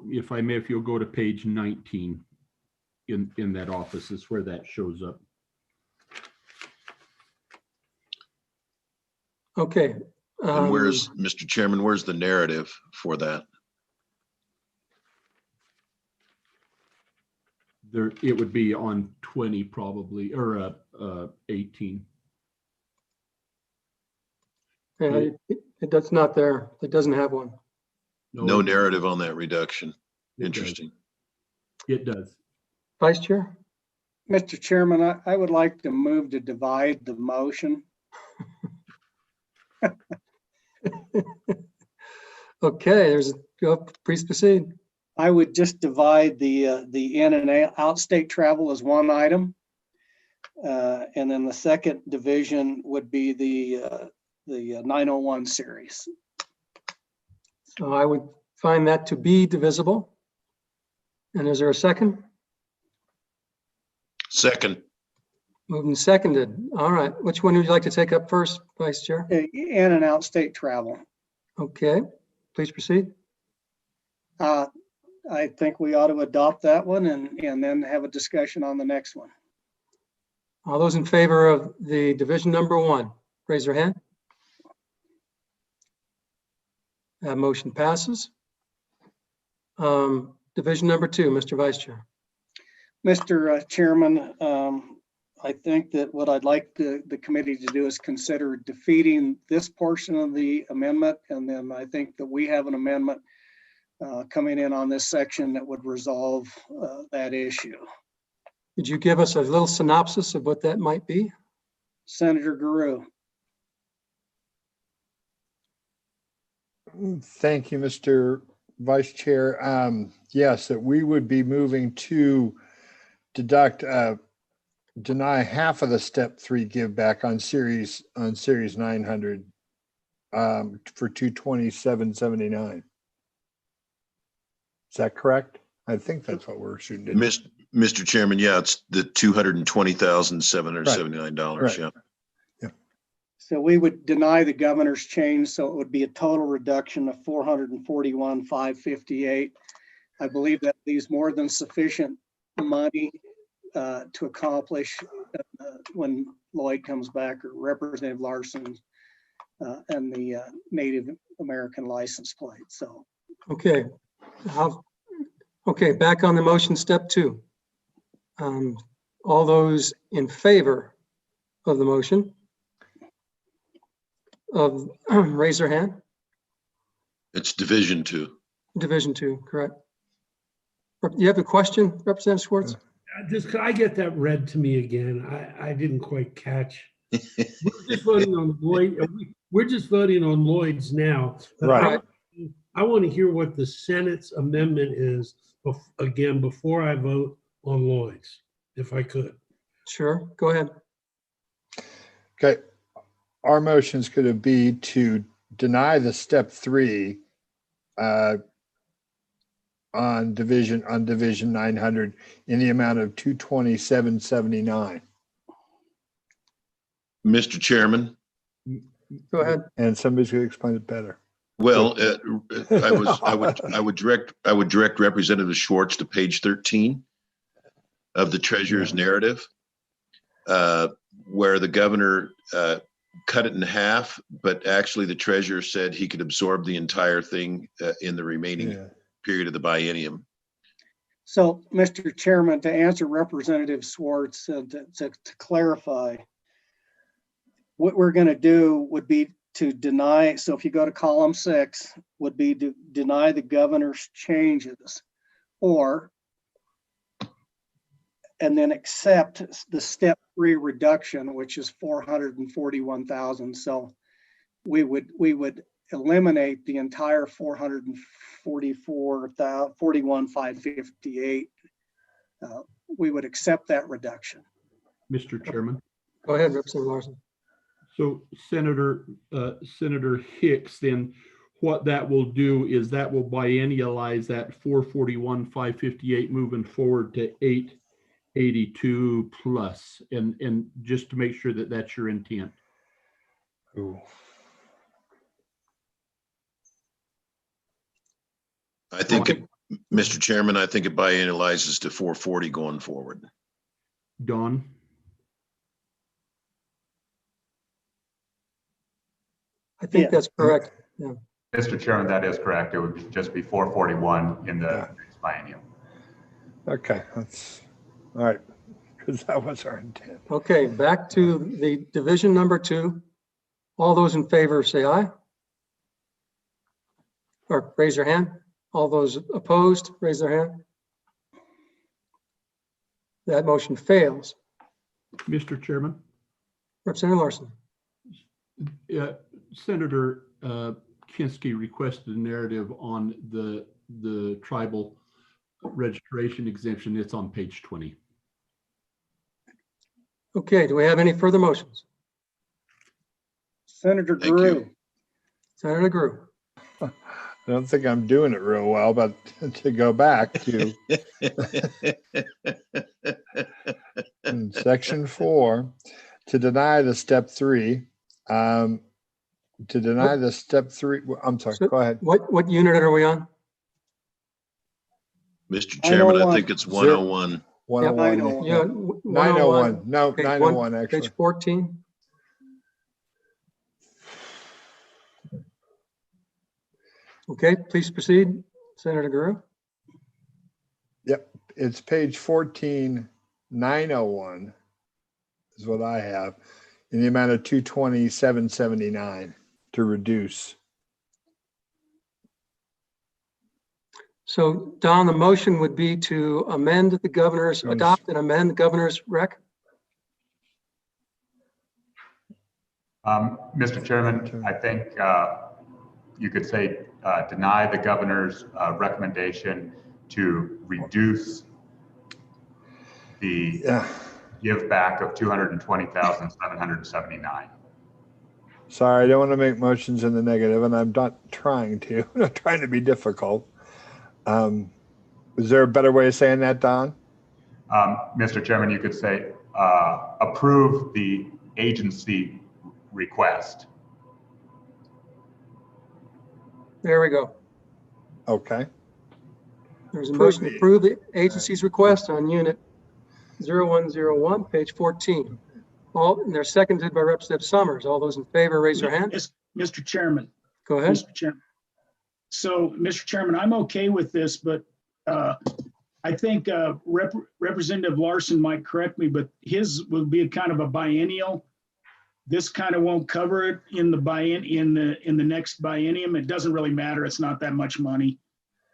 to page 19 in that office is where that shows up. Okay. And where's, Mr. Chairman, where's the narrative for that? There, it would be on 20 probably, or 18. Yeah, that's not there. It doesn't have one. No narrative on that reduction. Interesting. It does. Vice Chair? Mr. Chairman, I would like to move to divide the motion. Okay, please proceed. I would just divide the in and out state travel as one item. And then the second division would be the 901 series. So I would find that to be divisible. And is there a second? Second. Moved and seconded. All right. Which one would you like to take up first, Vice Chair? In and out state travel. Okay, please proceed. I think we ought to adopt that one and then have a discussion on the next one. All those in favor of the division number 1, raise your hand. That motion passes. Division number 2, Mr. Vice Chair. Mr. Chairman, I think that what I'd like the committee to do is consider defeating this portion of the amendment. And then I think that we have an amendment coming in on this section that would resolve that issue. Could you give us a little synopsis of what that might be? Senator Guru. Thank you, Mr. Vice Chair. Yes, that we would be moving to deny half of the step 3 give back on series 900 for 227.79. Is that correct? I think that's what we're shooting at. Mr. Chairman, yeah, it's the $220,779. Right. Yeah. So we would deny the governor's change, so it would be a total reduction of $441,558. I believe that leaves more than sufficient money to accomplish when Lloyd comes back, or Representative Larson, and the Native American license plate. So Okay. Okay, back on the motion, step 2. All those in favor of the motion raise their hand. It's division 2. Division 2, correct. You have a question, Representative Schwartz? Just could I get that read to me again? I didn't quite catch. We're just voting on Lloyd. We're just voting on Lloyd's now. Right. I want to hear what the Senate's amendment is again before I vote on Lloyd's, if I could. Sure, go ahead. Okay. Our motions could be to deny the step 3 on division 900 in the amount of 227.79. Mr. Chairman. Go ahead. And somebody's going to explain it better. Well, I would direct Representative Schwartz to page 13 of the treasurer's narrative. where the governor cut it in half, but actually the treasurer said he could absorb the entire thing in the remaining period of the biennium. So, Mr. Chairman, to answer Representative Swartz, to clarify, what we're going to do would be to deny, so if you go to column 6, would be to deny the governor's changes, and then accept the step 3 reduction, which is 441,000. So we would eliminate the entire 441,558. We would accept that reduction. Mr. Chairman. Go ahead, Representative Larson. So Senator Hicks, then what that will do is that will biennialize that 441,558 moving forward to 882 plus, and just to make sure that that's your intent. Ooh. I think Mr. Chairman, I think it biannualizes to 440 going forward. Don? I think that's correct. Yeah. Mr. Chairman, that is correct. It would just be 441 in the next biennium. Okay, that's all right, because that was our intent. Okay, back to the division number 2. All those in favor say aye. Or raise your hand. All those opposed, raise their hand. That motion fails. Mr. Chairman? Representative Larson. Senator Kinski requested a narrative on the tribal registration exemption. It's on page 20. Okay, do we have any further motions? Senator Drew. Senator Drew. I don't think I'm doing it real well, but to go back to section 4, to deny the step 3, I'm sorry, So go ahead. What unit are we on? Mr. Chairman, I think it's 101. 101. Yeah, 901. No, page 901 actually. Page 14. Okay, please proceed, Senator Guru. Yep, it's page 14, 901 is what I have, in the amount of 227.79 to reduce. So Don, the motion would be to amend the governor's, adopt and amend the governor's rec. Mr. Chairman, I think you could say deny the governor's recommendation to reduce the give back of 220,779. Sorry, I don't want to make motions in the negative, and I'm not trying to. I'm not trying to be difficult. Is there a better way of saying that, Don? Mr. Chairman, you could say approve the agency request. There we go. Okay. There's a motion to approve the agency's request on unit 0101, page 14. And they're seconded by Representative Summers. All those in favor, raise your hand. Mr. Chairman. Go ahead. Mr. Chairman. So, Mr. Chairman, I'm okay with this, but I think Representative Larson might correct me, but his will be a kind of a biennial. This kind of won't cover it in the next biennium. It doesn't really matter. It's not that much money.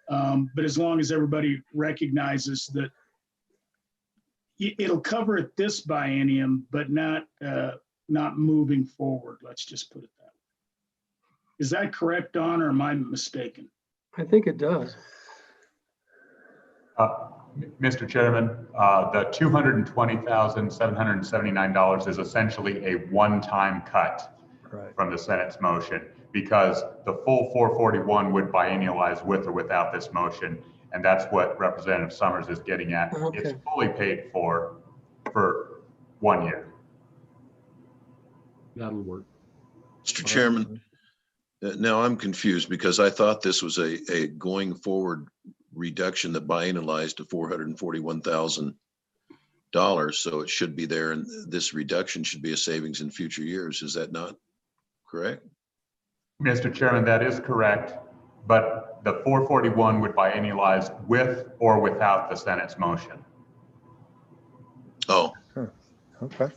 But as long as everybody recognizes that it'll cover it this biennium, but not moving forward. Let's just put it that way. Is that correct, Don, or am I mistaken? I think it does. Mr. Chairman, the $220,779 is essentially a one-time cut from the Senate's motion, because the full 441 would biennialize with or without this motion. And that's what Representative Summers is getting at. Okay. It's fully paid for 1 year. That'll work. Mr. Chairman, now I'm confused because I thought this was a going forward reduction that biannualized to $441,000. dollars, so it should be there, and this reduction should be a savings in future years. Is that not correct? Mr. Chairman, that is correct, but the 441 would biennialize with or without the Senate's motion. Oh, Okay.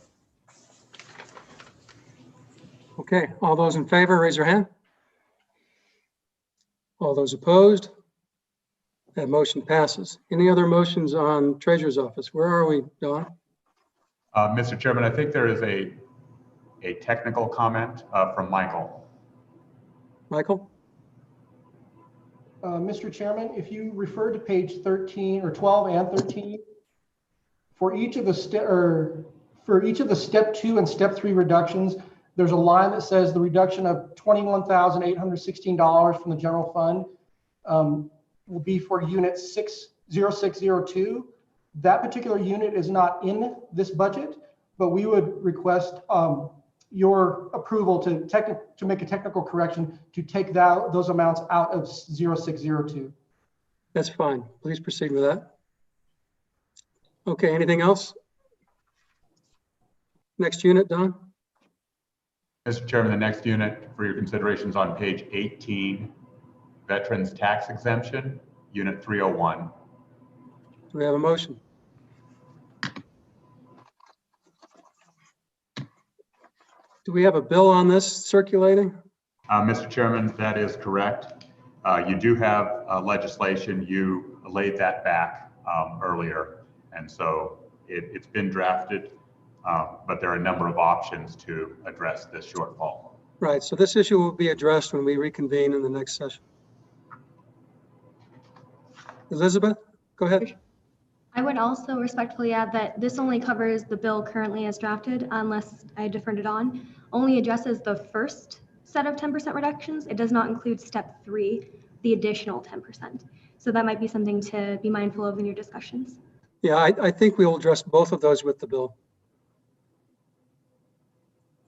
Okay, all those in favor, raise your hand. All those opposed? That motion passes. Any other motions on Treasurer's Office? Where are we, Don? Mr. Chairman, I think there is a technical comment from Michael. Michael? Mr. Chairman, if you refer to page 13 or 12 and 13, for each of the step 2 and step 3 reductions, there's a line that says the reduction of $21,816 from the general fund will be for unit 0602. That particular unit is not in this budget, but we would request your approval to make a technical correction to take those amounts out of 0602. That's fine. Please proceed with that. Okay, anything else? Next unit, Don? Mr. Chairman, the next unit for your consideration is on page 18, Veterans Tax Exemption, Unit 301. Do we have a motion? Do we have a bill on this circulating? Mr. Chairman, that is correct. You do have legislation. You laid that back earlier, and so it's been drafted, but there are a number of options to address this shortfall. Right, so this issue will be addressed when we reconvene in the next session. Elizabeth, go ahead. I would also respectfully add that this only covers the bill currently as drafted, unless I differed it on, only addresses the first set of 10% reductions. It does not include step 3, the additional 10%. So that might be something to be mindful of in your discussions. Yeah, I think we will address both of those with the bill.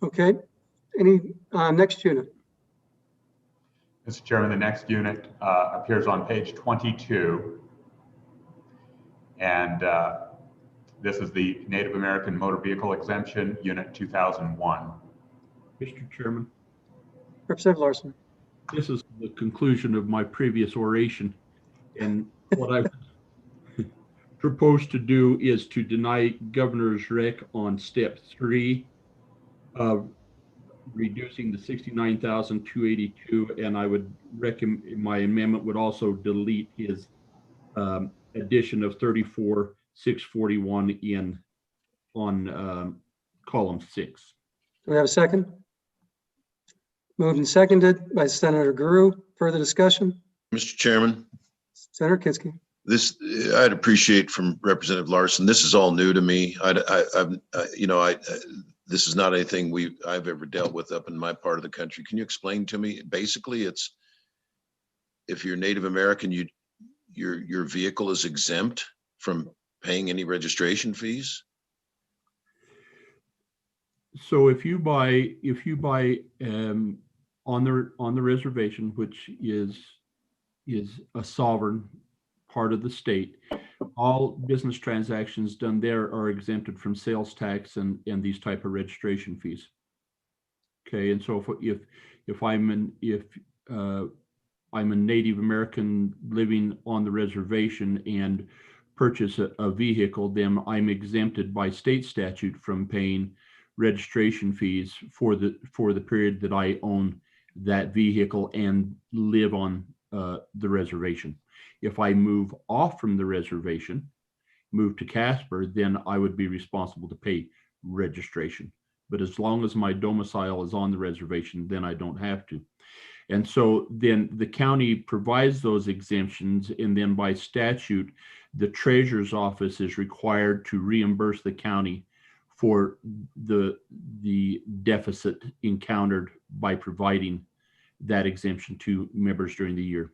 Okay, any next unit? Mr. Chairman, the next unit appears on page 22. And this is the Native American Motor Vehicle Exemption, Unit 2001. Mr. Chairman, Representative Larson. this is the conclusion of my previous oration. And what I propose to do is to deny Governor's rec on step 3 of reducing the 69,282, and I would recommend my amendment would also delete his addition of 34,641 in on column 6. Do we have a second? Moved and seconded by Senator Guru. Further discussion? Mr. Chairman, Senator Kinski. this I'd appreciate from Representative Larson. This is all new to me. This is not anything I've ever dealt with up in my part of the country. Can you explain to me? Basically, it's if you're Native American, your vehicle is exempt from paying any registration fees. So if you buy on the reservation, which is a sovereign part of the state, all business transactions done there are exempted from sales tax and these type of registration fees. Okay, and so if I'm a Native American living on the reservation and purchase a vehicle, then I'm exempted by state statute from paying registration fees for the period that I own that vehicle and live on the reservation. If I move off from the reservation, move to Casper, then I would be responsible to pay registration. But as long as my domicile is on the reservation, then I don't have to. And so then the county provides those exemptions, and then by statute, the treasurer's office is required to reimburse the county for the deficit encountered by providing that exemption to members during the year.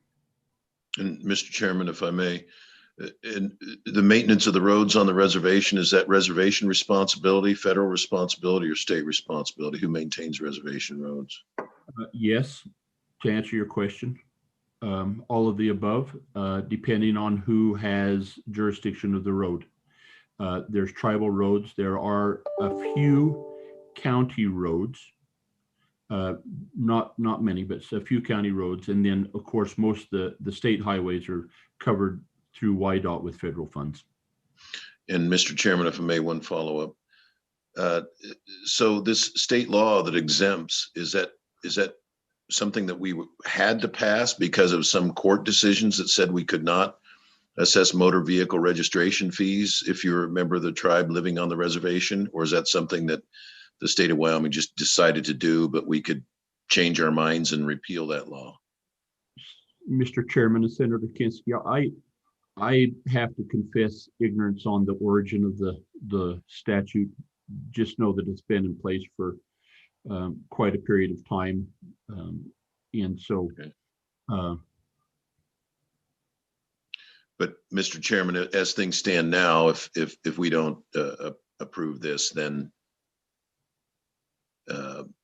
And Mr. Chairman, if I may, in the maintenance of the roads on the reservation, is that reservation responsibility, federal responsibility, or state responsibility? Who maintains reservation roads? Yes, to answer your question, all of the above, depending on who has jurisdiction of the road. There's tribal roads. There are a few county roads, not many, but a few county roads. And then, of course, most of the state highways are covered through YDOT with federal funds. And Mr. Chairman, if I may, one follow-up. So this state law that exempts, is that something that we had to pass because of some court decisions that said we could not assess motor vehicle registration fees if you're a member of the tribe living on the reservation? Or is that something that the state of Wyoming just decided to do, but we could change our minds and repeal that law? Mr. Chairman and Senator Kinski, I have to confess ignorance on the origin of the statute. Just know that it's been in place for quite a period of time. And so, okay. But Mr. Chairman, as things stand now, if we don't approve this, then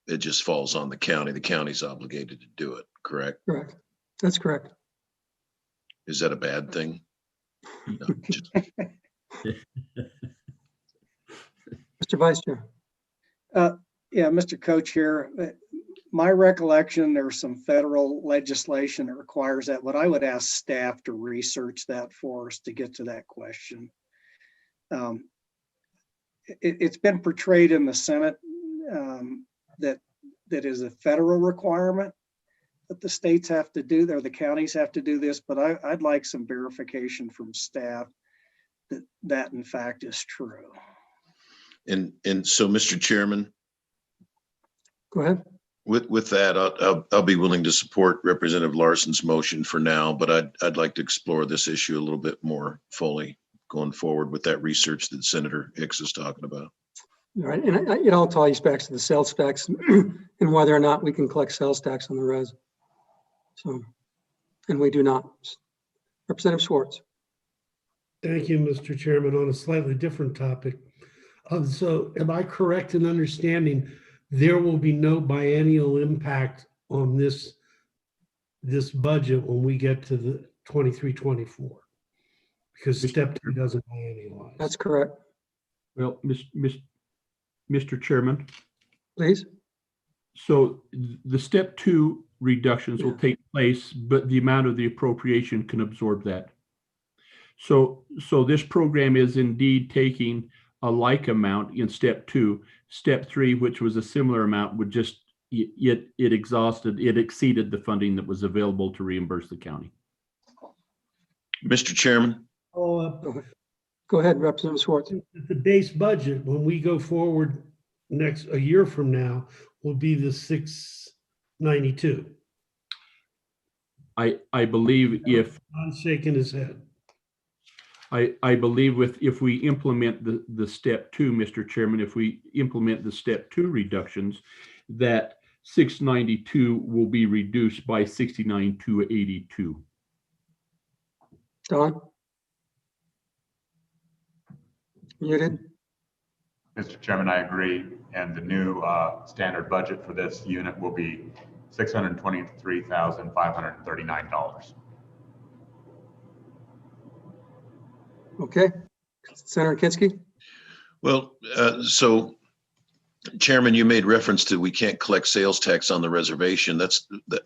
it just falls on the county. The county's obligated to do it, correct? Correct. That's correct. Is that a bad thing? No, Mr. Vice Chair. Yeah, Mr. Coach here. My recollection, there's some federal legislation that requires that, but I would ask staff to research that for us to get to that question. It's been portrayed in the Senate that is a federal requirement that the states have to do, or the counties have to do this, but I'd like some verification from staff that in fact is true. And so, Mr. Chairman, go ahead. With that, I'll be willing to support Representative Larson's motion for now, but I'd like to explore this issue a little bit more fully going forward with that research that Senator Hicks is talking about. All right, and it all ties back to the sales tax and whether or not we can collect sales tax on the res. So, and we do not. Representative Schwartz. Thank you, Mr. Chairman. On a slightly different topic. So am I correct in understanding there will be no biennial impact on this budget when we get to the 23-24? Because step 2 doesn't biennialize. That's correct. Well, Mr. Chairman. Please. So the step 2 reductions will take place, but the amount of the appropriation can absorb that. So this program is indeed taking a like amount in step 2. Step 3, which was a similar amount, would just it exceeded the funding that was available to reimburse the county. Mr. Chairman. Go ahead, Representative Schwartz. The base budget, when we go forward a year from now, will be the 692. I believe if I'm shaking his head. I believe if we implement the step 2, Mr. Chairman, if we implement the step 2 reductions, that 692 will be reduced by 69,282. Don? Muted. Mr. Chairman, I agree. And the new standard budget for this unit will be $623,539. Okay. Senator Kinski? Well, so Chairman, you made reference to we can't collect sales tax on the reservation.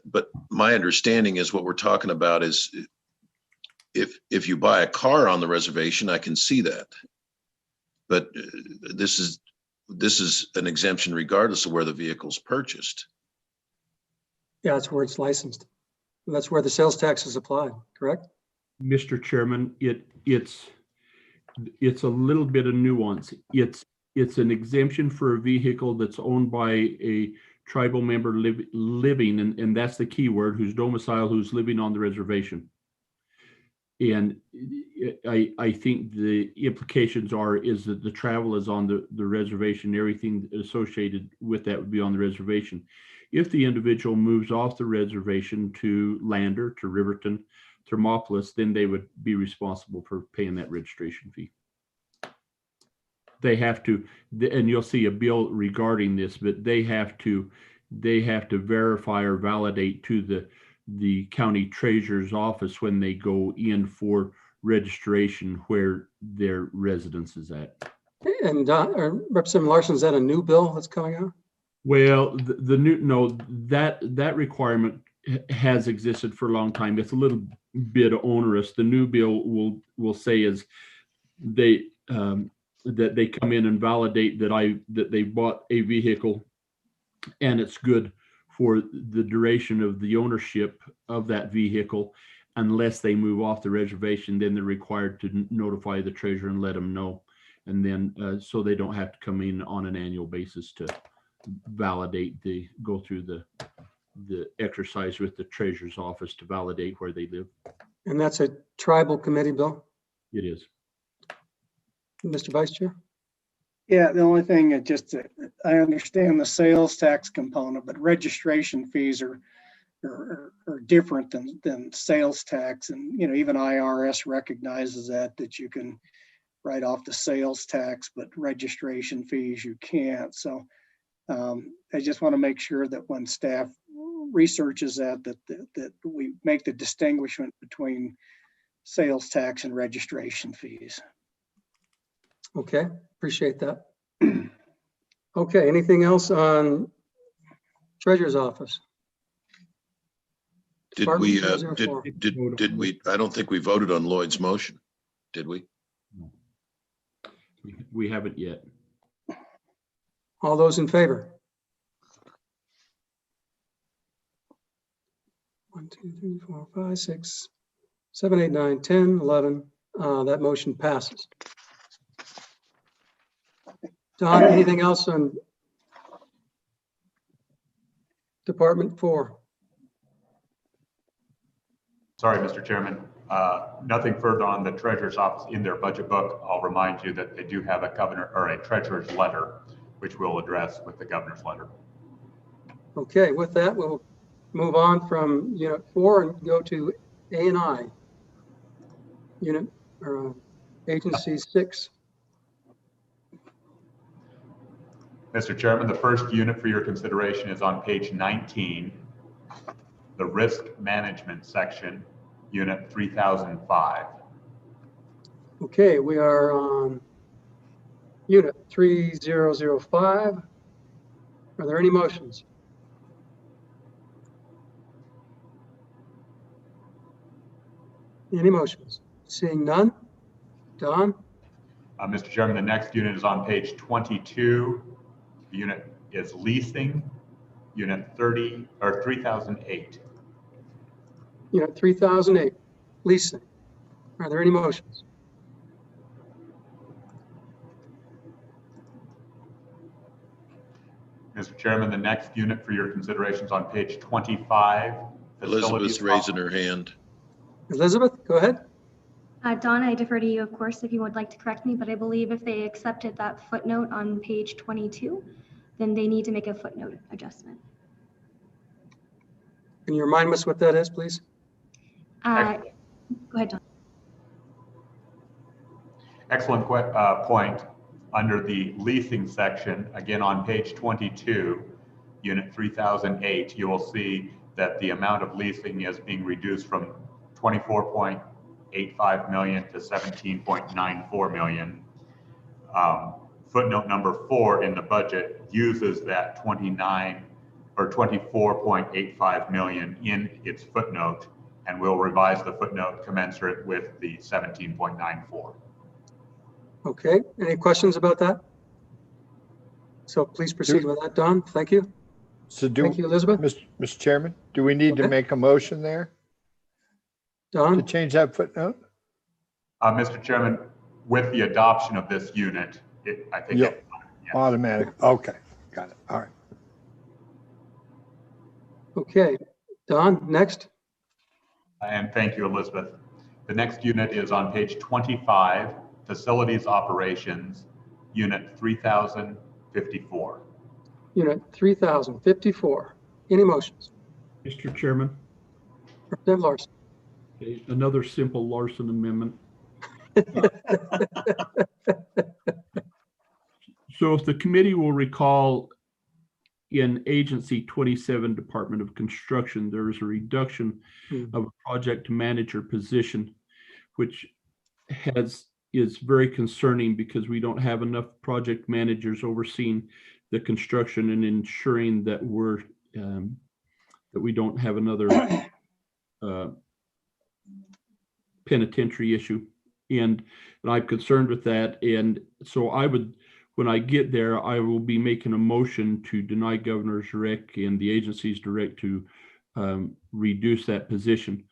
But my understanding is what we're talking about is if you buy a car on the reservation, I can see that. But this is an exemption regardless of where the vehicle's purchased. Yeah, that's where it's licensed. That's where the sales tax is applied, correct? Mr. Chairman, it's a little bit of nuance. It's an exemption for a vehicle that's owned by a tribal member living, and that's the key word, who's domiciled, who's living on the reservation. And I think the implications is that the travel is on the reservation, everything associated with that would be on the reservation. If the individual moves off the reservation to Lander, to Riverton, Thermopolis, then they would be responsible for paying that registration fee. They have to, and you'll see a bill regarding this, but they have to verify or validate to the county treasurer's office when they go in for registration where their residence is at. And Representative Larson, is that a new bill that's coming out? Well, the new, no, that requirement has existed for a long time. It's a little bit onerous. The new bill will say is they that they come in and validate that they bought a vehicle and it's good for the duration of the ownership of that vehicle. Unless they move off the reservation, then they're required to notify the treasurer and let them know. And then so they don't have to come in on an annual basis to validate go through the exercise with the treasurer's office to validate where they live. And that's a tribal committee bill? It is. Mr. Vice Chair? Yeah, the only thing I understand the sales tax component, but registration fees are different than sales tax. And, even IRS recognizes that you can write off the sales tax, but registration fees you can't. So I just want to make sure that when staff researches that we make the distinguishment between sales tax and registration fees. Okay, appreciate that. Okay, anything else on Treasurer's Office? Did we, did we, I don't think we voted on Lloyd's motion, did we? We haven't yet. All those in favor? 1, 2, 3, 4, 5, 6, 7, 8, 9, 10, 11. That motion passes. Don, anything else on Department 4? Sorry, Mr. Chairman. Nothing further on the treasurer's office in their budget book. I'll remind you that they do have a governor or a treasurer's letter, which we'll address with the governor's letter. Okay, with that, we'll move on from Unit 4 and go to A&I. Unit or Agency 6. Mr. Chairman, the first unit for your consideration is on page 19, the risk management section, unit 3005. Okay, we are on unit 3005. Are there any motions? Any motions? Seeing none. Don? Mr. Chairman, the next unit is on page 22. The unit is leasing, unit 3008. Unit 3008, leasing. Are there any motions? Mr. Chairman, the next unit for your consideration is on page 25. Elizabeth's raising her hand. Elizabeth, go ahead. Don, I defer to you, of course, if you would like to correct me, but I believe if they accepted that footnote on page 22, then they need to make a footnote adjustment. Can you remind us what that is, please? Go ahead, Don. Excellent point. Under the leasing section, again on page 22, unit 3008, you will see that the amount of leasing is being reduced from 24.85 million to 17.94 million. Footnote number 4 in the budget uses that 29 or 24.85 million in its footnote, and we'll revise the footnote commensurate with the 17.94. Okay, any questions about that? So please proceed with that, Don. Thank you. So Thank you, Elizabeth. Mr. Chairman, do we need to make a motion there Don? to change that footnote? Mr. Chairman, with the adoption of this unit, I think Yep. Automatic. Okay, got it. All right. Okay, Don, next. And thank you, Elizabeth. The next unit is on page 25, Facilities Operations, Unit 3054. Unit 3054. Any motions? Mr. Chairman. Representative Larson. Okay, another simple Larson amendment. So if the committee will recall, in Agency 27, Department of Construction, there is a reduction of a project manager position, which is very concerning because we don't have enough project managers overseeing the construction and ensuring that that we don't have another penitentiary issue. And I'm concerned with that. And so when I get there, I will be making a motion to deny Governor's rec and the agency's direct to reduce that position.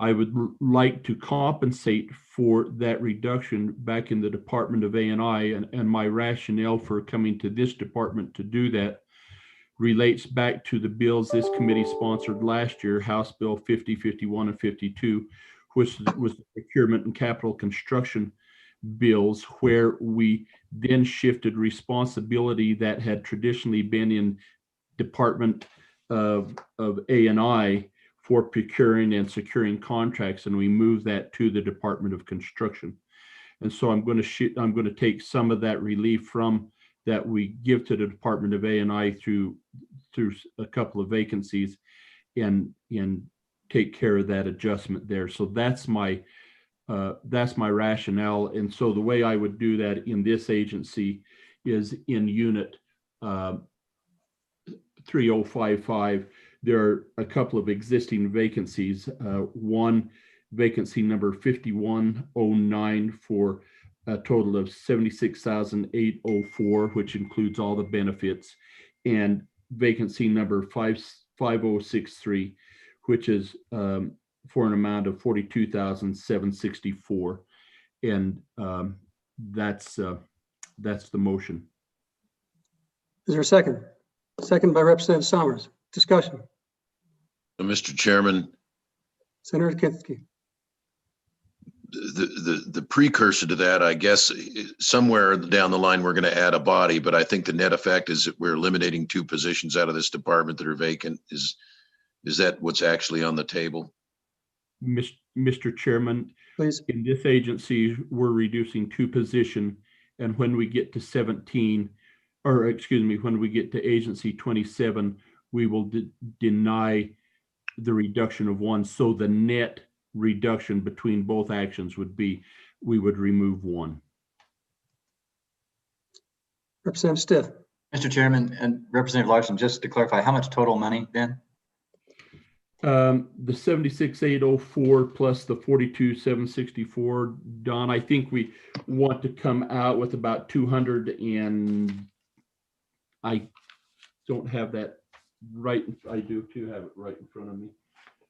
I would like to compensate for that reduction back in the Department of A&I, and my rationale for coming to this department to do that relates back to the bills this committee sponsored last year, House Bill 50, 51, and 52, which was the procurement and capital construction bills, where we then shifted responsibility that had traditionally been in Department of A&I for procuring and securing contracts, and we moved that to the Department of Construction. And so I'm going to take some of that relief from that we give to the Department of A&I through a couple of vacancies and take care of that adjustment there. So that's my rationale. And so the way I would do that in this agency is in unit 3055. There are a couple of existing vacancies. One vacancy number 5109 for a total of $76,804, which includes all the benefits, and vacancy number 5063, which is for an amount of $42,764, and that's the motion. Is there a second? Second by Representative Summers. Discussion. Mr. Chairman, Senator Kinski. the precursor to that, I guess, somewhere down the line, we're going to add a body, but I think the net effect is that we're eliminating 2 positions out of this department that are vacant. Is that what's actually on the table? Mr. Chairman, please. In this agency, we're reducing 2 positions, and when we get to 17, or excuse me, when we get to agency 27, we will deny the reduction of 1. So the net reduction between both actions would be, we would remove 1. Representative Stiff. Mr. Chairman and Representative Larson, just to clarify, how much total money, Ben? The 76,804 plus the 42,764, Don, I think we want to come out with about 200, and I don't have that right. I do too have it right in front of me.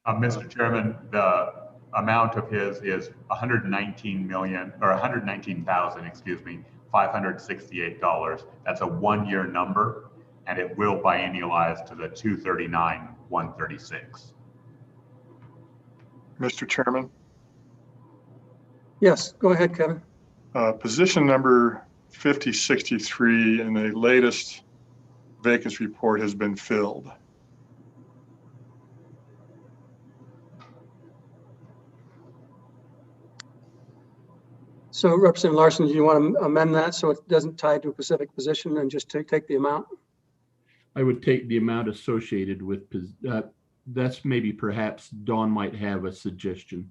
Mr. Chairman, the amount of his is $119,000, excuse me, $568. That's a 1-year number, and it will biennialize to the 239,136. Mr. Chairman, Yes, go ahead, Kevin. position number 5063 in the latest vacancy report has been filled. So Representative Larson, do you want to amend that so it doesn't tie to a specific position and just take the amount? I would take the amount associated with, that's maybe perhaps Dawn might have a suggestion.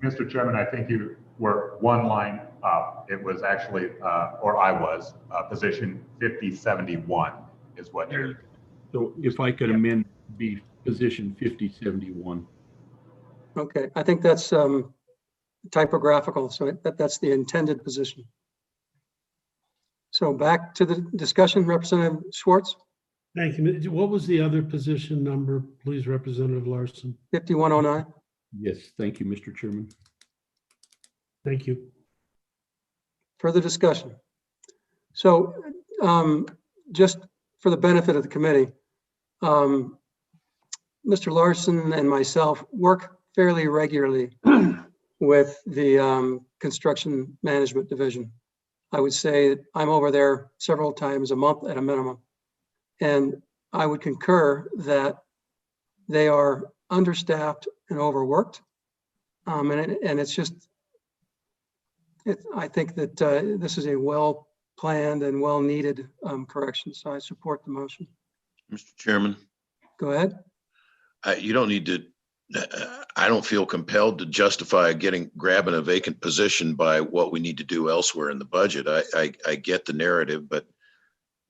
Mr. Chairman, I think you were 1 line up. It was actually, or I was, position 5071 is what you're. So if I could amend the position 5071. Okay, I think that's typographical, so that's the intended position. So back to the discussion, Representative Schwartz. Thank you. What was the other position number, please, Representative Larson? 5109. Yes, thank you, Mr. Chairman. Thank you. Further discussion. So just for the benefit of the committee, Mr. Larson and myself work fairly regularly with the construction management division. I would say I'm over there several times a month at a minimum. And I would concur that they are understaffed and overworked. And it's just, I think that this is a well-planned and well-needed correction. So I support the motion. Mr. Chairman, Go ahead. you don't need to I don't feel compelled to justify grabbing a vacant position by what we need to do elsewhere in the budget. I get the narrative, but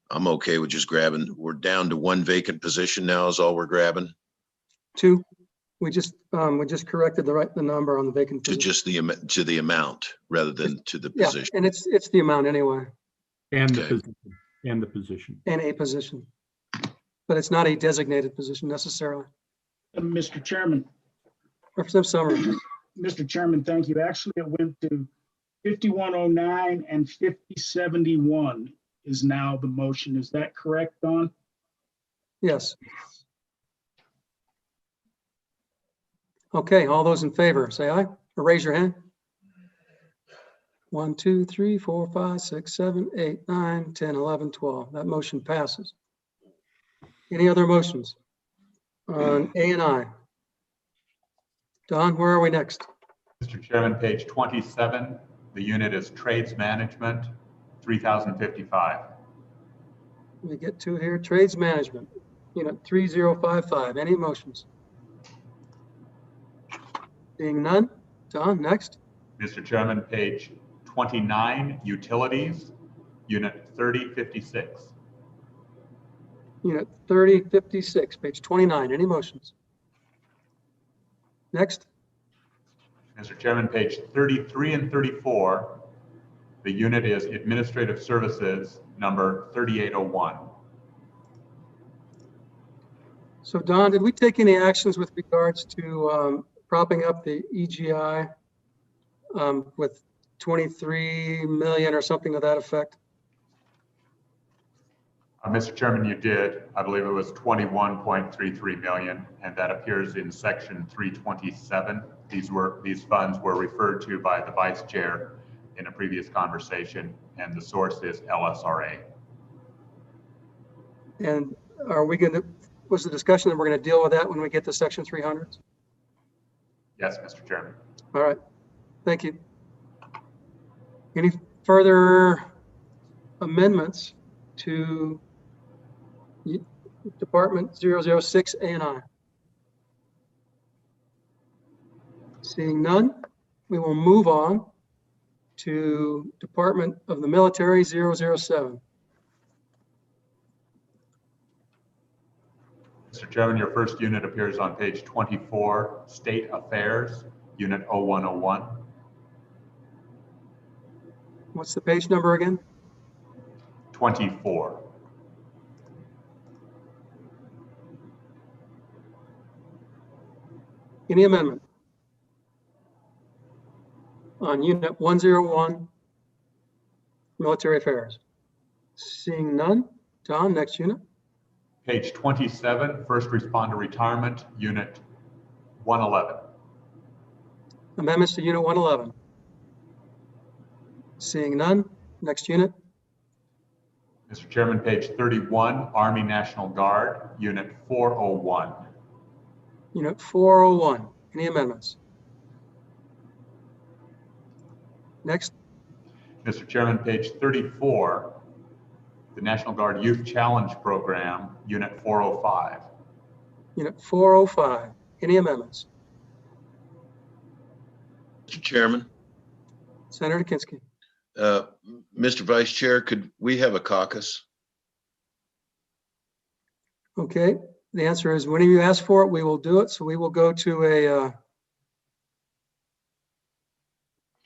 I'm okay with just grabbing. We're down to one vacant position now is all we're grabbing. 2. We just corrected the number on the vacant To position. just to the amount rather than to the Yeah, position. and it's the amount anyway, And the Okay. position, and the position. and a position. But it's not a designated position necessarily. Mr. Chairman, Representative Summers. Mr. Chairman, thank you. Actually, it went to 5109 and 5071 is now the motion. Is that correct, Don? Yes. Okay, all those in favor, say aye, or raise your hand. 1, 2, 3, 4, 5, 6, 7, 8, 9, 10, 11, 12. That motion passes. Any other motions on A and I? Don, where are we next? Mr. Chairman, page 27, the unit is Trades Management, 3,055. We get to here, Trades Management, unit 3055. Any motions? Seeing none. Don, next. Mr. Chairman, page 29, Utilities, unit 3056. Unit 3056, page 29. Any motions? Next. Mr. Chairman, page 33 and 34, the unit is Administrative Services, number 3801. So Don, did we take any actions with regards to propping up the EGI with 23 million or something to that effect? Mr. Chairman, you did. I believe it was 21.33 million, and that appears in section 327. These funds were referred to by the vice chair in a previous conversation, and the source is LSRA. And are we going to, was the discussion that we're going to deal with that when we get to section 300? Yes, Mr. Chairman. All right, thank you. Any further amendments to Department 006 A&I? Seeing none, we will move on to Department of the Military 007. Mr. Chairman, your first unit appears on page 24, State Affairs, unit 0101. What's the page number again? 24. Any amendment on unit 101, Military Affairs? Seeing none. Don, next unit. Page 27, First Responder Retirement, unit 111. Amendments to unit 111. Seeing none. Next unit. Mr. Chairman, page 31, Army National Guard, unit 401. Unit 401. Any amendments? Next. Mr. Chairman, page 34, the National Guard Youth Challenge Program, unit 405. Unit 405. Any amendments? Mr. Chairman, Senator Kinski. Mr. Vice Chair, could we have a caucus? Okay. The answer is whenever you ask for it, we will do it. So we will go to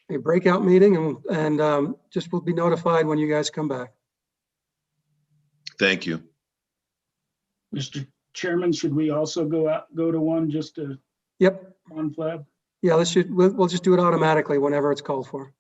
a breakout meeting and just will be notified when you guys come back. Thank you. Mr. Chairman, should we also go to one just to Yep. conflab? Yeah, we'll just do it automatically whenever it's called for.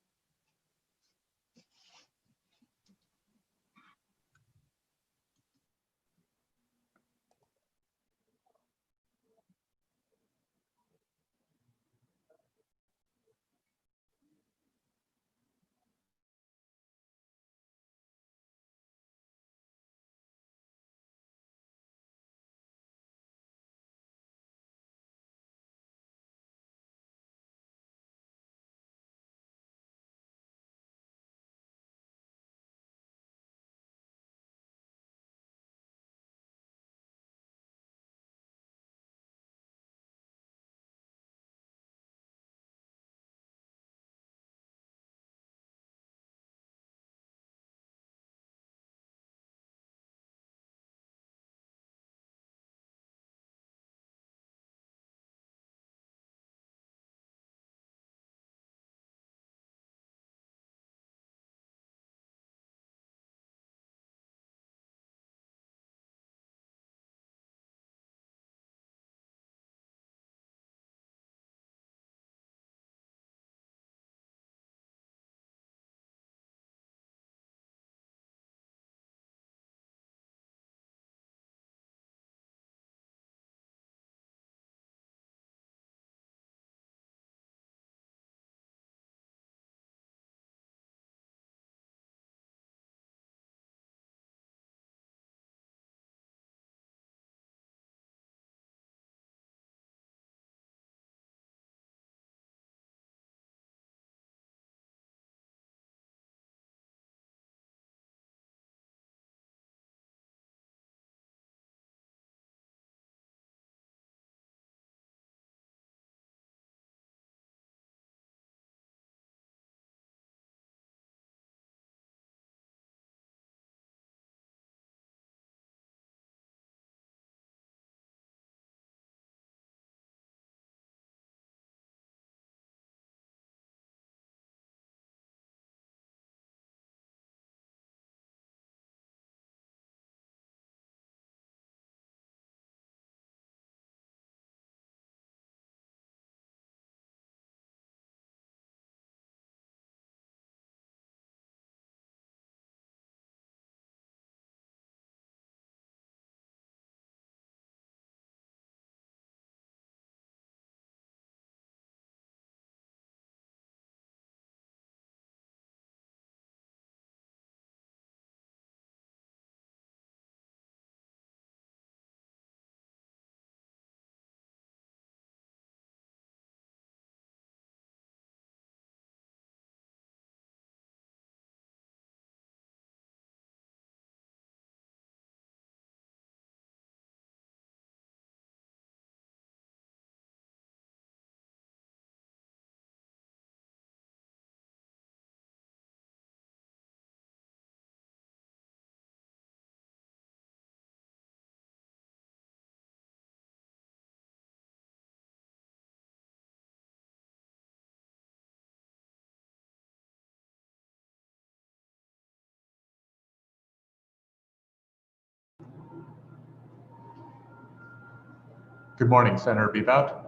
Good morning, Senator Bebout.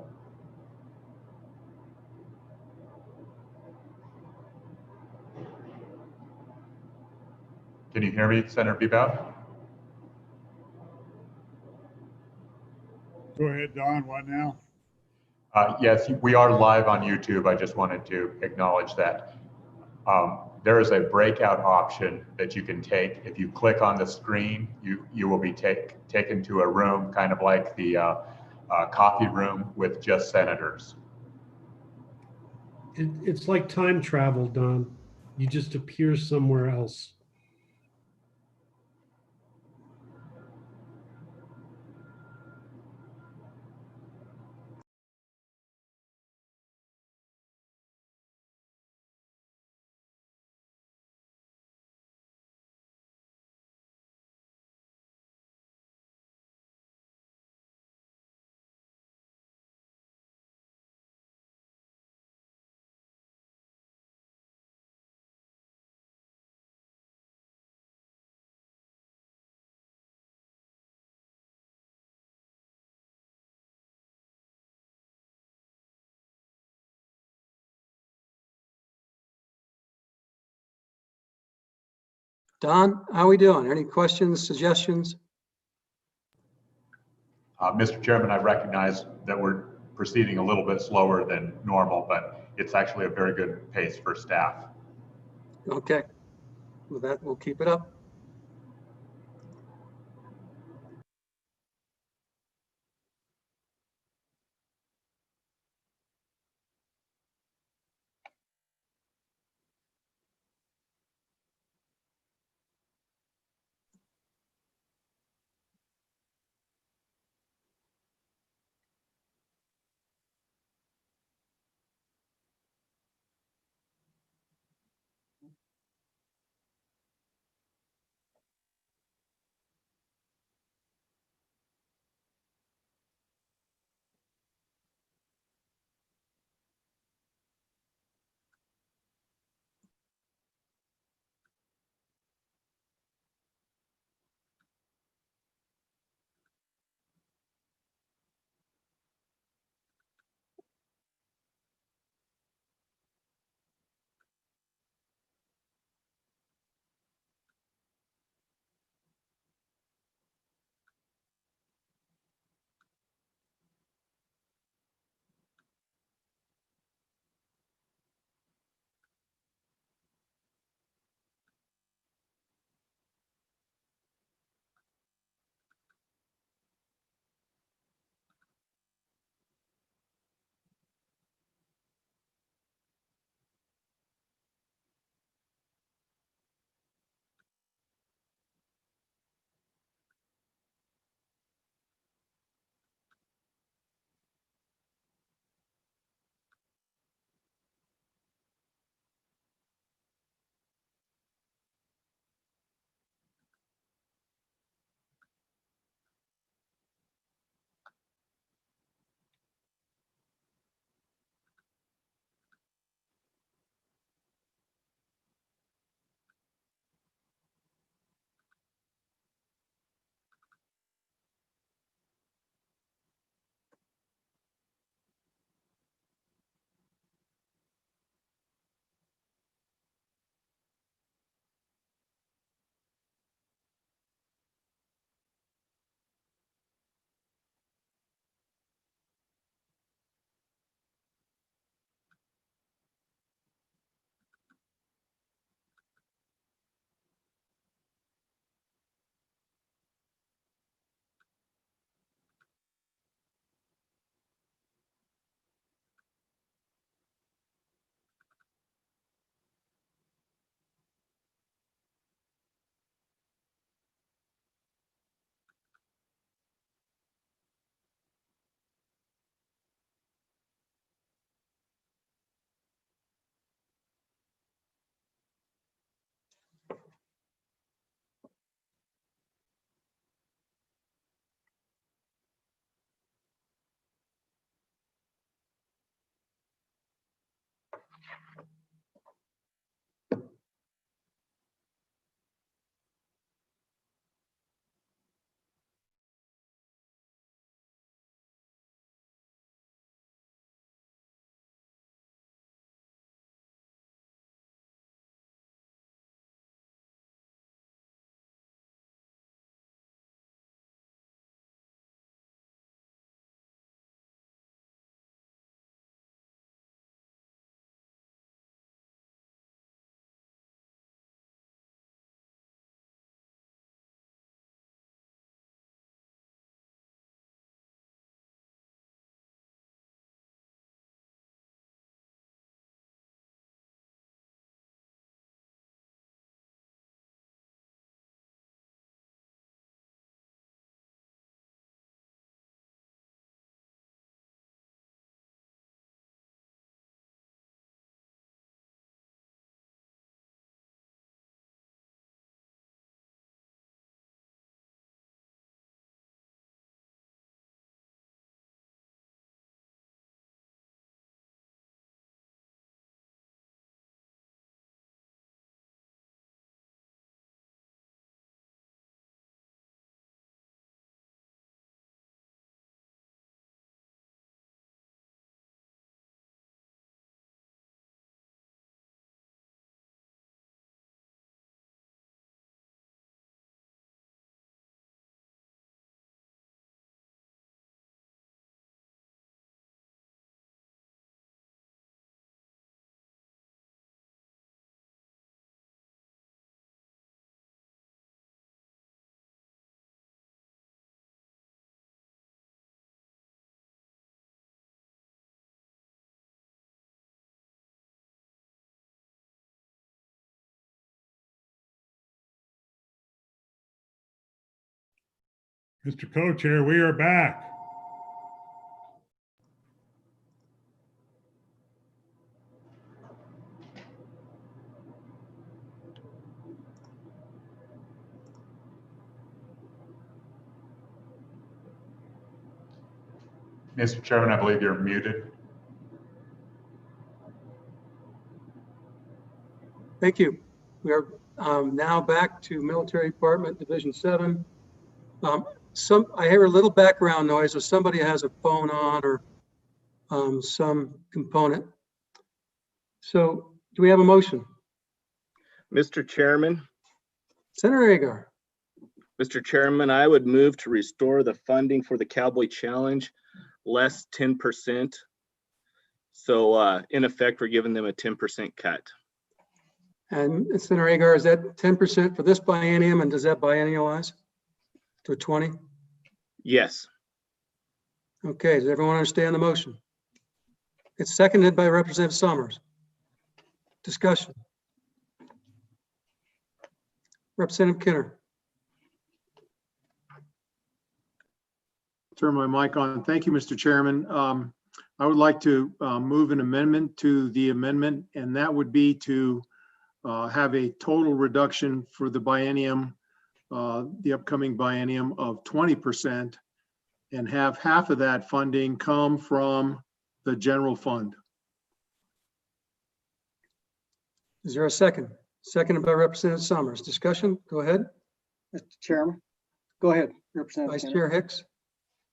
Can you hear me, Senator Bebout? Go ahead, Don. What now? Yes, we are live on YouTube. I just wanted to acknowledge that. There is a breakout option that you can take. If you click on the screen, you will be taken to a room kind of like the coffee room with just senators. It's like time travel, Don. You just appear somewhere else. Don, how we doing? Any questions, suggestions? Mr. Chairman, I recognize that we're proceeding a little bit slower than normal, but it's actually a very good pace for staff. Okay. With that, we'll keep it up. Mr. Co-Chair, we are back. Mr. Chairman, I believe you're muted. Thank you. We are now back to Military Department, Division 7. I hear a little background noise, so somebody has a phone on or some component. So do we have a motion? Mr. Chairman, Senator Agar. Mr. Chairman, I would move to restore the funding for the Cowboy Challenge less 10%. So in effect, we're giving them a 10% cut. And Senator Agar, is that 10% for this biennium, and does that biennialize to 20? Yes. Okay, does everyone understand the motion? It's seconded by Representative Summers. Discussion. Representative Kinner. Turn my mic on. Thank you, Mr. Chairman. I would like to move an amendment to the amendment, and that would be to have a total reduction for the biennium, the upcoming biennium of 20%, and have half of that funding come from the general fund. Is there a second? Seconded by Representative Summers. Discussion, go ahead. Mr. Chairman, go ahead, Representative. Vice Kennedy. Chair Hicks.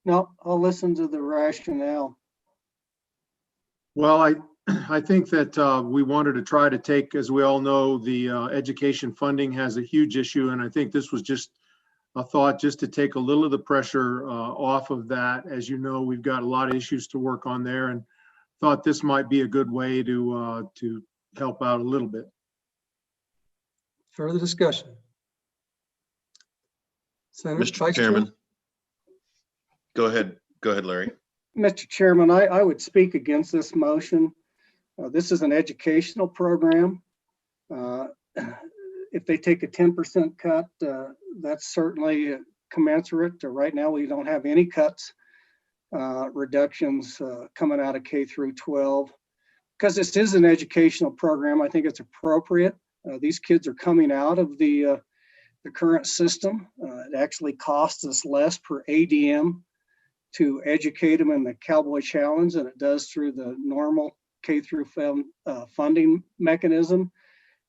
No, I'll listen to the rationale. Well, I think that we wanted to try to take, as we all know, the education funding has a huge issue, and I think this was just a thought just to take a little of the pressure off of that. As you know, we've got a lot of issues to work on there, and thought this might be a good way to help out a little bit. Further discussion. Senator Mr. Vice Chair. Chairman. Go ahead, Larry. Mr. Chairman, I would speak against this motion. This is an educational program. If they take a 10% cut, that's certainly commensurate. Right now, we don't have any cuts, reductions coming out of K through 12. Because this is an educational program, I think it's appropriate. These kids are coming out of the current system. It actually costs us less per ADM to educate them in the Cowboy Challenge than it does through the normal K through funding mechanism.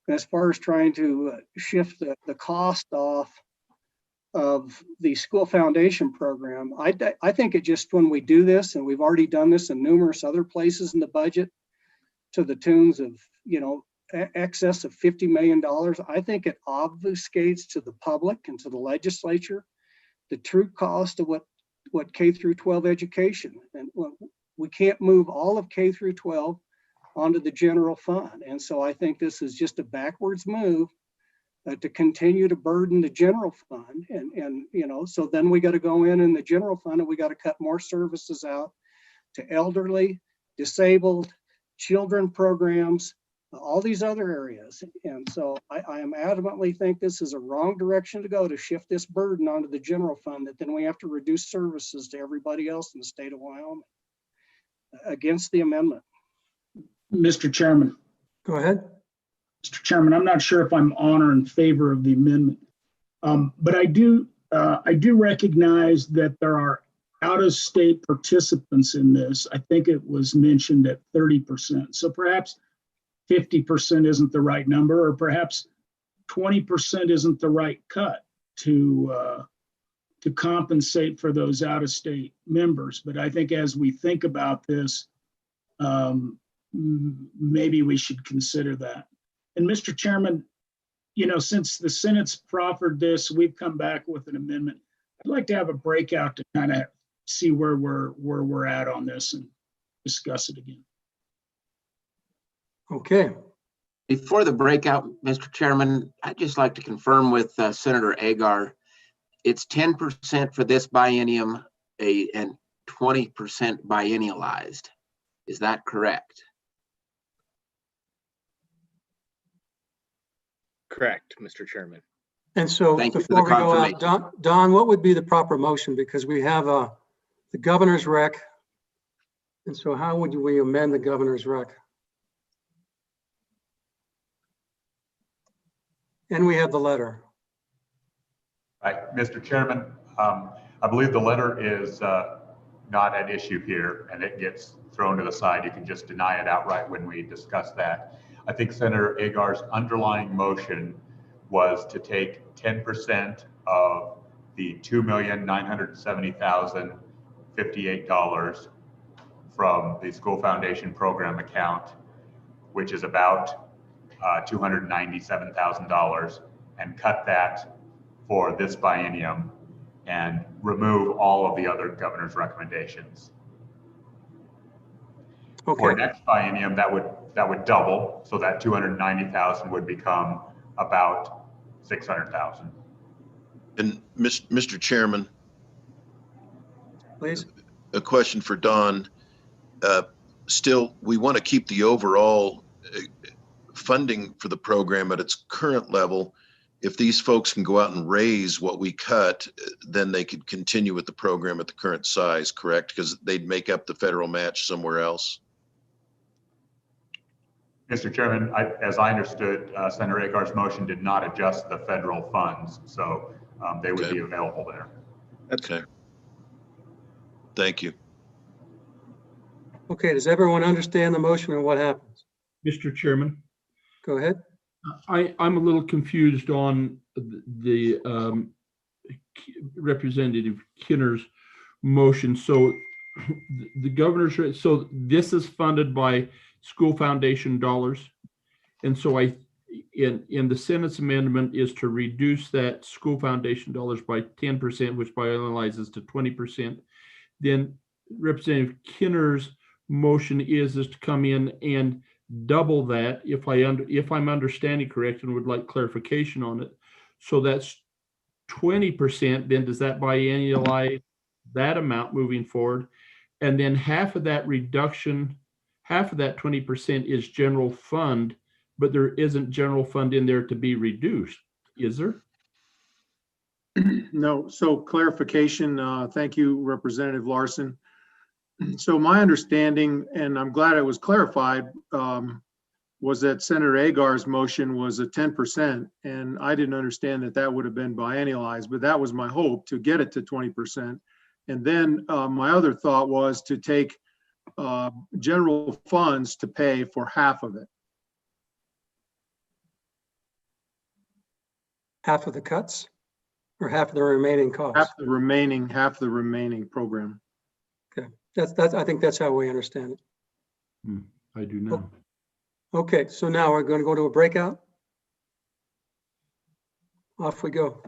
And as far as trying to shift the cost off of the school foundation program, I think it just, when we do this, and we've already done this in numerous other places in the budget to the tunes of, excess of $50 million, I think it obfuscates to the public and to the legislature the true cost of what K through 12 education. And we can't move all of K through 12 onto the general fund. And so I think this is just a backwards move to continue to burden the general fund. And so then we got to go in the general fund, and we got to cut more services out to elderly, disabled, children programs, all these other areas. And so I am adamantly think this is a wrong direction to go, to shift this burden onto the general fund, that then we have to reduce services to everybody else in the state of Wyoming. Against the amendment. Mr. Chairman. Go ahead. Mr. Chairman, I'm not sure if I'm on or in favor of the amendment, but I do recognize that there are out-of-state participants in this. I think it was mentioned at 30%. So perhaps 50% isn't the right number, or perhaps 20% isn't the right cut to compensate for those out-of-state members. But I think as we think about this, maybe we should consider that. And Mr. Chairman, since the Senate's proffered this, we've come back with an amendment. I'd like to have a breakout to kind of see where we're at on this and discuss it again. Okay. Before the breakout, Mr. Chairman, I'd just like to confirm with Senator Agar, it's 10% for this biennium and 20% biennialized. Is that correct? Correct, Mr. Chairman. And so Thank you for the before we go out, confirmation. Don, what would be the proper motion? Because we have the governor's rec. And so how would we amend the governor's rec? And we have the letter. Right, Mr. Chairman, I believe the letter is not at issue here, and it gets thrown to the side. You can just deny it outright when we discuss that. I think Senator Agar's underlying motion was to take 10% of the $2,970,058 from the school foundation program account, which is about $297,000, and cut that for this biennium and remove all of the other governor's recommendations. For Okay, next biennium, that would double, so that 290,000 would become about 600,000. And Mr. Chairman, please. a question for Don. Still, we want to keep the overall funding for the program at its current level. If these folks can go out and raise what we cut, then they could continue with the program at the current size, correct? Because they'd make up the federal match somewhere else. Mr. Chairman, as I understood, Senator Agar's motion did not adjust the federal funds, so they would be available there. Okay. Thank you. Okay, does everyone understand the motion and what happens? Mr. Chairman, Go ahead. I'm a little confused on the Representative Kinner's motion. So the governor's, so this is funded by school foundation dollars. And so in the Senate's amendment is to reduce that school foundation dollars by 10%, which biannualizes to 20%. Then Representative Kinner's motion is to come in and double that, if I'm understanding correct, and would like clarification on it. So that's 20%. Then does that biannualize that amount moving forward? And then half of that reduction, half of that 20% is general fund, but there isn't general fund in there to be reduced, is there? No, so clarification, thank you, Representative Larson. So my understanding, and I'm glad it was clarified, was that Senator Agar's motion was a 10%, and I didn't understand that that would have been biannualized, but that was my hope, to get it to 20%. And then my other thought was to take general funds to pay for half of it. Half of the cuts or half of the remaining costs? Half the remaining program. Okay, I think that's how we understand it. I do now. Okay, so now we're going to go to a breakout. Off we go.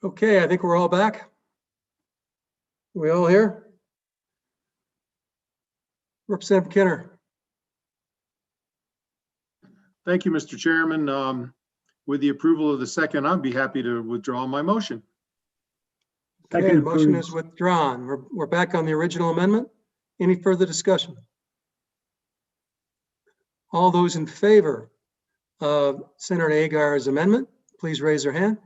Okay, I think we're all back. We all here? Representative Kenner. Thank you, Mr. Chairman. With the approval of the second, I'd be happy to withdraw my motion. Okay, the motion is withdrawn. We're back on the original amendment. Any further discussion? All those in favor of Senator Agar's amendment, please raise their hand.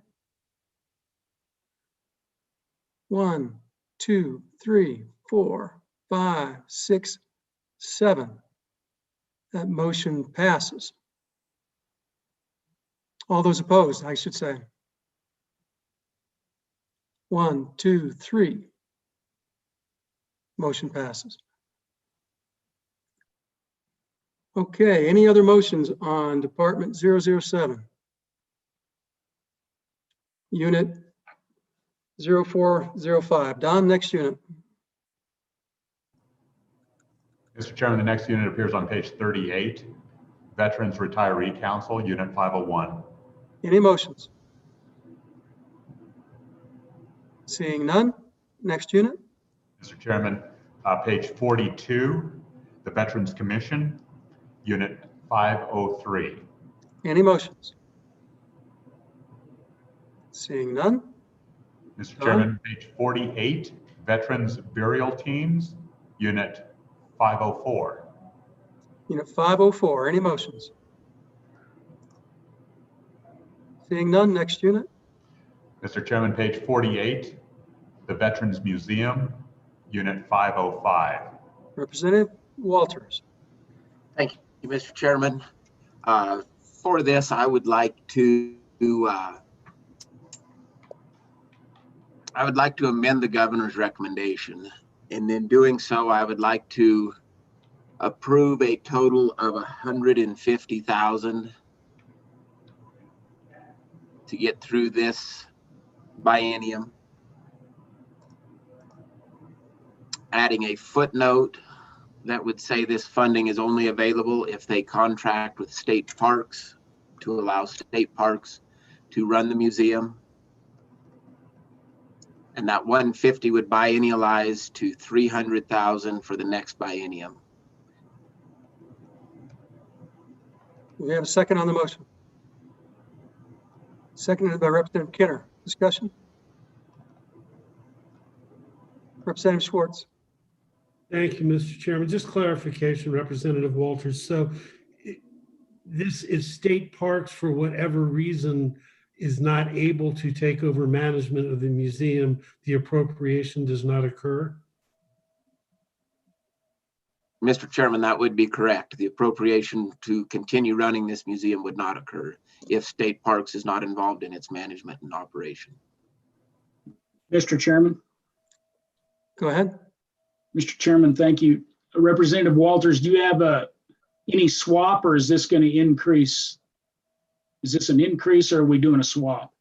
1, 2, 3, 4, 5, 6, 7. That motion passes. All those opposed, I should say. 1, 2, 3. Motion passes. Okay, any other motions on Department 007? Unit 0405. Don, next unit. Mr. Chairman, the next unit appears on page 38, Veterans Retiree Council, Unit 501. Any motions? Seeing none, next unit. Mr. Chairman, page 42, the Veterans Commission, Unit 503. Any motions? Seeing none. Mr. Chairman, page 48, Veterans Burial Teams, Unit 504. Unit 504, any motions? Seeing none, next unit. Mr. Chairman, page 48, the Veterans Museum, Unit 505. Representative Walters. Thank you, Mr. Chairman. For this, I would like to amend the governor's recommendation. And in doing so, I would like to approve a total of $150,000 to get through this biennium. Adding a footnote that would say this funding is only available if they contract with state parks to allow state parks to run the museum. And that 150 would biennialize to 300,000 for the next biennium. We have a second on the motion. Seconded by Representative Kenner. Discussion? Representative Schwartz. Thank you, Mr. Chairman. Just clarification, Representative Walters. So this is state parks, for whatever reason, is not able to take over management of the museum. The appropriation does not occur? Mr. Chairman, that would be correct. The appropriation to continue running this museum would not occur if state parks is not involved in its management and operation. Mr. Chairman. Go ahead. Mr. Chairman, thank you. Representative Walters, do you have any swap, or is this going to increase? Is this an increase, or are we doing a swap?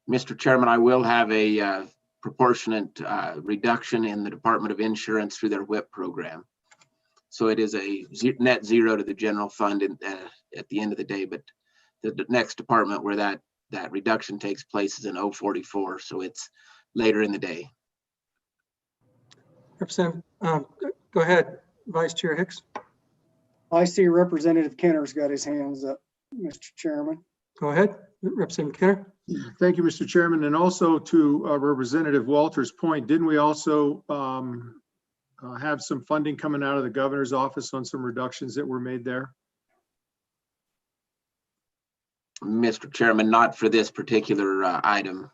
Mr. Chairman, I will have a proportionate reduction in the Department of Insurance through their WIP program. So it is a net zero to the general fund at the end of the day, but the next department where that reduction takes place is in 044, so it's later in the day. Representative, go ahead, Vice Chair Hicks. I see Representative Kenner's got his hands up, Mr. Chairman. Go ahead, Representative Kenner. Thank you, Mr. Chairman. And also to Representative Walters' point, didn't we also have some funding coming out of the governor's office on some reductions that were made there? Mr. Chairman, not for this particular item.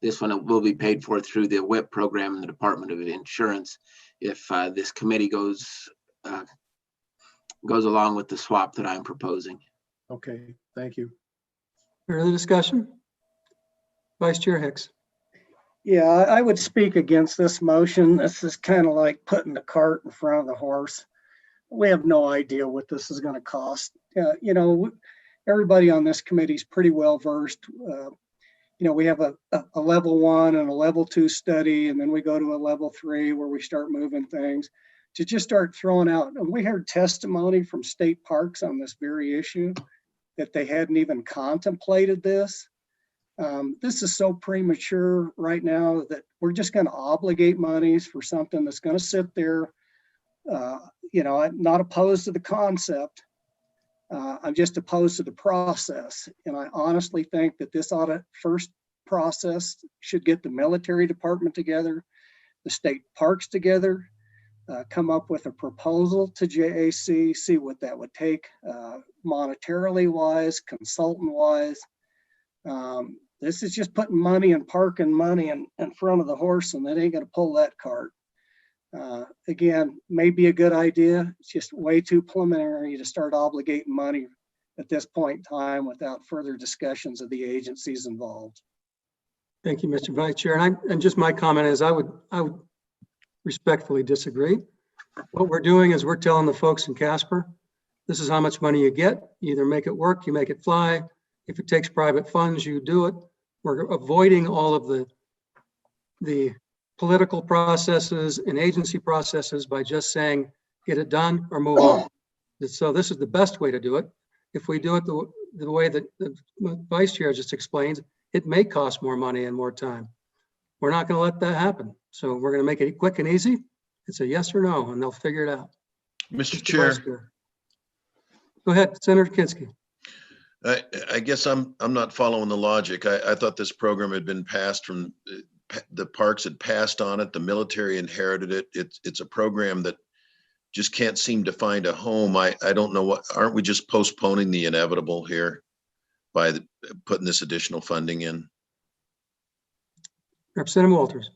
This one will be paid for through the WIP program in the Department of Insurance if this committee goes along with the swap that I'm proposing. Okay, thank you. Further discussion? Vice Chair Hicks. Yeah, I would speak against this motion. This is kind of like putting the cart in front of the horse. We have no idea what this is going to cost. You know, everybody on this committee is pretty well versed. You know, we have a level 1 and a level 2 study, and then we go to a level 3 where we start moving things. To just start throwing out, and we heard testimony from state parks on this very issue that they hadn't even contemplated this. This is so premature right now that we're just going to obligate monies for something that's going to sit there. I'm not opposed to the concept. I'm just opposed to the process. And I honestly think that this audit first process should get the military department together, the state parks together, come up with a proposal to JAC, see what that would take monetarily wise, consultant wise. This is just putting money and parking money in front of the horse, and that ain't going to pull that cart. Again, may be a good idea. It's just way too preliminary to start obligating money at this point in time without further discussions of the agencies involved. Thank you, Mr. Vice Chair. And just my comment is I would respectfully disagree. What we're doing is we're telling the folks in Casper, this is how much money you get. You either make it work, you make it fly. If it takes private funds, you do it. We're avoiding all of the political processes and agency processes by just saying, get it done or move on. So this is the best way to do it. If we do it the way that the Vice Chair just explained, it may cost more money and more time. We're not going to let that happen. So we're going to make it quick and easy. It's a yes or no, and they'll figure it out. Mr. Chair. Go ahead, Senator Kinski. I guess I'm not following the logic. I thought this program had been passed from the parks had passed on it. The military inherited it. It's a program that just can't seem to find a home. I don't know what, aren't we just postponing the inevitable here by putting this additional funding in? Representative Walters.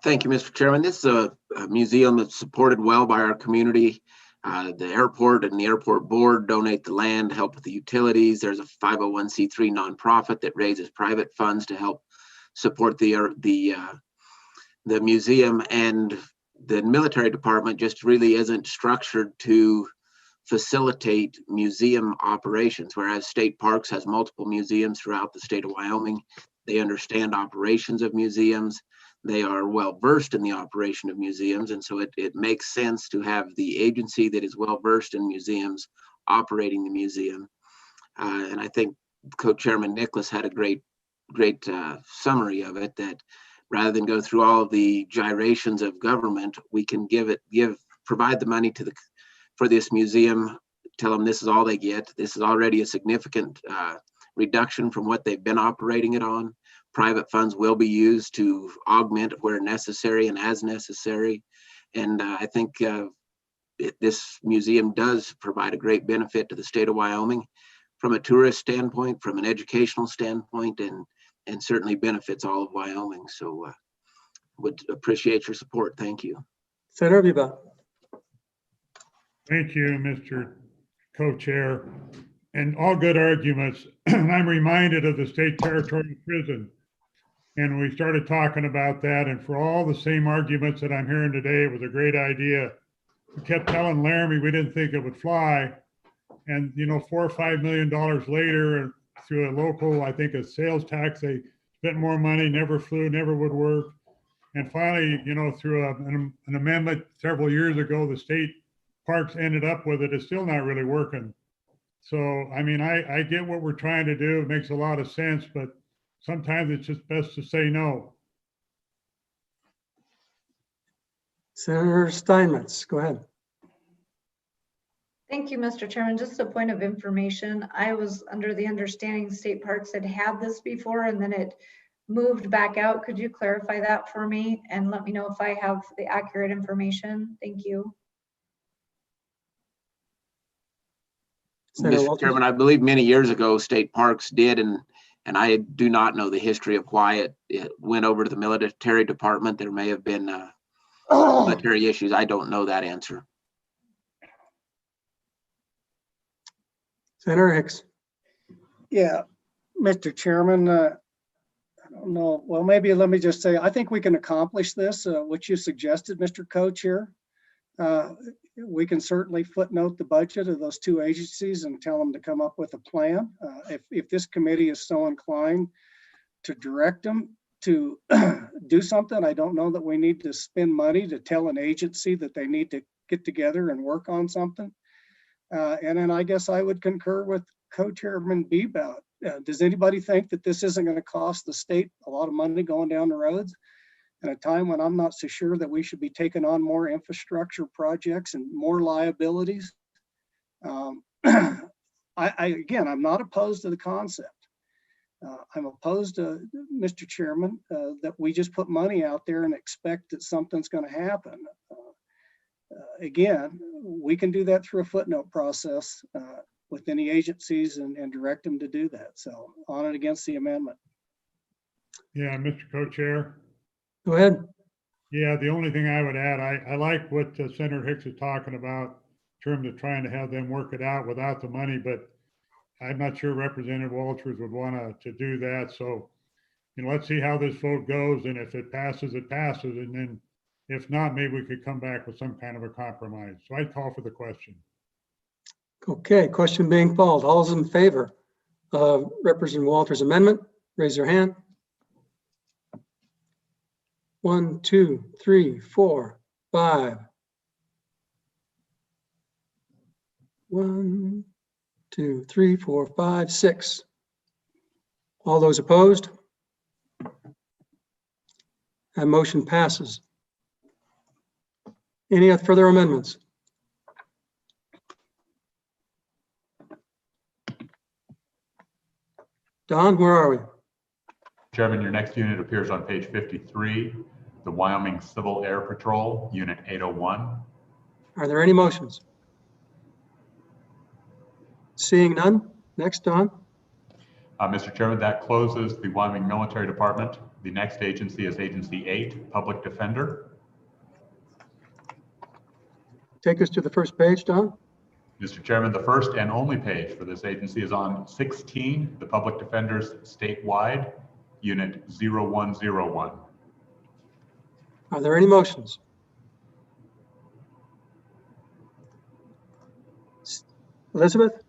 Thank you, Mr. Chairman. This is a museum that's supported well by our community. The airport and the airport board donate the land, help with the utilities. There's a 501c3 nonprofit that raises private funds to help support the museum, and the military department just really isn't structured to facilitate museum operations, whereas state parks has multiple museums throughout the state of Wyoming. They understand operations of museums. They are well versed in the operation of museums, and so it makes sense to have the agency that is well versed in museums operating the museum. And I think Co-Chairman Nicholas had a great summary of it, that rather than go through all of the gyrations of government, we can provide the money for this museum, tell them this is all they get. This is already a significant reduction from what they've been operating it on. Private funds will be used to augment where necessary and as necessary. And I think this museum does provide a great benefit to the state of Wyoming from a tourist standpoint, from an educational standpoint, and certainly benefits all of Wyoming. So would appreciate your support. Thank you. Senator Viva. Thank you, Mr. Co-Chair. And all good arguments. I'm reminded of the state territorial prison. And we started talking about that, and for all the same arguments that I'm hearing today, it was a great idea. We kept telling Laramie we didn't think it would fly. And, $4 or $5 million later, through a local, I think a sales tax, they spent more money, never flew, never would work. And finally, through an amendment several years ago, the state parks ended up with it. It's still not really working. So, I get what we're trying to do. It makes a lot of sense, but sometimes it's just best to say no. Senator Steinmetz, go ahead. Thank you, Mr. Chairman. Just a point of information. I was under the understanding state parks had this before and then it moved back out. Could you clarify that for me and let me know if I have the accurate information? Thank you. Mr. Chairman, I believe many years ago, state parks did, and I do not know the history of why it went over to the military department. There may have been military issues. I don't know that answer. Senator Hicks. Yeah, Mr. Chairman, I don't know. Well, maybe let me just say, I think we can accomplish this, what you suggested, Mr. Co-Chair. We can certainly footnote the budget of those two agencies and tell them to come up with a plan. If this committee is so inclined to direct them to do something, I don't know that we need to spend money to tell an agency that they need to get together and work on something. And then I guess I would concur with Co-Chairman Bebout. Does anybody think that this isn't going to cost the state a lot of money going down the roads at a time when I'm not so sure that we should be taking on more infrastructure projects and more liabilities? Again, I'm not opposed to the concept. I'm opposed to, Mr. Chairman, that we just put money out there and expect that something's going to happen. Again, we can do that through a footnote process with any agencies and direct them to do that. So on and against the amendment. Yeah, Mr. Co-Chair. Go ahead. Yeah, the only thing I would add, I like what Senator Hicks is talking about in terms of trying to have them work it out without the money, but I'm not sure Representative Walters would want to do that. So, let's see how this vote goes. And if it passes, it passes. And then if not, maybe we could come back with some kind of a compromise. So I'd call for the question. Okay, question being called. All those in favor of Representative Walters' amendment, raise your hand. 1, 2, 3, 4, 5. 1, 2, 3, 4, 5, 6. All those opposed? That motion passes. Any further amendments? Don, where are we? Chairman, your next unit appears on page 53, the Wyoming Civil Air Patrol, Unit 801. Are there any motions? Seeing none. Next, Don. Mr. Chairman, that closes the Wyoming Military Department. The next agency is Agency 8, Public Defender. Take us to the first page, Don. Mr. Chairman, the first and only page for this agency is on 16, the Public Defenders Statewide, Unit 0101. Are there any motions? Elizabeth?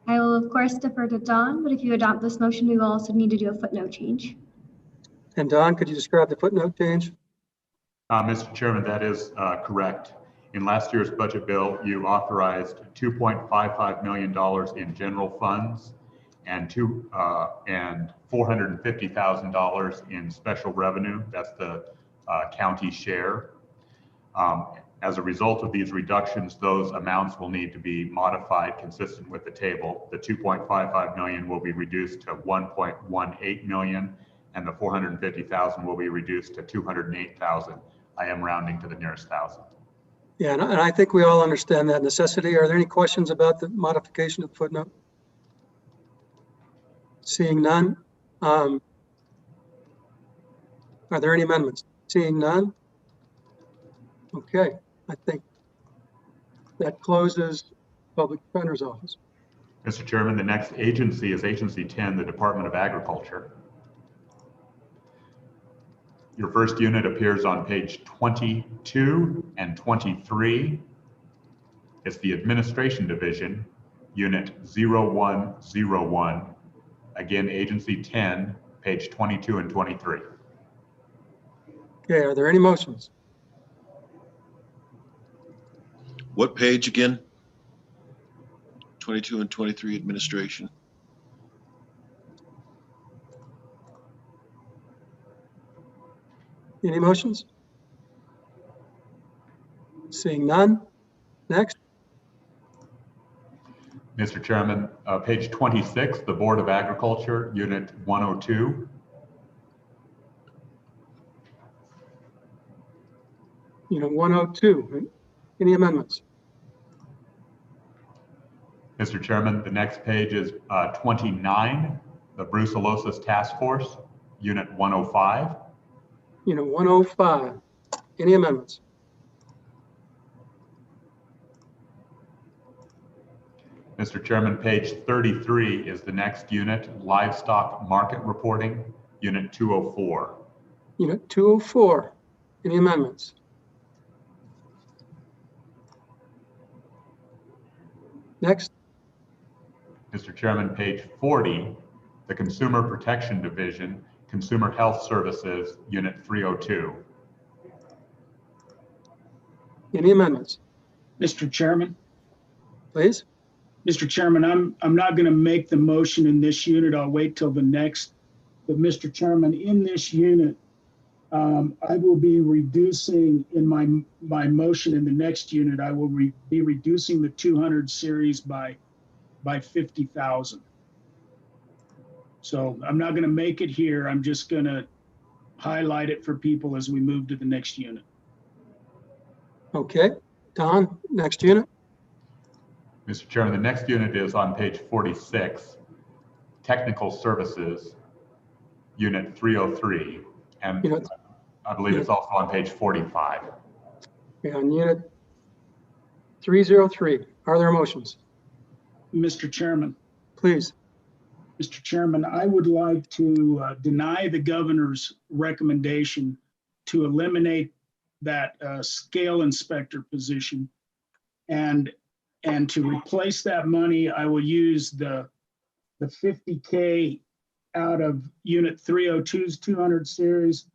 I will of course defer to Don, but if you adopt this motion, we will also need to do a footnote change. And Don, could you describe the footnote change? Mr. Chairman, that is correct. In last year's budget bill, you authorized $2.55 million in general funds and $450,000 in special revenue. That's the county share. As a result of these reductions, those amounts will need to be modified consistent with the table. The 2.55 million will be reduced to 1.18 million, and the 450,000 will be reduced to 208,000. I am rounding to the nearest thousand. Yeah, and I think we all understand that necessity. Are there any questions about the modification of the footnote? Seeing none. Are there any amendments? Seeing none. Okay, I think that closes Public Defender's Office. Mr. Chairman, the next agency is Agency 10, the Department of Agriculture. Your first unit appears on page 22 and 23. It's the Administration Division, Unit 0101. Again, Agency 10, page 22 and 23. Okay, are there any motions? What page again? 22 and 23 administration. Any motions? Seeing none. Next. Mr. Chairman, page 26, the Board of Agriculture, Unit 102. Unit 102. Any amendments? Mr. Chairman, the next page is 29, the Brucellosis Task Force, Unit 105. Unit 105. Any amendments? Mr. Chairman, page 33 is the next unit, Livestock Market Reporting, Unit 204. Unit 204. Any amendments? Next. Mr. Chairman, page 40, the Consumer Protection Division, Consumer Health Services, Unit 302. Any amendments? Mr. Chairman, Please. Mr. Chairman, I'm not going to make the motion in this unit. I'll wait till the next. But Mr. Chairman, in this unit, I will be reducing in my motion in the next unit, I will be reducing the 200 series by 50,000. So I'm not going to make it here. I'm just going to highlight it for people as we move to the next unit. Okay, Don, next unit. Mr. Chairman, the next unit is on page 46, Technical Services, Unit 303. And I believe it's also on page 45. Okay, on unit 303, are there motions? Mr. Chairman. Please. Mr. Chairman, I would like to deny the governor's recommendation to eliminate that scale inspector position, and to replace that money, I will use the 50K out of Unit 302's 200 series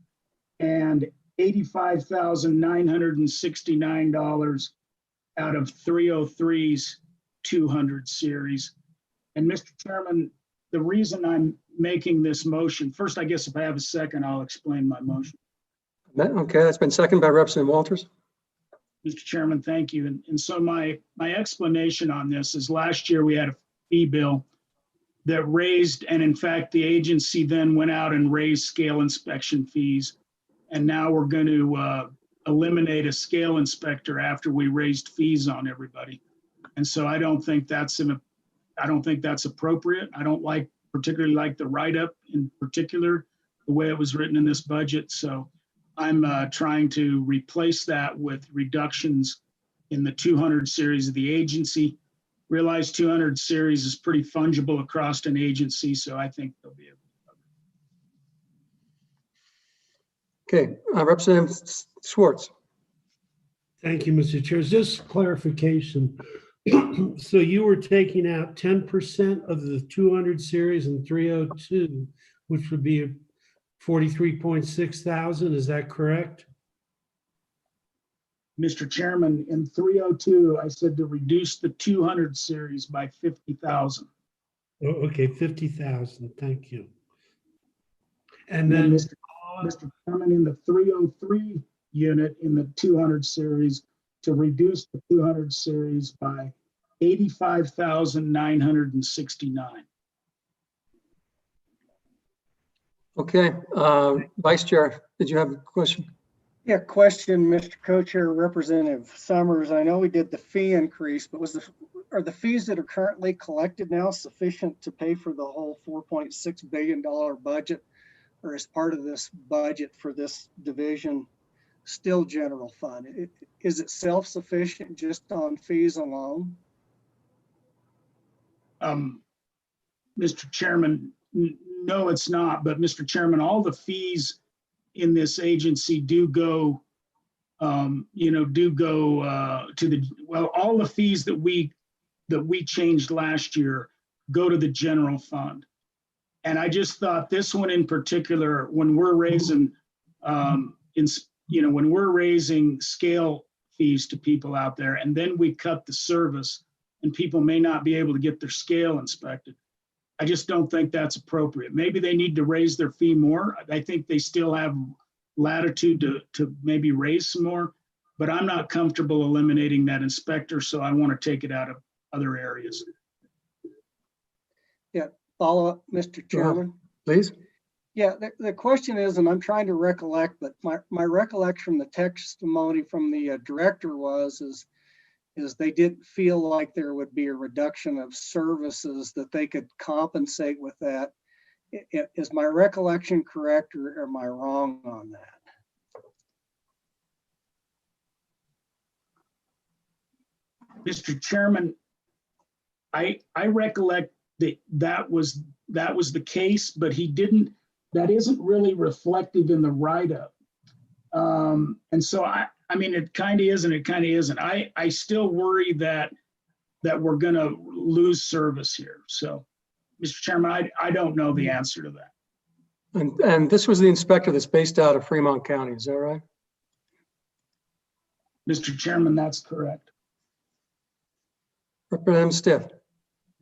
and $85,969 out of 303's 200 series. And Mr. Chairman, the reason I'm making this motion, first, I guess if I have a second, I'll explain my motion. Okay, that's been seconded by Representative Walters. Mr. Chairman, thank you. And so my explanation on this is last year we had a fee bill that raised, and in fact, the agency then went out and raised scale inspection fees. And now we're going to eliminate a scale inspector after we raised fees on everybody. And so I don't think that's appropriate. I don't particularly like the write-up in particular, the way it was written in this budget. So I'm trying to replace that with reductions in the 200 series of the agency. Realize 200 series is pretty fungible across an agency, so I think they'll be able to cover. Okay, Representative Schwartz. Thank you, Mr. Chair. Just clarification. So you were taking out 10% of the 200 series and 302, which would be 43.6 thousand. Is that correct? Mr. Chairman, in 302, I said to reduce the 200 series by 50,000. Oh, okay, 50,000. Thank you. And then, Mr. Chairman, in the 303 unit in the 200 series, to reduce the 200 series by 85,969. Okay, Vice Chair, did you have a question? Yeah, question, Mr. Co-Chair, Representative Summers. I know we did the fee increase, but are the fees that are currently collected now sufficient to pay for the whole $4.6 billion budget? Or is part of this budget for this division still general fund? Is it self-sufficient just on fees alone? Mr. Chairman, no, it's not. But Mr. Chairman, all the fees in this agency do go, to the, well, all the fees that we changed last year go to the general fund. And I just thought this one in particular, when we're raising, when we're raising scale fees to people out there, and then we cut the service, and people may not be able to get their scale inspected. I just don't think that's appropriate. Maybe they need to raise their fee more. I think they still have latitude to maybe raise some more, but I'm not comfortable eliminating that inspector, so I want to take it out of other areas. Yeah, follow up, Mr. Chairman. Please. Yeah, the question is, and I'm trying to recollect, but my recollection from the testimony from the director is they didn't feel like there would be a reduction of services that they could compensate with that. Is my recollection correct, or am I wrong on that? Mr. Chairman, I recollect that was the case, but that isn't really reflective in the write-up. And so I mean, it kind of is and it kind of isn't. I still worry that we're going to lose service here. So, Mr. Chairman, I don't know the answer to that. And this was the inspector that's based out of Fremont County, is that right? Mr. Chairman, that's correct. Representative Stiff.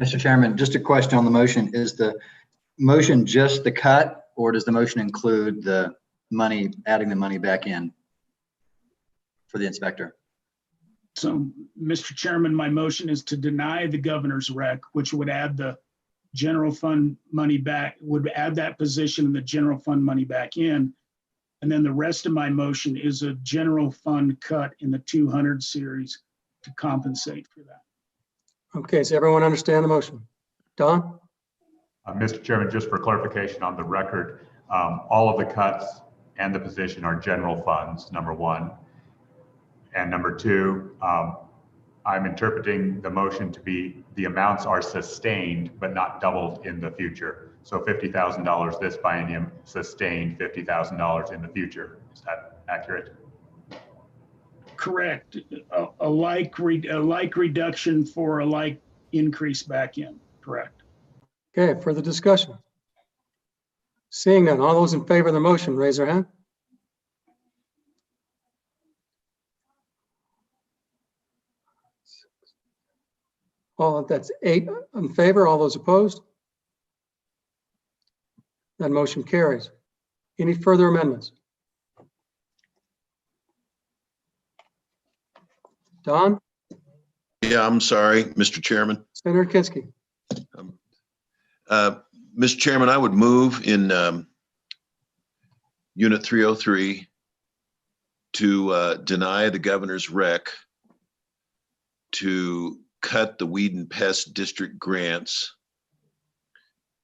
Mr. Chairman, just a question on the motion. Is the motion just the cut, or does the motion include the money, adding the money back in for the inspector? So, Mr. Chairman, my motion is to deny the governor's rec, which would add the general fund money back, would add that position in the general fund money back in. And then the rest of my motion is a general fund cut in the 200 series to compensate for that. Okay, does everyone understand the motion? Don? Mr. Chairman, just for clarification on the record, all of the cuts and the position are general funds, number one. And number two, I'm interpreting the motion to be the amounts are sustained but not doubled in the future. So $50,000 this biennium, sustained $50,000 in the future. Is that accurate? Correct. A like reduction for a like increase back in. Correct. Okay, further discussion? Seeing none, all those in favor of the motion, raise their hand. All, that's 8 in favor, all those opposed? That motion carries. Any further amendments? Don? Yeah, I'm sorry, Mr. Chairman. Senator Kinski? Mr. Chairman, I would move in Unit 303 to deny the governor's rec, to cut the weed and pest district grants,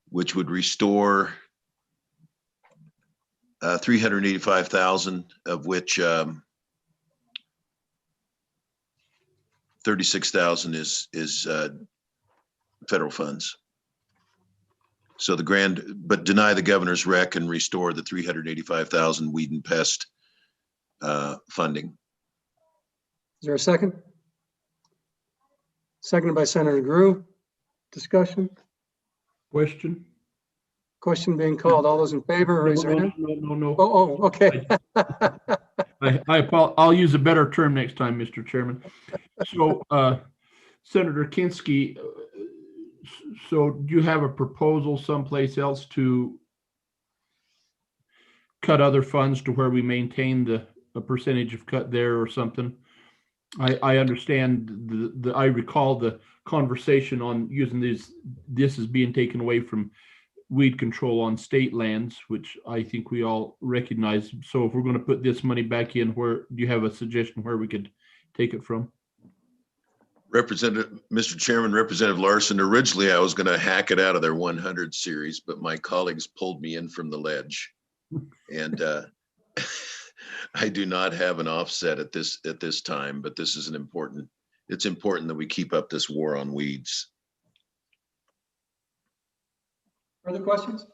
which would restore 385,000, of which 36,000 is federal funds. So but deny the governor's rec and restore the 385,000 weed and pest funding. Is there a second? Seconded by Senator Grew. Discussion? Question? Question being called. All those in favor, raise their hand. No. Oh, okay. I'll use a better term next time, Mr. Chairman. So, Senator Kinski, so do you have a proposal someplace else to cut other funds to where we maintain a percentage of cut there or something? I understand I recall the conversation on using this is being taken away from weed control on state lands, which I think we all recognize. So if we're going to put this money back in, where do you have a suggestion where we could take it from? Mr. Chairman, Representative Larson, originally I was going to hack it out of their 100 series, but my colleagues pulled me in from the ledge. And I do not have an offset at this time, but this is it's important that we keep up this war on weeds. Further questions?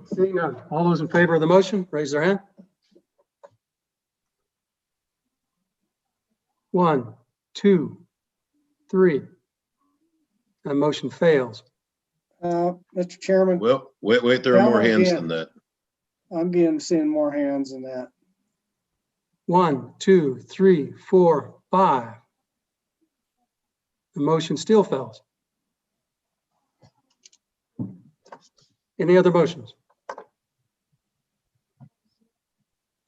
Seeing none. All those in favor of the motion, raise their hand. 1, 2, 3. That motion fails. Mr. Chairman. Well, wait, there are more hands than that. I'm seeing more hands than that. 1, 2, 3, 4, 5. The motion still fails. Any other motions?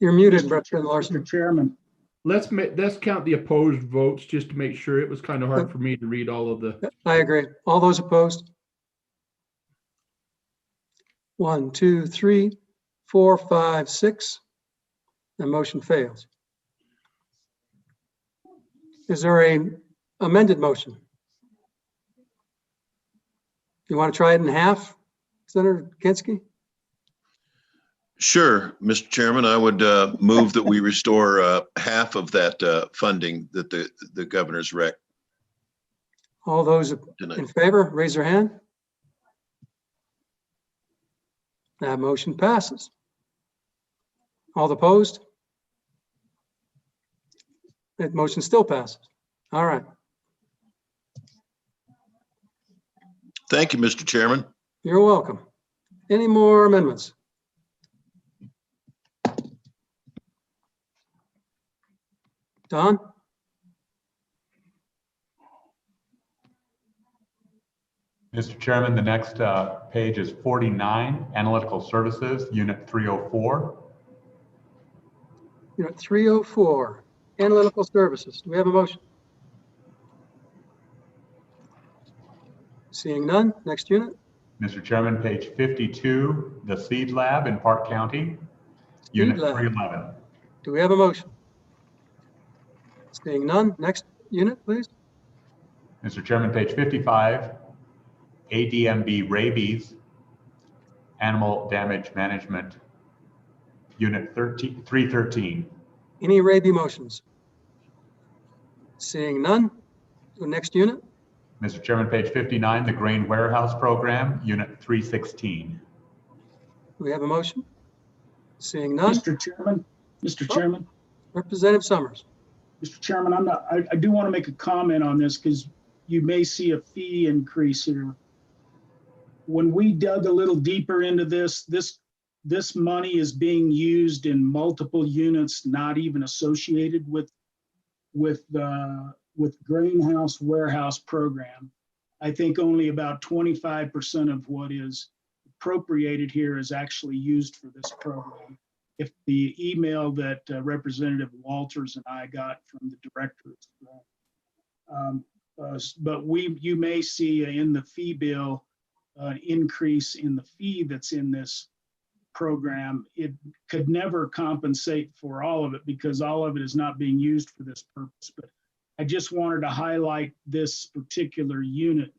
You're muted, Representative Larson. Mr. Chairman. Let's count the opposed votes just to make sure. It was kind of hard for me to read all of the. I agree. All those opposed? 1, 2, 3, 4, 5, 6. The motion fails. Is there an amended motion? You want to try it in half, Senator Kinski? Sure, Mr. Chairman, I would move that we restore half of that funding that the governor's rec. All those in favor, raise their hand. That motion passes. All opposed? That motion still passes. All right. Thank you, Mr. Chairman. You're welcome. Any more amendments? Don? Mr. Chairman, the next page is 49, Analytical Services, Unit 304. Unit 304, Analytical Services. Do we have a motion? Seeing none, next unit. Mr. Chairman, page 52, the Seed Lab in Park County, Unit Lab. 311. Do we have a motion? Seeing none, next unit, please. Mr. Chairman, page 55, ADMB Rabies, Animal Damage Management, Unit 313. Any rabies motions? Seeing none, to next unit. Mr. Chairman, page 59, the Grain Warehouse Program, Unit 316. Do we have a motion? Seeing none. Mr. Chairman, Representative Summers. Mr. Chairman, I do want to make a comment on this because you may see a fee increase here. When we dug a little deeper into this money is being used in multiple units, not even associated with Greenhouse Warehouse Program. I think only about 25% of what is appropriated here is actually used for this program. If the email that Representative Walters and I got from the director is correct. But you may see in the fee bill an increase in the fee that's in this program. It could never compensate for all of it because all of it is not being used for this purpose. But I just wanted to highlight this particular unit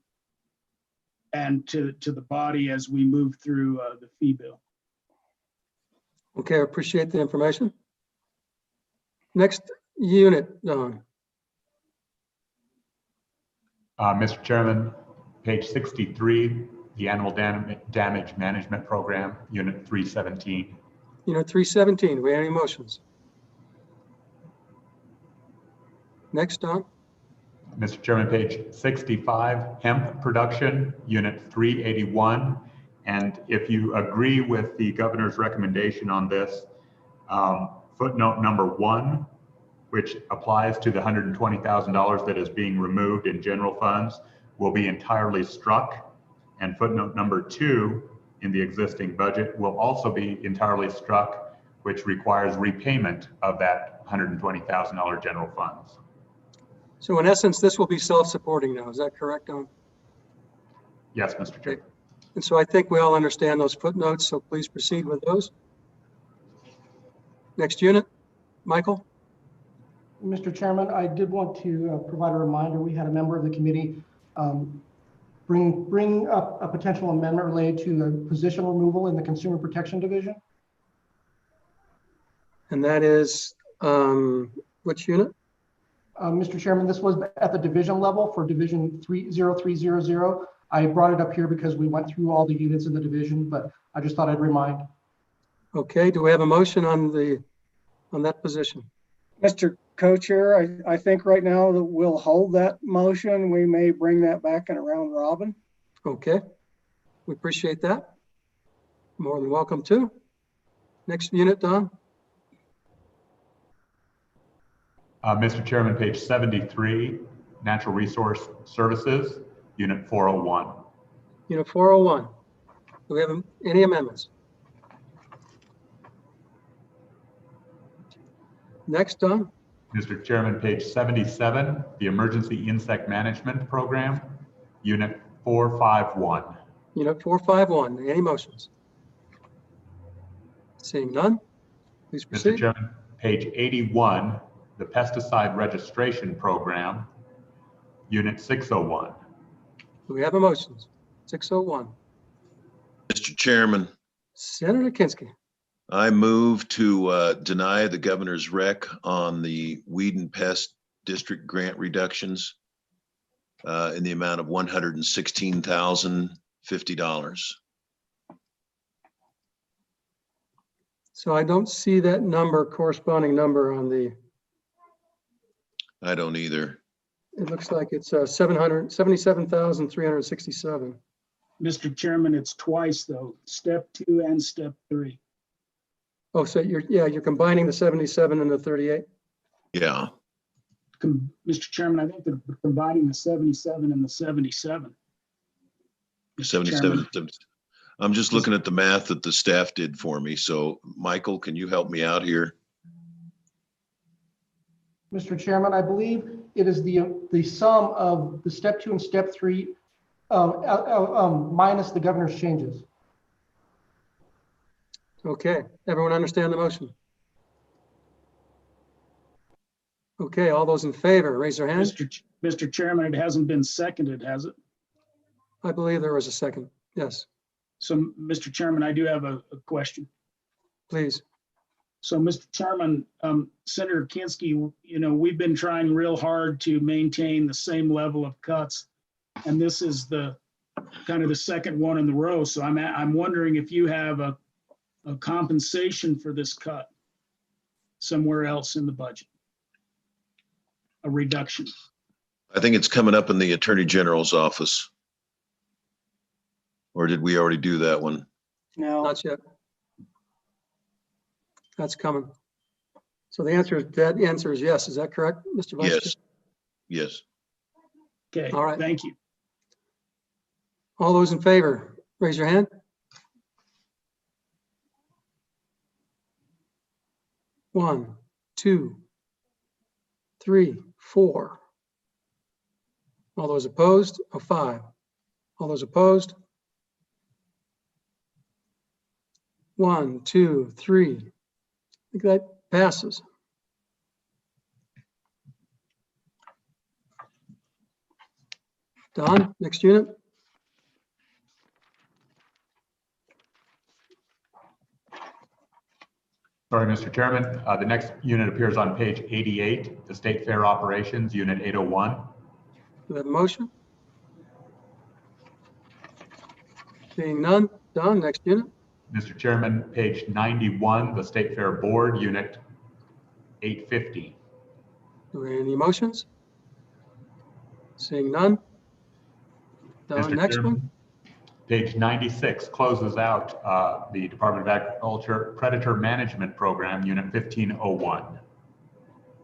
and to the body as we move through the fee bill. Okay, I appreciate the information. Next unit, Don. Mr. Chairman, page 63, the Animal Damage Management Program, Unit 317. Unit 317, do we have any motions? Next, Don. Mr. Chairman, page 65, Hemp Production, Unit 381. And if you agree with the governor's recommendation on this, footnote number 1, which applies to the $120,000 that is being removed in general funds, will be entirely struck. And footnote number 2 in the existing budget will also be entirely struck, which requires repayment of that $120,000 general funds. So in essence, this will be self-supporting now. Is that correct, Don? Yes, Mr. Chair. And so I think we all understand those footnotes, so please proceed with those. Next unit, Michael. Mr. Chairman, I did want to provide a reminder. We had a member of the committee bring up a potential amendment related to the position removal in the Consumer Protection Division. And that is which unit? Mr. Chairman, this was at the division level for Division 30300. I brought it up here because we went through all the units in the division, but I just thought I'd remind. Okay, do we have a motion on that position? Mr. Co-Chair, I think right now that we'll hold that motion. We may bring that back in a round robin. Okay, we appreciate that. More than welcome to. Next unit, Don. Mr. Chairman, page 73, Natural Resource Services, Unit 401. Unit 401. Do we have any amendments? Next, Don. Mr. Chairman, page 77, the Emergency Insect Management Program, Unit 451. Unit 451. Any motions? Seeing none, please proceed. Mr. Chairman, page 81, the Pesticide Registration Program, Unit 601. Do we have a motion? 601. Mr. Chairman, Senator Kinski. I move to deny the governor's rec on the Weed and Pest District grant reductions in the amount of $116,050. So I don't see that number, corresponding number on the, I don't either. it looks like it's 777,367. Mr. Chairman, it's twice though, step 2 and step 3. Oh, so you're combining the 77 and the 38? Yeah. Mr. Chairman, I think they're combining the 77 and the 77. 77. I'm just looking at the math that the staff did for me. So Michael, can you help me out here? Mr. Chairman, I believe it is the sum of the step 2 and step 3 minus the governor's changes. Okay, everyone understand the motion? Okay, all those in favor, raise their hand. Mr. Chairman, it hasn't been seconded, has it? I believe there was a second. Yes, So, Mr. Chairman, I do have a question. please. So, Mr. Chairman, Senator Kinski, we've been trying real hard to maintain the same level of cuts, and this is the kind of the second one in the row. So I'm wondering if you have a compensation for this cut somewhere else in the budget, a reduction. I think it's coming up in the Attorney General's office. Or did we already do that one? No, Not yet. That's coming. So that answer is yes. Is that correct, Mr. Vice Chair? Yes. Yes. Okay, All right. thank you. All those in favor, raise your hand. 1, 2, 3, 4. All those opposed? 5. All those opposed? 1, 2, 3. I think that passes. Don, next unit. Sorry, Mr. Chairman. The next unit appears on page 88, the State Fair Operations, Unit 801. Do we have a motion? Seeing none. Don, next unit. Mr. Chairman, page 91, the State Fair Board, Unit 850. Do we have any motions? Seeing none. Don, Mr. next Chairman, one. Page 96 closes out the Department of Agriculture Predator Management Program, Unit 1501.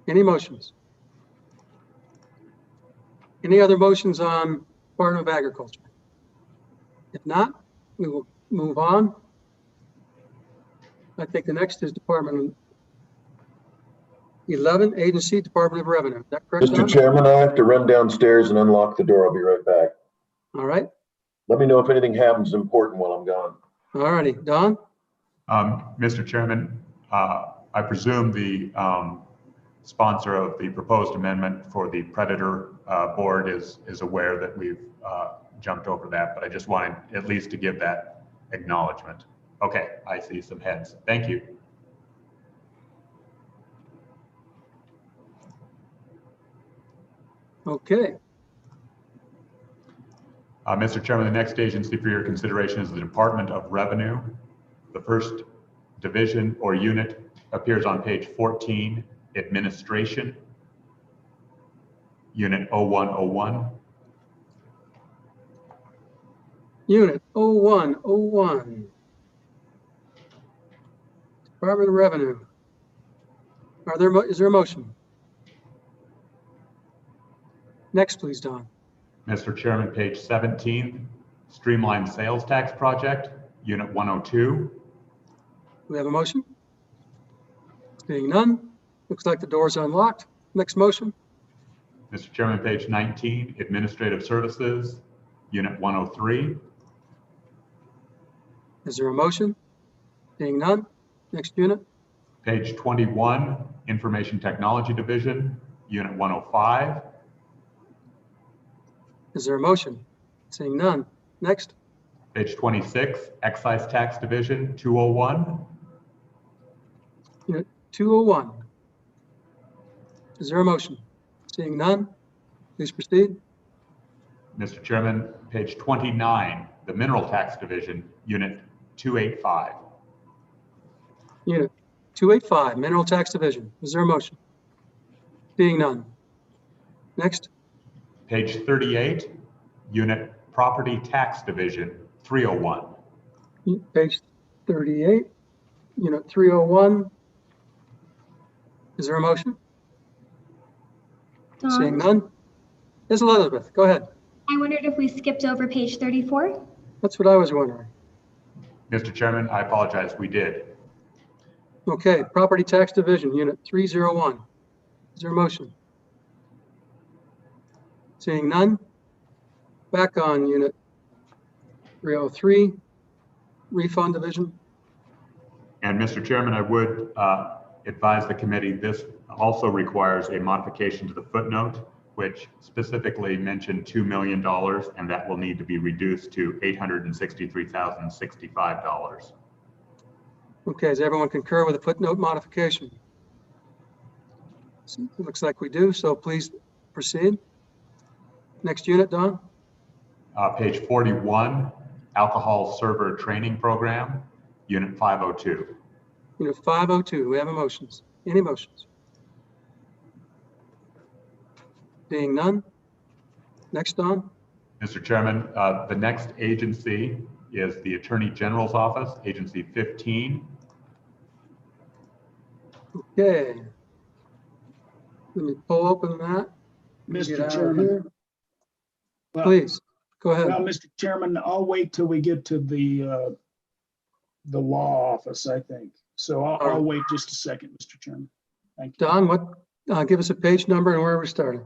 Any motions? Any other motions on Department of Agriculture? If not, we will move on. I think the next is Department 11, Agency, Department of Revenue. Is that correct, Don? Mr. Chairman, I have to run downstairs and unlock the door. I'll be right back. All right. Let me know if anything happens important while I'm gone. All righty. Don? Mr. Chairman, I presume the sponsor of the proposed amendment for the Predator Board is aware that we've jumped over that, but I just wanted at least to give that acknowledgement. Okay, I see some heads. Thank you. Okay. Mr. Chairman, the next agency for your consideration is the Department of Revenue. The first division or unit appears on page 14, Administration, Unit 0101. Unit 0101. Department of Revenue. Is there a motion? Next, please, Don. Mr. Chairman, page 17, Streamlined Sales Tax Project, Unit 102. Do we have a motion? Seeing none, looks like the door is unlocked. Next motion. Mr. Chairman, page 19, Administrative Services, Unit 103. Is there a motion? Seeing none, next unit. Page 21, Information Technology Division, Unit 105. Is there a motion? Seeing none, next. Page 26, Excise Tax Division, 201. Unit 201. Is there a motion? Seeing none, please proceed. Mr. Chairman, page 29, the Mineral Tax Division, Unit 285. Unit 285, Mineral Tax Division. Is there a motion? Seeing none. Next. Page 38, Unit Property Tax Division, 301. Page 38, Unit 301. Is there a motion? Seeing Don, none. Ms. Elizabeth, go ahead. I wondered if we skipped over page 34. That's what I was wondering. Mr. Chairman, I apologize, we did. Okay, Property Tax Division, Unit 301. Is there a motion? Seeing none. Back on Unit 303, Refund Division. And Mr. Chairman, I would advise the committee, this also requires a modification to the footnote, which specifically mentioned $2 million, and that will need to be reduced to $863,065. Okay, does everyone concur with the footnote modification? So it looks like we do, so please proceed. Next unit, Don. Page 41, Alcohol Server Training Program, Unit 502. Unit 502, we have motions. Any motions? Being none. Next, Don. Mr. Chairman, the next agency is the Attorney General's Office, Agency 15. Okay. Let me pull open that. Get Mr. out of Chairman. here. Well- Please, go ahead. Well, Mr. Chairman, I'll wait till we get to the law office, I think. So I'll wait just a second, Mr. Chairman. Thank you. Don, give us a page number and where we're starting.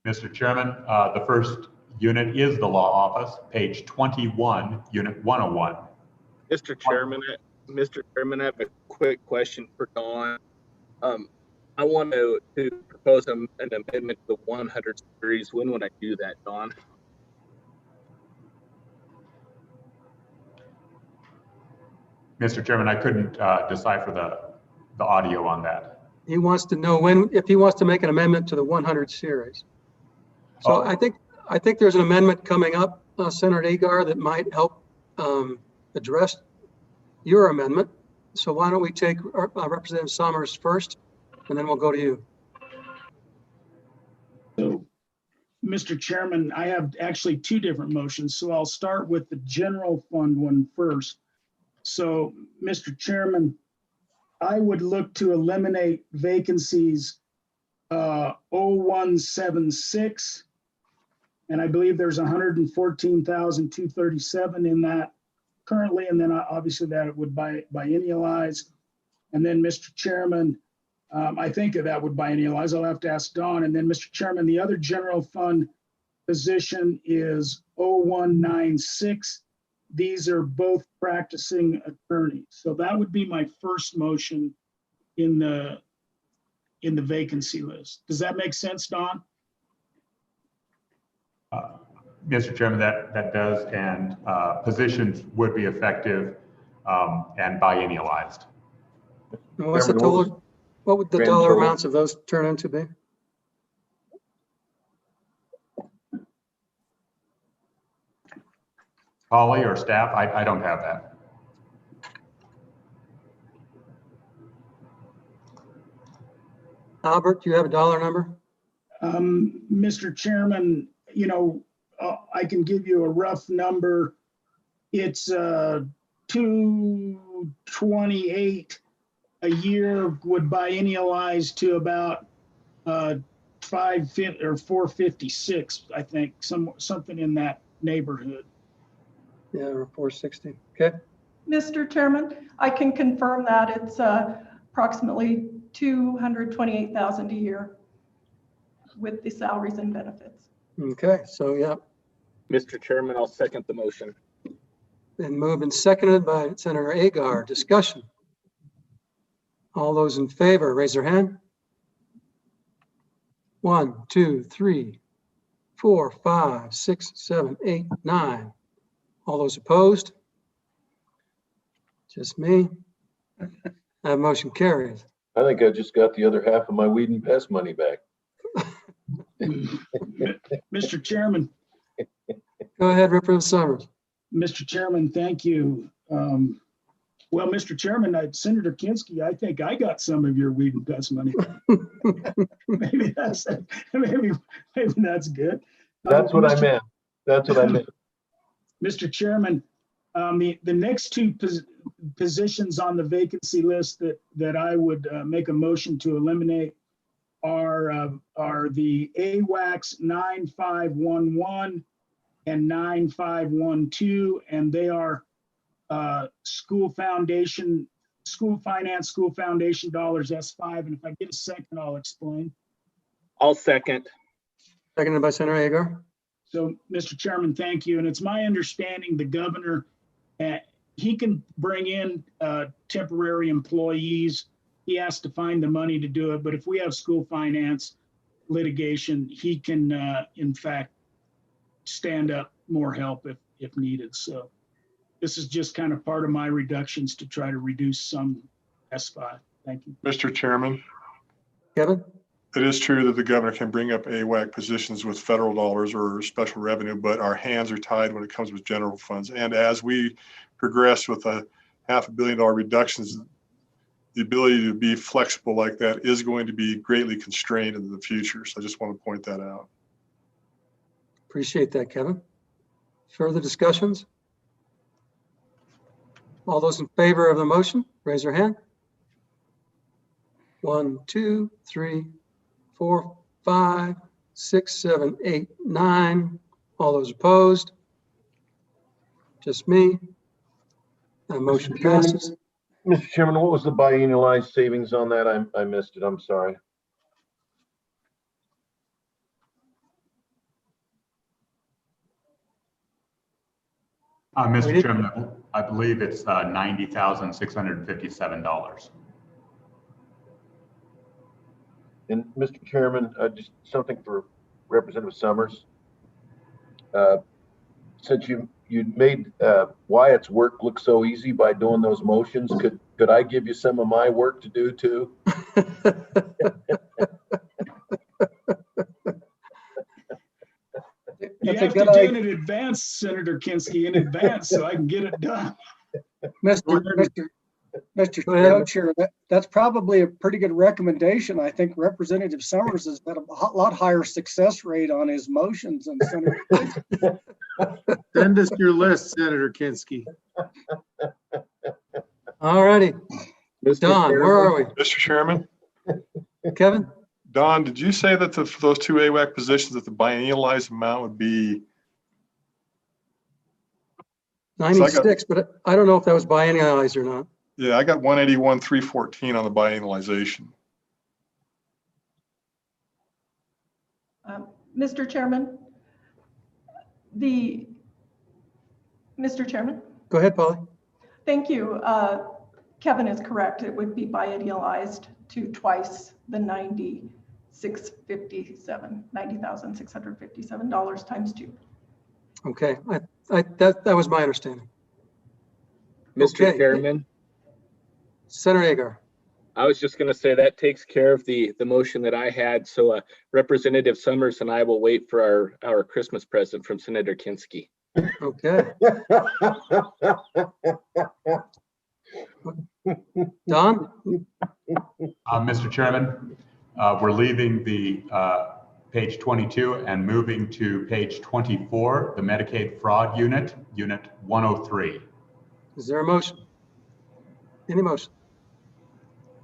Mr. Chairman, the first unit is the law office, page 21, unit 101. Mr. Chairman, I have a quick question for Dawn. I want to propose an amendment to the 100 series. When would I do that, Dawn? Mr. Chairman, I couldn't decipher the audio on that. He wants to know if he wants to make an amendment to the 100 series. So I think there's an amendment coming up, Senator Agar, that might help address your amendment. So why don't we take Representative Summers first, and then we'll go to you. So, Mr. Chairman, I have actually two different motions. So I'll start with the general fund one first. So, Mr. Chairman, I would look to eliminate vacancies 0176. And I believe there's 114,237 in that currently, and then obviously that would biennialize. And then, Mr. Chairman, I think that would biennialize. I'll have to ask Dawn. And then, Mr. Chairman, the other general fund position is 0196. These are both practicing attorneys. So that would be my first motion in the vacancy list. Does that make sense, Dawn? Mr. Chairman, that does, and positions would be effective and biennialized. And what's the total? What would the dollar amounts of those turn into be? Holly or staff, I don't have that. Albert, do you have a dollar number? Mr. Chairman, I can give you a rough number. It's 228 a year would biennialize to about 550 or 456, I think, something in that neighborhood. Yeah, or 460. Okay. Mr. Chairman, I can confirm that it's approximately $228,000 a year with the salaries and benefits. Okay, so yeah. Mr. Chairman, I'll second the motion. Been moved and seconded by Senator Agar. Discussion. All those in favor, raise their hand. 1, 2, 3, 4, 5, 6, 7, 8, 9. All those opposed? Just me. That motion carries. I think I just got the other half of my weed and pest money back. Mr. Chairman. Go ahead, Representative Summers. Mr. Chairman, thank you. Well, Mr. Chairman, Senator Kinski, I think I got some of your weed and pest money. maybe that's good. That's what I meant. That's what I meant. Mr. Chairman, the next two positions on the vacancy list that I would make a motion to eliminate are the AWACS 9511 and 9512, and they are school foundation, school finance, school foundation dollars, S5. And if I get a second, I'll explain. I'll second. Seconded by Senator Agar. So, Mr. Chairman, thank you. And it's my understanding the governor, he can bring in temporary employees. He has to find the money to do it. But if we have school finance litigation, he can, in fact, stand up more help if needed. So this is just kind of part of my reductions to try to reduce some S5. Thank you. Mr. Chairman, Kevin? it is true that the governor can bring up AWAC positions with federal dollars or special revenue, but our hands are tied when it comes with general funds. And as we progress with a $500 million reductions, the ability to be flexible like that is going to be greatly constrained in the future. So I just want to point that out. Appreciate that, Kevin. Further discussions? All those in favor of the motion, raise your hand. 1, 2, 3, 4, 5, 6, 7, 8, 9. All those opposed? Just me. That motion passes. Mr. Chairman, what was the biannualized savings on that? I missed it. I'm sorry. Mr. Chairman, I believe it's $90,657. And Mr. Chairman, just something for Representative Summers. Since you made Wyatt's work look so easy by doing those motions, could I give you some of my work to do too? You have to do it in advance, Senator Kinski, in advance, so I can get it done. Mr. Co-Chair, that's probably a pretty good recommendation. I think Representative Summers has got a lot higher success rate on his motions than Senator Kinski. Send us your list, Senator Kinski. All righty. Don, where are we? Mr. Chairman? Kevin? Don, did you say that for those two AWAC positions that the biannualized amount would be 96, but I don't know if that was biannualized or not. Yeah, I got 181,314 on the biannualization. Mr. Chairman, Mr. Chairman. Go ahead, Polly. Thank you. Kevin is correct. It would be biannualized to twice the $90,657 times 2. Okay, that was my understanding. Mr. Chairman. Senator Agar. I was just going to say that takes care of the motion that I had. So Representative Summers and I will wait for our Christmas present from Senator Kinski. Okay. Don? Mr. Chairman, we're leaving the page 22 and moving to page 24, the Medicaid fraud unit, unit 103. Is there a motion? Any motion?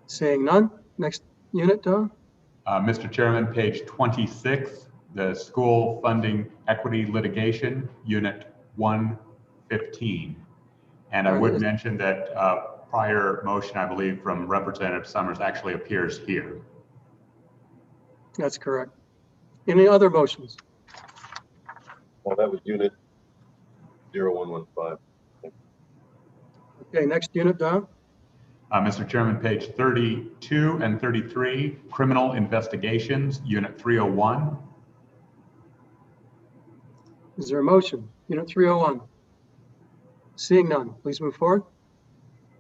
Seeing none. Next unit, Don? Mr. Chairman, page 26, the school funding equity litigation, unit 115. And I would mention that prior motion, I believe, from Representative Summers actually appears here. That's correct. Any other motions? Well, that was unit 0115. Okay, next unit, Don? Mr. Chairman, page 32 and 33, criminal investigations, unit 301. Is there a motion? Unit 301. Seeing none, please move forward.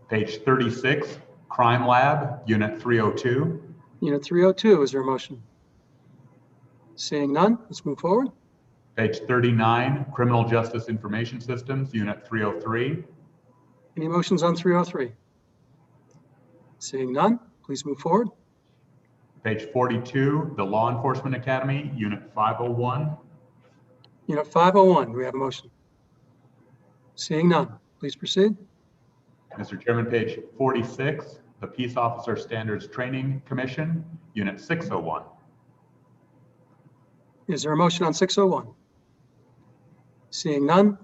Page 36, crime lab, unit 302. Unit 302, is there a motion? Seeing none, let's move forward. Page 39, criminal justice information systems, unit 303. Any motions on 303? Seeing none, please move forward. Page 42, the law enforcement academy, unit 501. Unit 501, do we have a motion? Seeing none, please proceed. Mr. Chairman, page 46, the Peace Officer Standards Training Commission, unit 601. Is there a motion on 601? Seeing none,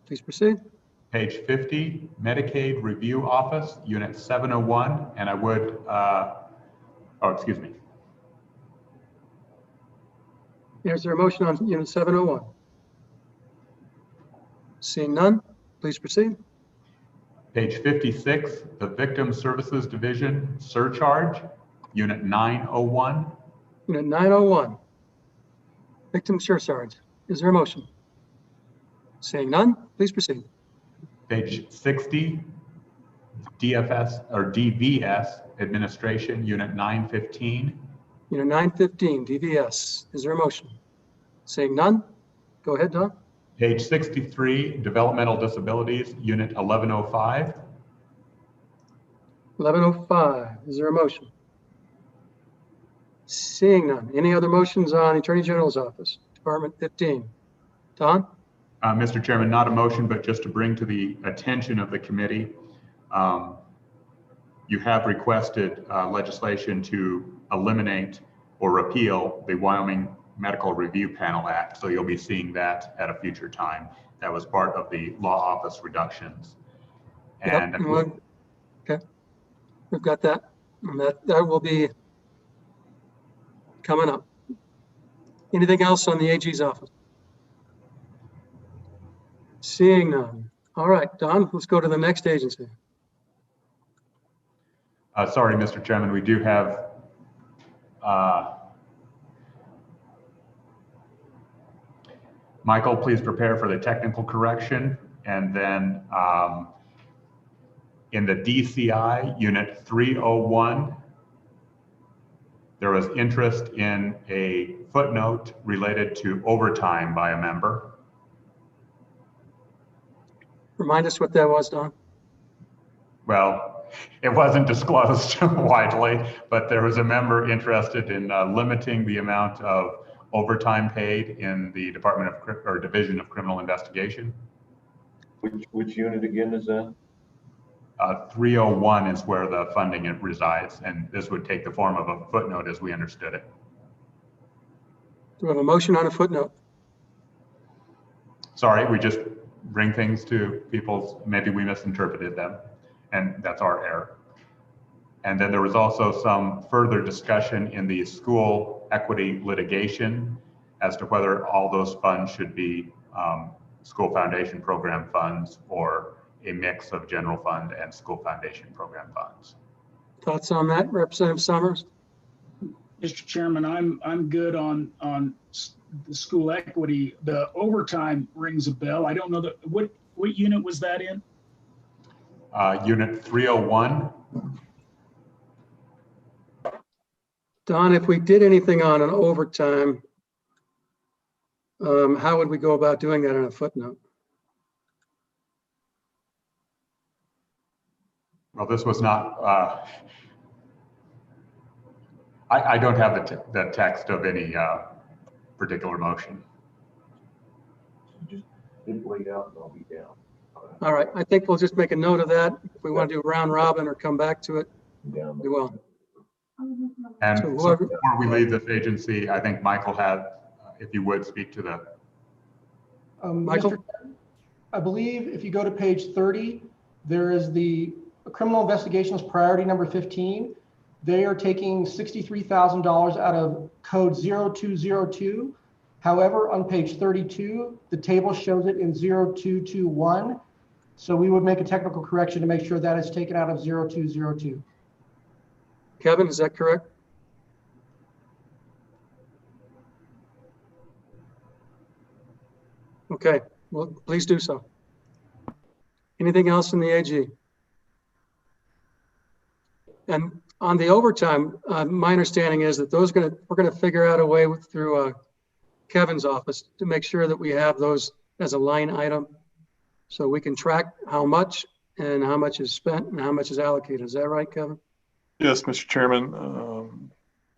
please proceed. Page 50, Medicaid Review Office, Unit 701, and I would, excuse me. Is there a motion on Unit 701? Seeing none, please proceed. Page 56, the Victim Services Division Surcharge, Unit 901. Unit 901, victim surcharge. Is there a motion? Seeing none, please proceed. Page 60, DFS or DVS Administration, Unit 915. Unit 915, DVS. Is there a motion? Seeing none, go ahead, Don. Page 63, Developmental Disabilities, Unit 1105. 1105, is there a motion? Seeing none. Any other motions on Attorney General's Office, Department 15? Don? Mr. Chairman, not a motion, but just to bring to the attention of the committee, you have requested legislation to eliminate or repeal the Wyoming Medical Review Panel Act. So you'll be seeing that at a future time. That was part of the law office reductions. And yep. Okay, we've got that. And that will be coming up. Anything else on the AG's office? Seeing none. All right, Don, let's go to the next agency. Sorry, Mr. Chairman, we do have Michael, please prepare for the technical correction. And then in the DCI Unit 301, there was interest in a footnote related to overtime by a member. Remind us what that was, Don. Well, it wasn't disclosed widely, but there was a member interested in limiting the amount of overtime paid in the Department of or Division of Criminal Investigation. Which unit again is that? 301 is where the funding resides, and this would take the form of a footnote as we understood it. Do we have a motion on a footnote? Sorry, we just bring things to people's, maybe we misinterpreted them, and that's our error. And then there was also some further discussion in the school equity litigation as to whether all those funds should be school foundation program funds or a mix of general fund and school foundation program funds. Thoughts on that, Representative Summers? Mr. Chairman, I'm good on the school equity. The overtime rings a bell. I don't know what unit was that in? Unit 301. Don, if we did anything on an overtime, how would we go about doing that in a footnote? Well, this was not, I don't have the text of any particular motion. Just wait out and I'll be down. All right, I think we'll just make a note of that. If we want to do round robin or come back to it, we will. And So so whoever- before we leave this agency, I think Michael had, if you would speak to the. Michael? Mr. Chairman, I believe if you go to page 30, there is the criminal investigations priority number 15. They are taking $63,000 out of code 0202. However, on page 32, the table shows it in 0221. So we would make a technical correction to make sure that is taken out of 0202. Kevin, is that correct? Okay, well, please do so. Anything else in the AG? And on the overtime, my understanding is that we're gonna figure out a way through Kevin's office to make sure that we have those as a line item, so we can track how much and how much is spent and how much is allocated. Is that right, Kevin? Yes, Mr. Chairman.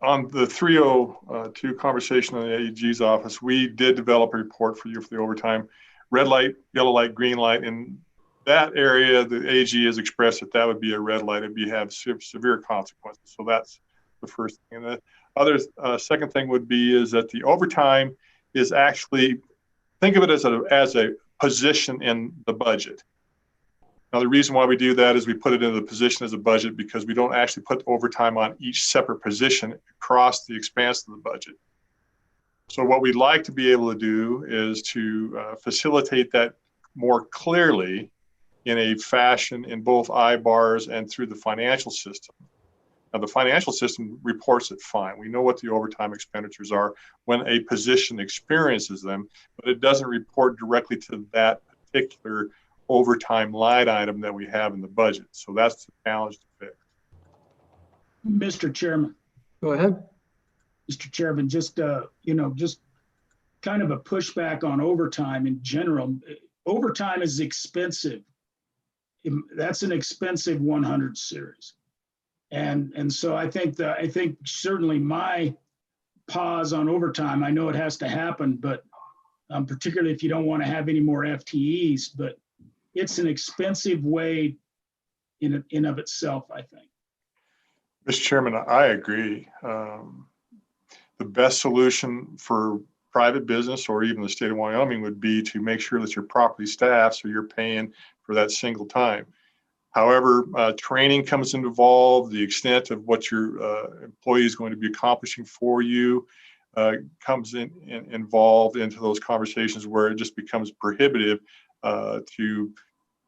On the 302 conversation in the AG's office, we did develop a report for you for the overtime. Red light, yellow light, green light. In that area, the AG has expressed that that would be a red light. It'd have severe consequences. So that's the first thing. And the other second thing would be is that the overtime is actually, think of it as a position in the budget. Now, the reason why we do that is we put it into the position as a budget because we don't actually put overtime on each separate position across the expanse of the budget. So what we'd like to be able to do is to facilitate that more clearly in a fashion in both IBARs and through the financial system. Now, the financial system reports it fine. We know what the overtime expenditures are when a position experiences them, but it doesn't report directly to that particular overtime line item that we have in the budget. So that's the challenge to fix. Mr. Chairman. Go ahead. Mr. Chairman, just, just kind of a pushback on overtime in general. Overtime is expensive. That's an expensive 100 series. And so I think certainly my pause on overtime, I know it has to happen, but particularly if you don't want to have any more FTEs, but it's an expensive way in of itself, I think. Mr. Chairman, I agree. The best solution for private business or even the state of Wyoming would be to make sure that you're properly staffed so you're paying for that single time. However, training comes involved, the extent of what your employee is going to be accomplishing for you comes involved into those conversations where it just becomes prohibitive to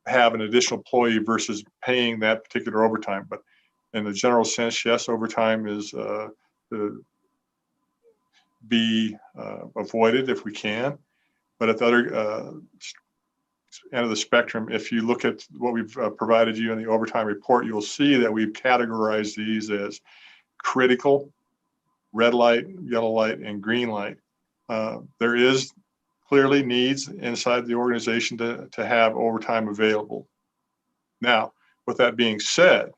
have an additional employee versus paying that particular overtime. But in the general sense, yes, overtime is to be avoided if we can. But at the other end of the spectrum, if you look at what we've provided you in the overtime report, you'll see that we've categorized these as critical, red light, yellow light, and green light. There is clearly needs inside the organization to have overtime available. Now, with that being said,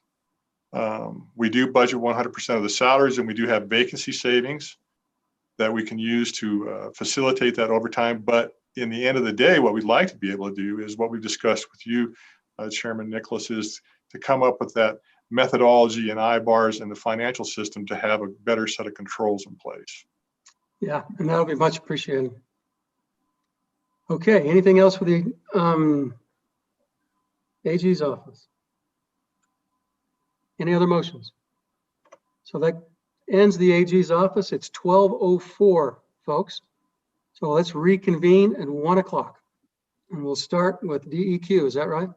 we do budget 100% of the salaries, and we do have vacancy savings that we can use to facilitate that overtime. But in the end of the day, what we'd like to be able to do is what we've discussed with you, Chairman Nicholas, is to come up with that methodology and IBARs and the financial system to have a better set of controls in place. Yeah, and that'll be much appreciated. Okay, anything else for the AG's office? Any other motions? So that ends the AG's office. It's 12:04, folks. So let's reconvene at 1 o'clock. And we'll start with DEQ, is that right?